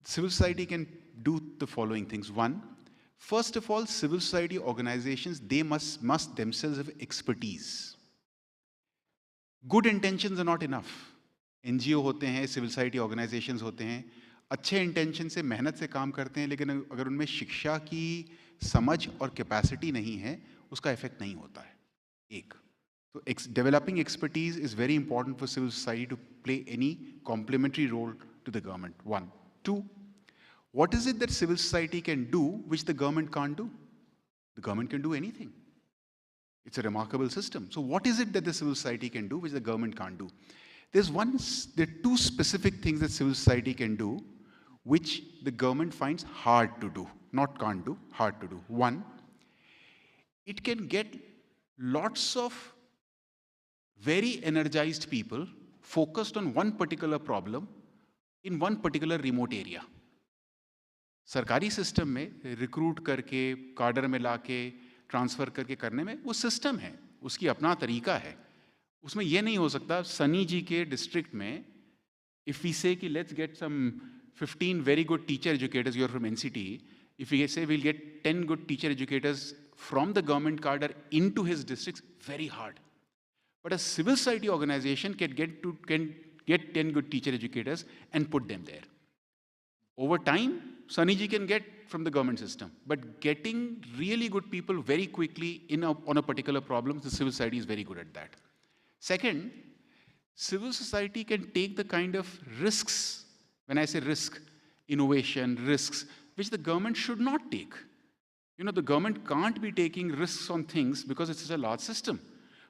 Civil society can do the following things. One, first of all, civil society organizations, they must themselves have expertise. Good intentions are not enough. NGO होते हैं, civil society organizations होते हैं, अच्छे intention से मेहनत से काम करते हैं, लेकिन अगर उनमें शिक्षा की समझ और कैपेसिटी नहीं है, उसका इफेक्ट नहीं होता है. एक, तो developing expertise is very important for civil society to play any complementary role to the government. One. Two, what is it that civil society can do which the government can't do? The government can do anything. It's a remarkable system. So what is it that the civil society can do which the government can't do? There are two specific things that civil society can do which the government finds hard to do, not can't do, hard to do. One, it can get lots of very energized people focused on one particular problem in one particular remote area. सरकारी system में recruit करके, कार्डर में लाके, transfer करके करने में वो सिस्टम है, उसकी अपना तरीका है. उसमें ये नहीं हो सकता सनी जी के डिस्ट्रिक्ट में इफ़ वी से कि let's get some 15 very good teacher educators, you are from NCT, if we say we'll get 10 good teacher educators from the government cadre into his districts, very hard. But a civil society organization can get 10 good teacher educators and put them there. Over time, Sunny ji can get from the government system, but getting really good people very quickly on a particular problem, the civil society is very good at that. Second, civil society can take the kind of risks, when I say risk, innovation, risks, which the government should not take. The government can't be taking risks on things because it's a large system.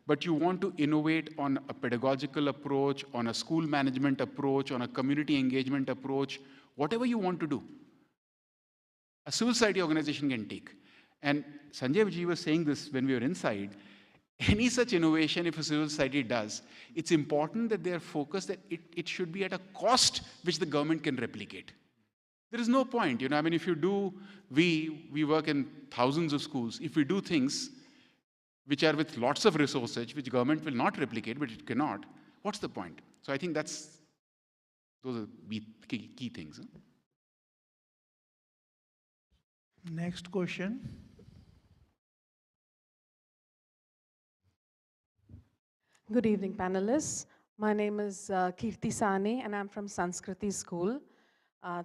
But you want to innovate on a pedagogical approach, on a school management approach, on a community engagement approach, whatever you want to do, a civil society organization can take. And Sanjay ji was saying this when we were inside. Any such innovation, if a civil society does, it's important that they are focused that it should be at a cost which the government can replicate. There is no point, if you do, we work in thousands of schools. If we do things which are with lots of resources, which government will not replicate, but it cannot, what's the point? So I think those are key things. Huh? Next question. Good evening, panelists. My name is Kirti Sane, and I'm from Sanskriti School.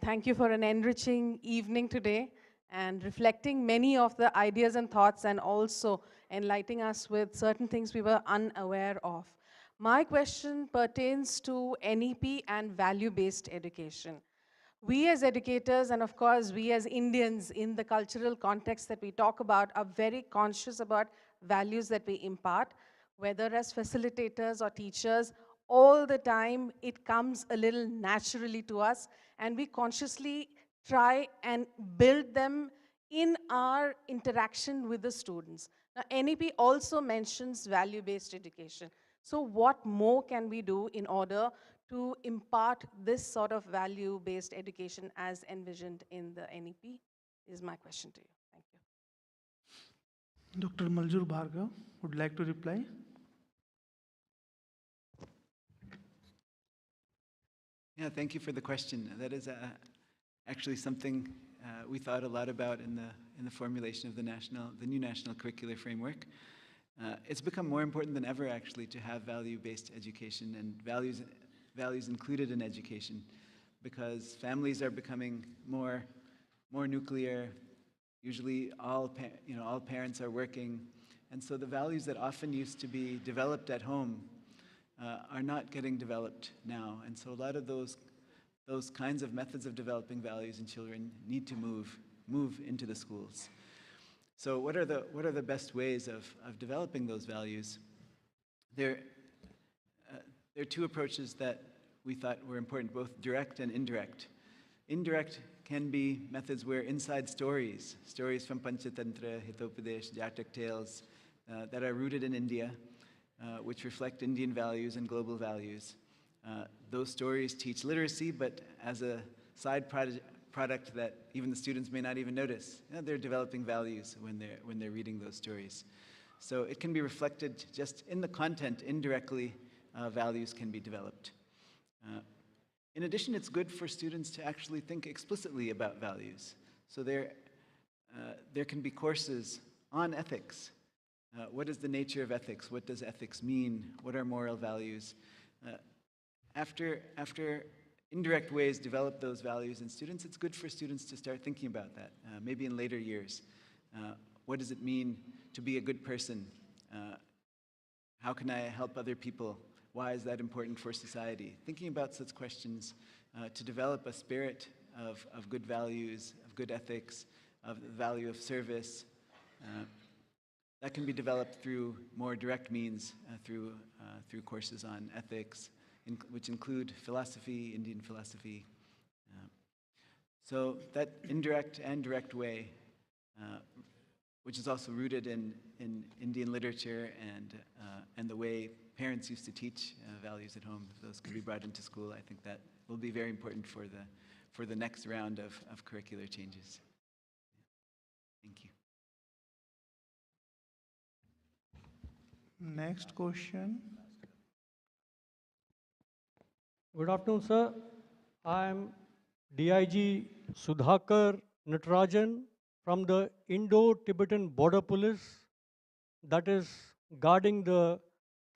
Thank you for an enriching evening today and reflecting many of the ideas and thoughts and also enlightening us with certain things we were unaware of. My question pertains to NEP and value-based education. We as educators, and of course we as Indians in the cultural context that we talk about, are very conscious about values that we impart, whether as facilitators or teachers. All the time it comes a little naturally to us, and we consciously try and build them in our interaction with the students. Now, NEP also mentions value-based education. So what more can we do in order to impart this sort of value-based education as envisioned in the NEP is my question to you. Thank you. Dr. Maljur Bhargav would like to reply. Yeah, thank you for the question. That is actually something we thought a lot about in the formulation of the new national curricular framework. It's become more important than ever, actually, to have value-based education and values included in education, because families are becoming more nuclear. Usually, all parents are working, and so the values that often used to be developed at home are not getting developed now. And so a lot of those kinds of methods of developing values in children need to move into the schools. So what are the best ways of developing those values? There are two approaches that we thought were important, both direct and indirect. Indirect can be methods where inside stories from Panchatantra, Hitopadesh, Jatak tales that are rooted in India, which reflect Indian values and global values. Those stories teach literacy, but as a side product that even the students may not even notice. They're developing values when they're reading those stories. So it can be reflected just in the content. Indirectly, values can be developed. In addition, it's good for students to actually think explicitly about values. So there can be courses on ethics. What is the nature of ethics? What does ethics mean? What are moral values? After indirect ways develop those values in students, it's good for students to start thinking about that, maybe in later years. What does it mean to be a good person? How can I help other people? Why is that important for society? Thinking about such questions to develop a spirit of good values, of good ethics, of the value of service. That can be developed through more direct means, through courses on ethics, which include philosophy, Indian philosophy. So that indirect and direct way, which is also rooted in Indian literature and the way parents used to teach values at home, if those could be brought into school, I think that will be very important for the next round of curricular changes. Thank you. Next question. Good afternoon, sir. I am DIG Sudhakar Natarajan from the Indo-Tibetan Border Police, that is guarding the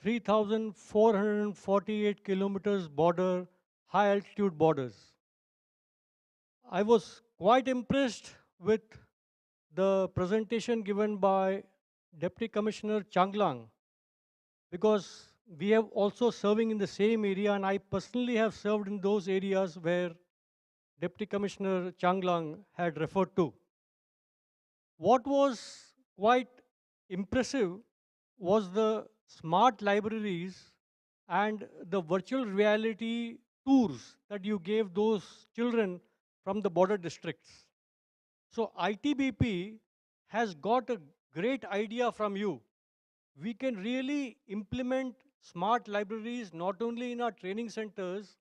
3,448 kilometers border, high altitude borders. I was quite impressed with the presentation given by Deputy Commissioner Changlang, because we have also serving in the same area, and I personally have served in those areas where Deputy Commissioner Changlang had referred to. What was quite impressive was the smart libraries and the virtual reality tours that you gave those children from the border districts. So ITBP has got a great idea from you. We can really implement smart libraries not only in our training centers,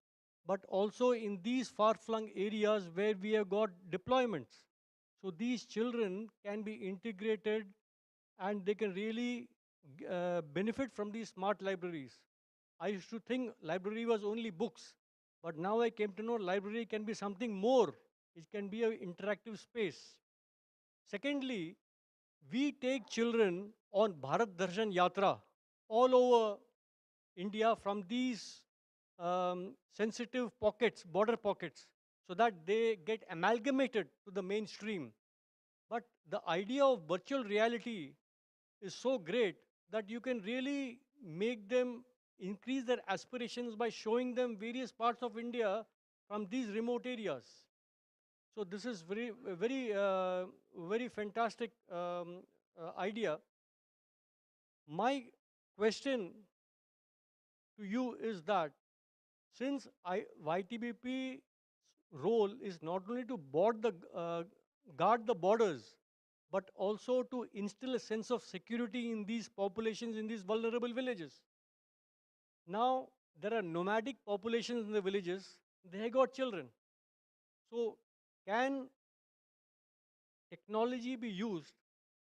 but also in these far-flung areas where we have got deployments. So these children can be integrated and they can really benefit from these smart libraries. I used to think library was only books, but now I came to know library can be something more. It can be an interactive space. Secondly, we take children on Bharat Darshan Yatra all over India from these sensitive pockets, border pockets, so that they get amalgamated to the mainstream. But the idea of virtual reality is so great that you can really make them increase their aspirations by showing them various parts of India from these remote areas. So this is very fantastic idea. My question to you is that since YTBP role is not only to guard the borders, but also to instill a sense of security in these populations, in these vulnerable villages. Now, there are nomadic populations in the villages, they got children. So, can technology be used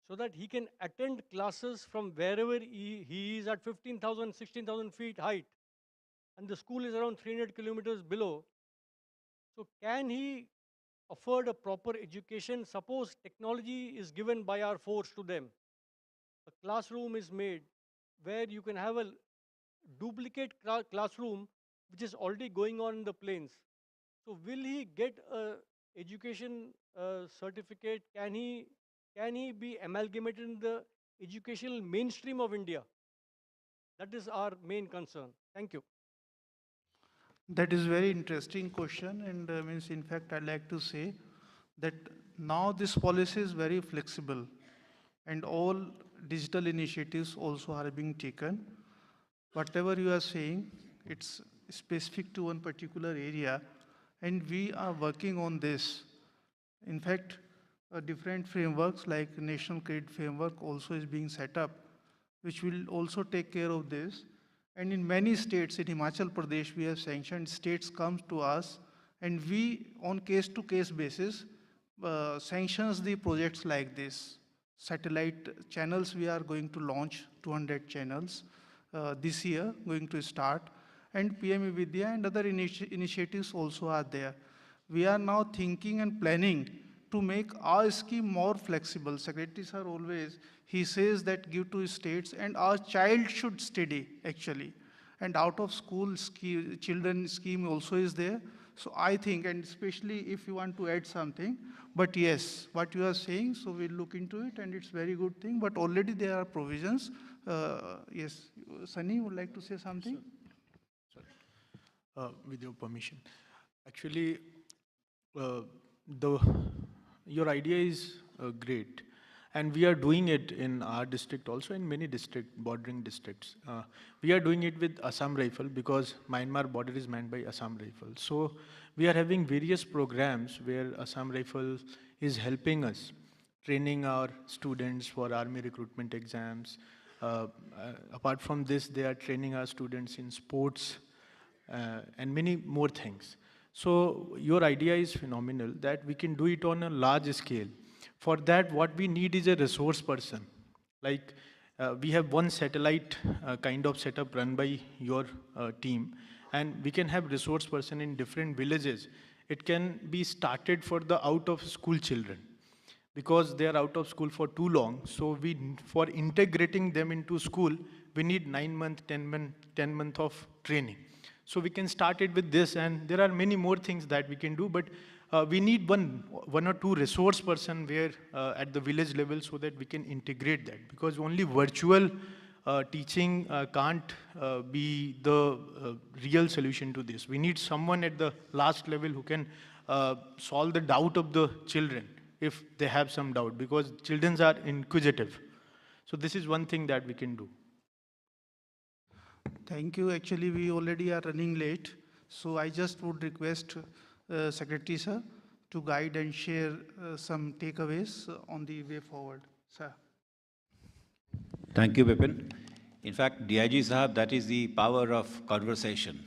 so that he can attend classes from wherever he is at 15,000, 16,000 feet height, and the school is around 300 kilometers below? So, can he afford a proper education? Suppose technology is given by our force to them. A classroom is made where you can have a duplicate classroom which is already going on in the plains. So will he get a education certificate? Can he be amalgamated in the educational mainstream of India? That is our main concern. Thank you. That is very interesting question, and means in fact I'd like to say that now this policy is very flexible, and all digital initiatives also are being taken. Whatever you are saying, it's specific to one particular area, and we are working on this. In fact, different frameworks like National Credit Framework also is being set up, which will also take care of this. And in many states, in Himachal Pradesh, we have sanctioned, states come to us, and we, on case-to-case basis, sanctions the projects like this. Satellite channels, we are going to launch 200 channels this year, going to start. And PM Vidya and other initiatives also are there. We are now thinking and planning to make our scheme more flexible. Secretary sir always, he says that give to states, and our child should study actually. And out of school children scheme also is there. So I think, and especially if you want to add something, but yes, what you are saying, so we'll look into it, and it's very good thing, but already there are provisions. Yes, Sunny would like to say something? With your permission. Actually, your idea is great, and we are doing it in our district also, in many bordering districts. We are doing it with Assam Rifle because Myanmar border is manned by Assam Rifle. So we are having various programs where Assam Rifle is helping us, training our students for army recruitment exams. Apart from this, they are training our students in sports and many more things. So your idea is phenomenal that we can do it on a large scale. For that, what we need is a resource person. Like we have one satellite kind of setup run by your team, and we can have resource person in different villages. It can be started for the out of school children because they are out of school for too long. So for integrating them into school, we need 9 months, 10 month of training. So we can start it with this, and there are many more things that we can do, but we need one or two resource person where at the village level so that we can integrate that, because only virtual teaching can't be the real solution to this. We need someone at the last level who can solve the doubt of the children if they have some doubt, because children are inquisitive. So this is one thing that we can do. Thank you. Actually, we already are running late. So I just would request Secretary sir to guide and share some takeaways on the way forward. Sir. Thank you, Bipin. In fact, DIG Sahab, that is the power of conversation.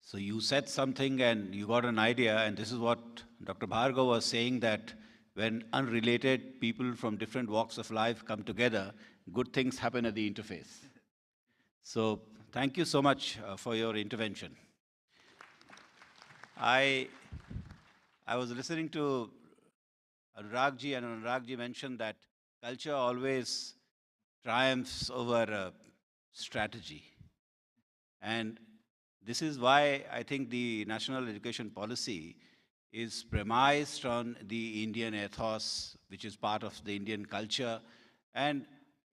So you said something and you got an idea, and this is what Dr. Bhargav was saying, that when unrelated people from different walks of life come together, good things happen at the interface. So thank you so much for your intervention. I was listening to Anuragji, and Anuragji mentioned that culture always triumphs over strategy. And this is why I think the national education policy is premised on the Indian ethos, which is part of the Indian culture. And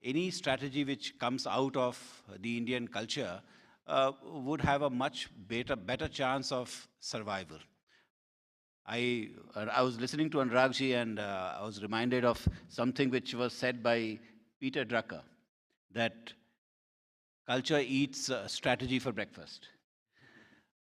any strategy which comes out of the Indian culture would have a much better chance of survival. I was listening to Anuragji, and I was reminded of something which was said by Peter Drucker, that culture eats strategy for breakfast.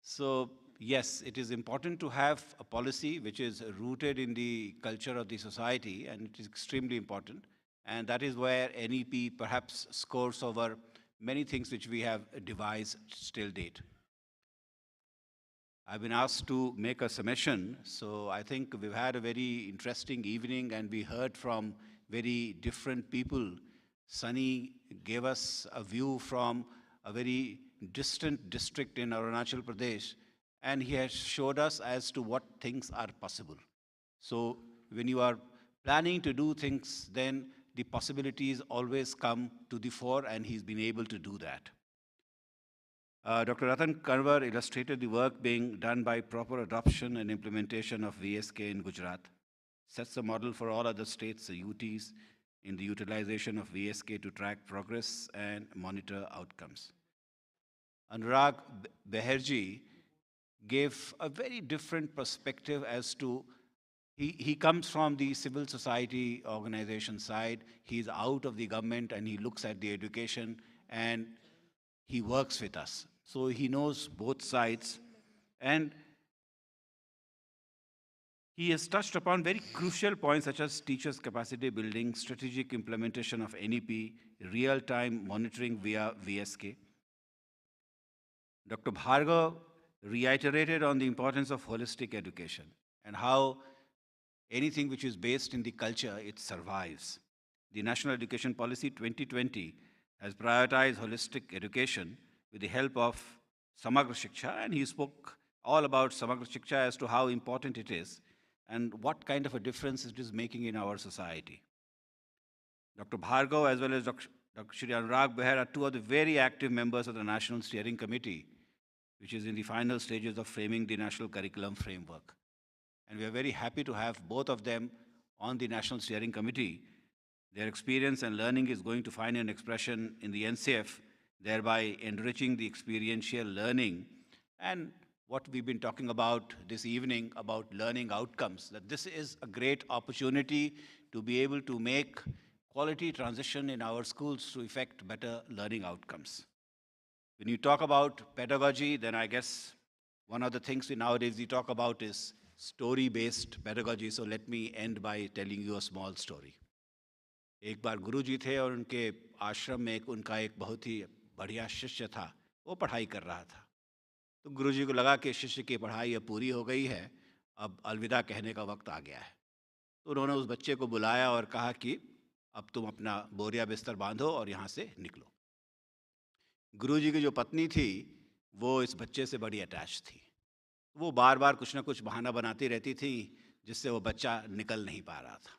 So yes, it is important to have a policy which is rooted in the culture of the society, and it is extremely important. And that is where NEP perhaps scores over many things which we have devised till date. I've been asked to make a submission, so I think we've had a very interesting evening and we heard from very different people. Sunny gave us a view from a very distant district in Arunachal Pradesh, and he has showed us as to what things are possible. So when you are planning to do things, then the possibilities always come to the fore, and he's been able to do that. Dr. Ratan Kanwar illustrated the work being done by proper adoption and implementation of VSK in Gujarat, sets a model for all other states, UTs, in the utilization of VSK to track progress and monitor outcomes. Anurag Beherji gave a very different perspective as to, he comes from the civil society organization side, he's out of the government and he looks at the education and he works with us. So he knows both sides, and he has touched upon very crucial points such as teachers' capacity building, strategic implementation of NEP, real-time monitoring via VSK. Dr. Bhargav reiterated on the importance of holistic education and how anything which is based in the culture, it survives. The National Education Policy 2020 has prioritized holistic education with the help of Samagra Shiksha, and he spoke all about Samagra Shiksha as to how important it is and what kind of a difference it is making in our society. Dr. Bhargav as well as Dr. Shri Anurag Beher are two of the very active members of the National Steering Committee, which is in the final stages of framing the National Curriculum Framework. And we are very happy to have both of them on the National Steering Committee. Their experience and learning is going to find an expression in the NCF, thereby enriching the experiential learning and what we've been talking about this evening about learning outcomes, that this is a great opportunity to be able to make quality transition in our schools to effect better learning outcomes. When you talk about pedagogy, then I guess one of the things nowadays we talk about is story-based pedagogy. So let me end by telling you a small story. एक बार गुरुजी थे और उनके आश्रम में उनका एक बहुत ही बढ़िया शिष्य था, वो पढ़ाई कर रहा था। तो गुरुजी को लगा कि शिष्य की पढ़ाई अब पूरी हो गई है, अब अलविदा कहने का वक्त आ गया है। तो उन्होंने उस बच्चे को बुलाया और कहा कि अब तुम अपना बोरिया बिस्तर बांधो और यहाँ से निकलो। गुरुजी की जो पत्नी थी वो इस बच्चे से बड़ी अटैच थी। वो बार बार कुछ ना कुछ बहाना बनाती रहती थी जिससे वो बच्चा निकल नहीं पा रहा था।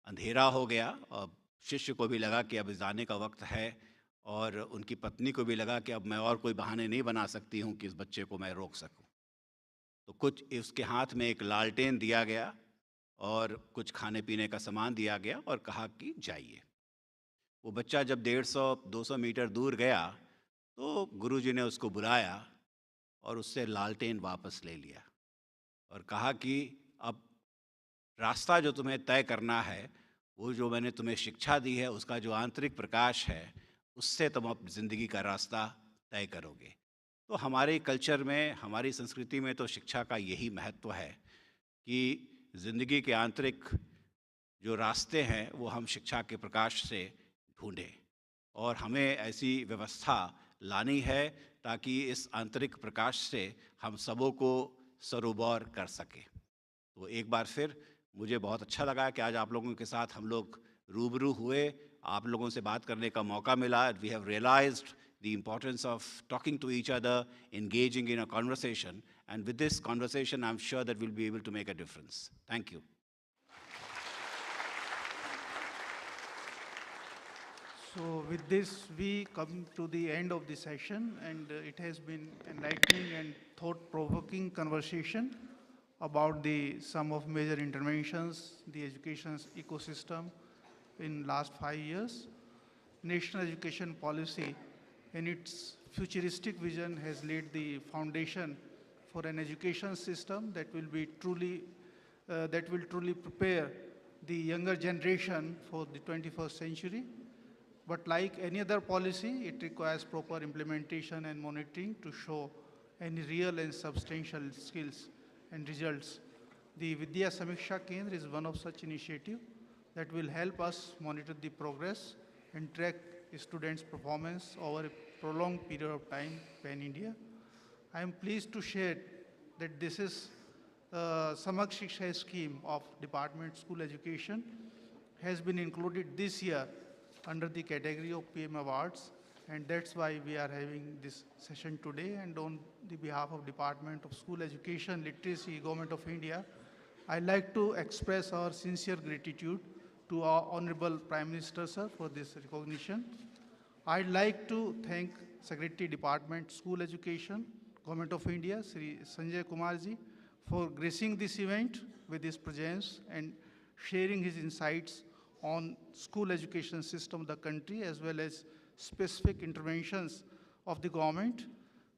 अंधेरा हो गया और शिष्य को भी लगा कि अब जाने का वक्त है, और उनकी पत्नी को भी लगा कि अब मैं और कोई बहाने नहीं बना सकती हूँ कि इस बच्चे को मैं रोक सकूँ। तो कुछ उसके हाथ में एक लालटेन दिया गया और कुछ खाने पीने का सामान दिया गया और कहा कि जाइए। वो बच्चा जब 150-200 मीटर दूर गया तो गुरुजी ने उसको बुलाया और उससे लालटेन वापस ले लिया और कहा कि अब रास्ता जो तुम्हें तय करना है, वो जो मैंने तुम्हें शिक्षा दी है उसका जो आंतरिक प्रकाश है, उससे तुम अपनी ज़िंदगी का रास्ता तय करोगे। तो हमारे कल्चर में, हमारी संस्कृति में तो शिक्षा का यही महत्व है कि ज़िंदगी के आंतरिक जो रास्ते हैं वो हम शिक्षा के प्रकाश से ढूंढें, और हमें ऐसी व्यवस्था लानी है ताकि इस आंतरिक प्रकाश से हम सबों को सरोबर कर सकें। तो एक बार फिर मुझे बहुत अच्छा लगा कि आज आप लोगों के साथ हम लोग रूबरू हुए, आप लोगों से बात करने का मौका मिला। We have realised the importance of talking to each other, engaging in a conversation, and with this conversation I'm sure that we'll be able to make a difference. Thank you. So with this, we come to the end of the session, and it has been enlightening and thought-provoking conversation about some of major interventions, the education ecosystem in last 5 years. National education policy in its futuristic vision has laid the foundation for an education system that will truly prepare the younger generation for the 21st century. But like any other policy, it requires proper implementation and monitoring to show any real and substantial skills and results. The Vidya Samiksha Kendras is one of such initiative that will help us monitor the progress and track students' performance over a prolonged period of time pan-India. I am pleased to share that this is Samak Shiksha scheme of Department School Education has been included this year under the category of PM Awards, and that's why we are having this session today. And on the behalf of Department of School Education, Literacy, Government of India, I'd like to express our sincere gratitude to our Honorable Prime Minister, sir, for this recognition. I'd like to thank Secretary Department School Education, Government of India, Sri Sanjay Kumarji, for gracing this event with his presence and sharing his insights on school education system of the country as well as specific interventions of the government.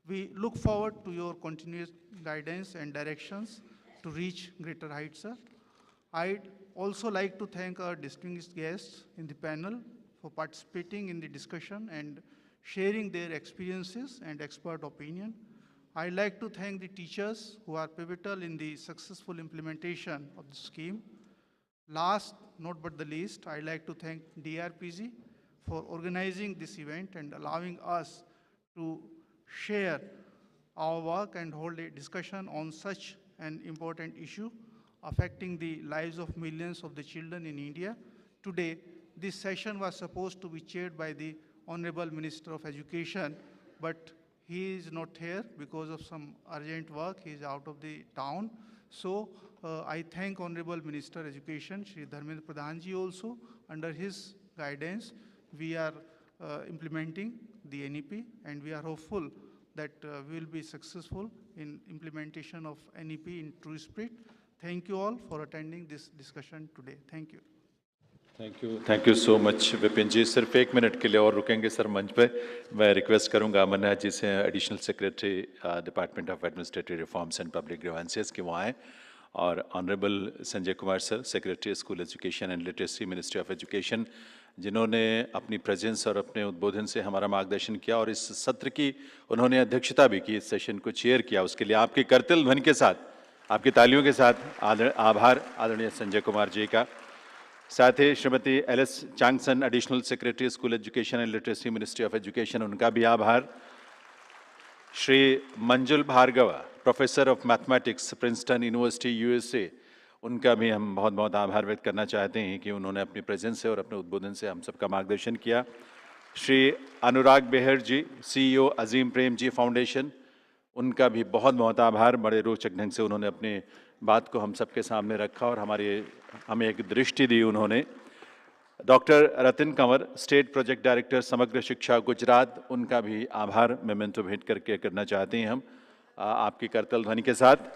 We look forward to your continuous guidance and directions to reach greater heights, sir. I'd also like to thank our distinguished guests in the panel for participating in the discussion and sharing their experiences and expert opinion. I'd like to thank the teachers who are pivotal in the successful implementation of the scheme. Last, not but the least, I'd like to thank DRPG for organizing this event and allowing us to share our work and hold a discussion on such an important issue affecting the lives of millions of the children in India. Today, this session was supposed to be chaired by the Honorable Minister of Education, but he is not here because of some urgent work. He is out of the town. So I thank Honorable Minister Education, Shri Dharmendra Pradhan ji also. Under his guidance, we are implementing the NEP, and we are hopeful that we will be successful in implementation of NEP in true spirit. Thank you all for attending this discussion today. Thank you. Thank you so much Vipin ji. सिर्फ एक minute के लिए और रुकेंगे sir मंच पे। मैं request करूंगा अमरनाथ जी से, additional secretary department of administrative reforms and public grievances कि वो आएँ, और honourable Sanjay Kumar sir, secretary school education and literacy, ministry of education, जिन्होंने अपनी प्रेजेंस और अपने उद्बोधन से हमारा मार्गदर्शन किया और इस सत्र की उन्होंने अध्यक्षता भी की, इस सेशन को चेयर किया। उसके लिए आपकी करतल ध्वनि के साथ, आपकी तालियों के साथ आभार आदरणीय संजय कुमार जी का। साथ ही Shrimati L S. Changsan, additional secretary school education and literacy, ministry of education, उनका भी आभार। Shri Manjul Bhargava, professor of mathematics, Princeton University, USA, उनका भी हम बहुत बहुत आभार व्यक्त करना चाहते हैं कि उन्होंने अपनी प्रेजेंस से और अपने उद्बोधन से हम सबका मार्गदर्शन किया। श्री अनुराग बेहर जी, सीईओ अजीम प्रेम जी फाउंडेशन, उनका भी बहुत बहुत आभार। बड़े रोचक ढंग से उन्होंने अपनी बात को हम सबके सामने रखा और हमें एक दृष्टि दी उन्होंने। Doctor Ratin Kanwar, state project director Samagra Shiksha Gujarat, उनका भी आभार मेमेंटो भेंट करके करना चाहते हैं हम आपकी करतल ध्वनि के साथ।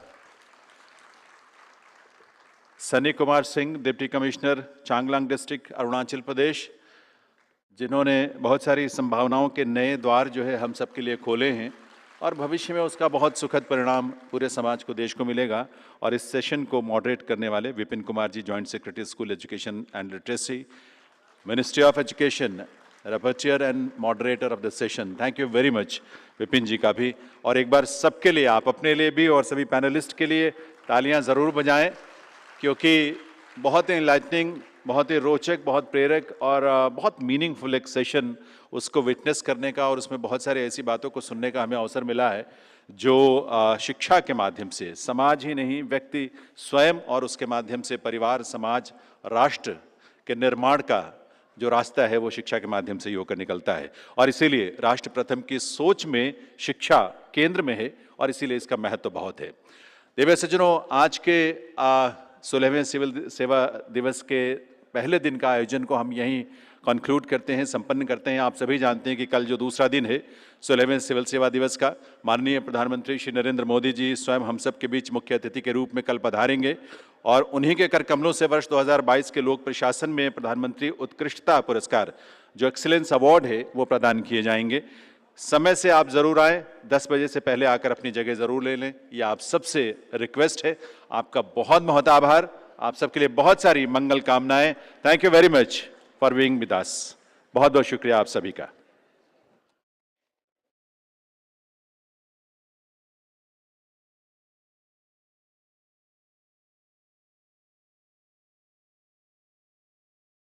Sunny Kumar Singh, deputy commissioner, Changlang district, Arunachal Pradesh, जिन्होंने बहुत सारी संभावनाओं के नए द्वार जो है हम सबके लिए खोले हैं और भविष्य में उसका बहुत सुखद परिणाम पूरे समाज को, देश को मिलेगा। और इस सेशन को मॉडरेट करने वाले Vipin Kumar ji, joint secretary school education and literacy, ministry of education, rapporteur and moderator of the session. Thank you very much Vipin ji का भी। और एक बार सबके लिए, आप अपने लिए भी और सभी पैनलिस्ट के लिए तालियां ज़रूर बजाएं, क्योंकि बहुत ही इनलाइटनिंग, बहुत ही रोचक, बहुत प्रेरक और बहुत मीनिंगफुल एक सेशन उसको विटनेस करने का और उसमें बहुत सारे ऐसी बातों को सुनने का हमें अवसर मिला है जो शिक्षा के माध्यम से समाज ही नहीं, व्यक्ति स्वयं और उसके माध्यम से परिवार, समाज, राष्ट्र के निर्माण का जो रास्ता है वो शिक्षा के माध्यम से ही होकर निकलता है। और इसीलिए राष्ट्र प्रथम की सोच में शिक्षा केंद्र में है और इसीलिए इसका महत्व बहुत है। देवी सज्जनों, आज के 16वें सिविल सेवा दिवस के पहले दिन का आयोजन को हम यहीं कंक्लूड करते हैं, संपन्न करते हैं। आप सभी जानते हैं कि कल जो दूसरा दिन है 16वें सिविल सेवा दिवस का, माननीय प्रधानमंत्री श्री नरेंद्र मोदी जी स्वयं हम सब के बीच मुख्य अतिथि के रूप में कल पधारेंगे और उन्हीं के कर कमलों से वर्ष 2022 के लोक प्रशासन में प्रधानमंत्री उत्कृष्टता पुरस्कार, जो एक्सीलेंस अवार्ड है, वो प्रदान किए जाएंगे। समय से आप जरूर आएँ, 10 बजे से पहले आकर अपनी जगह जरूर ले लें, ये आप सबसे रिक्वेस्ट है। आपका बहुत बहुत आभार, आप सबके लिए बहुत सारी मंगल कामनाएं। Thank you very much for being with us. बहुत बहुत शुक्रिया आप सभी का।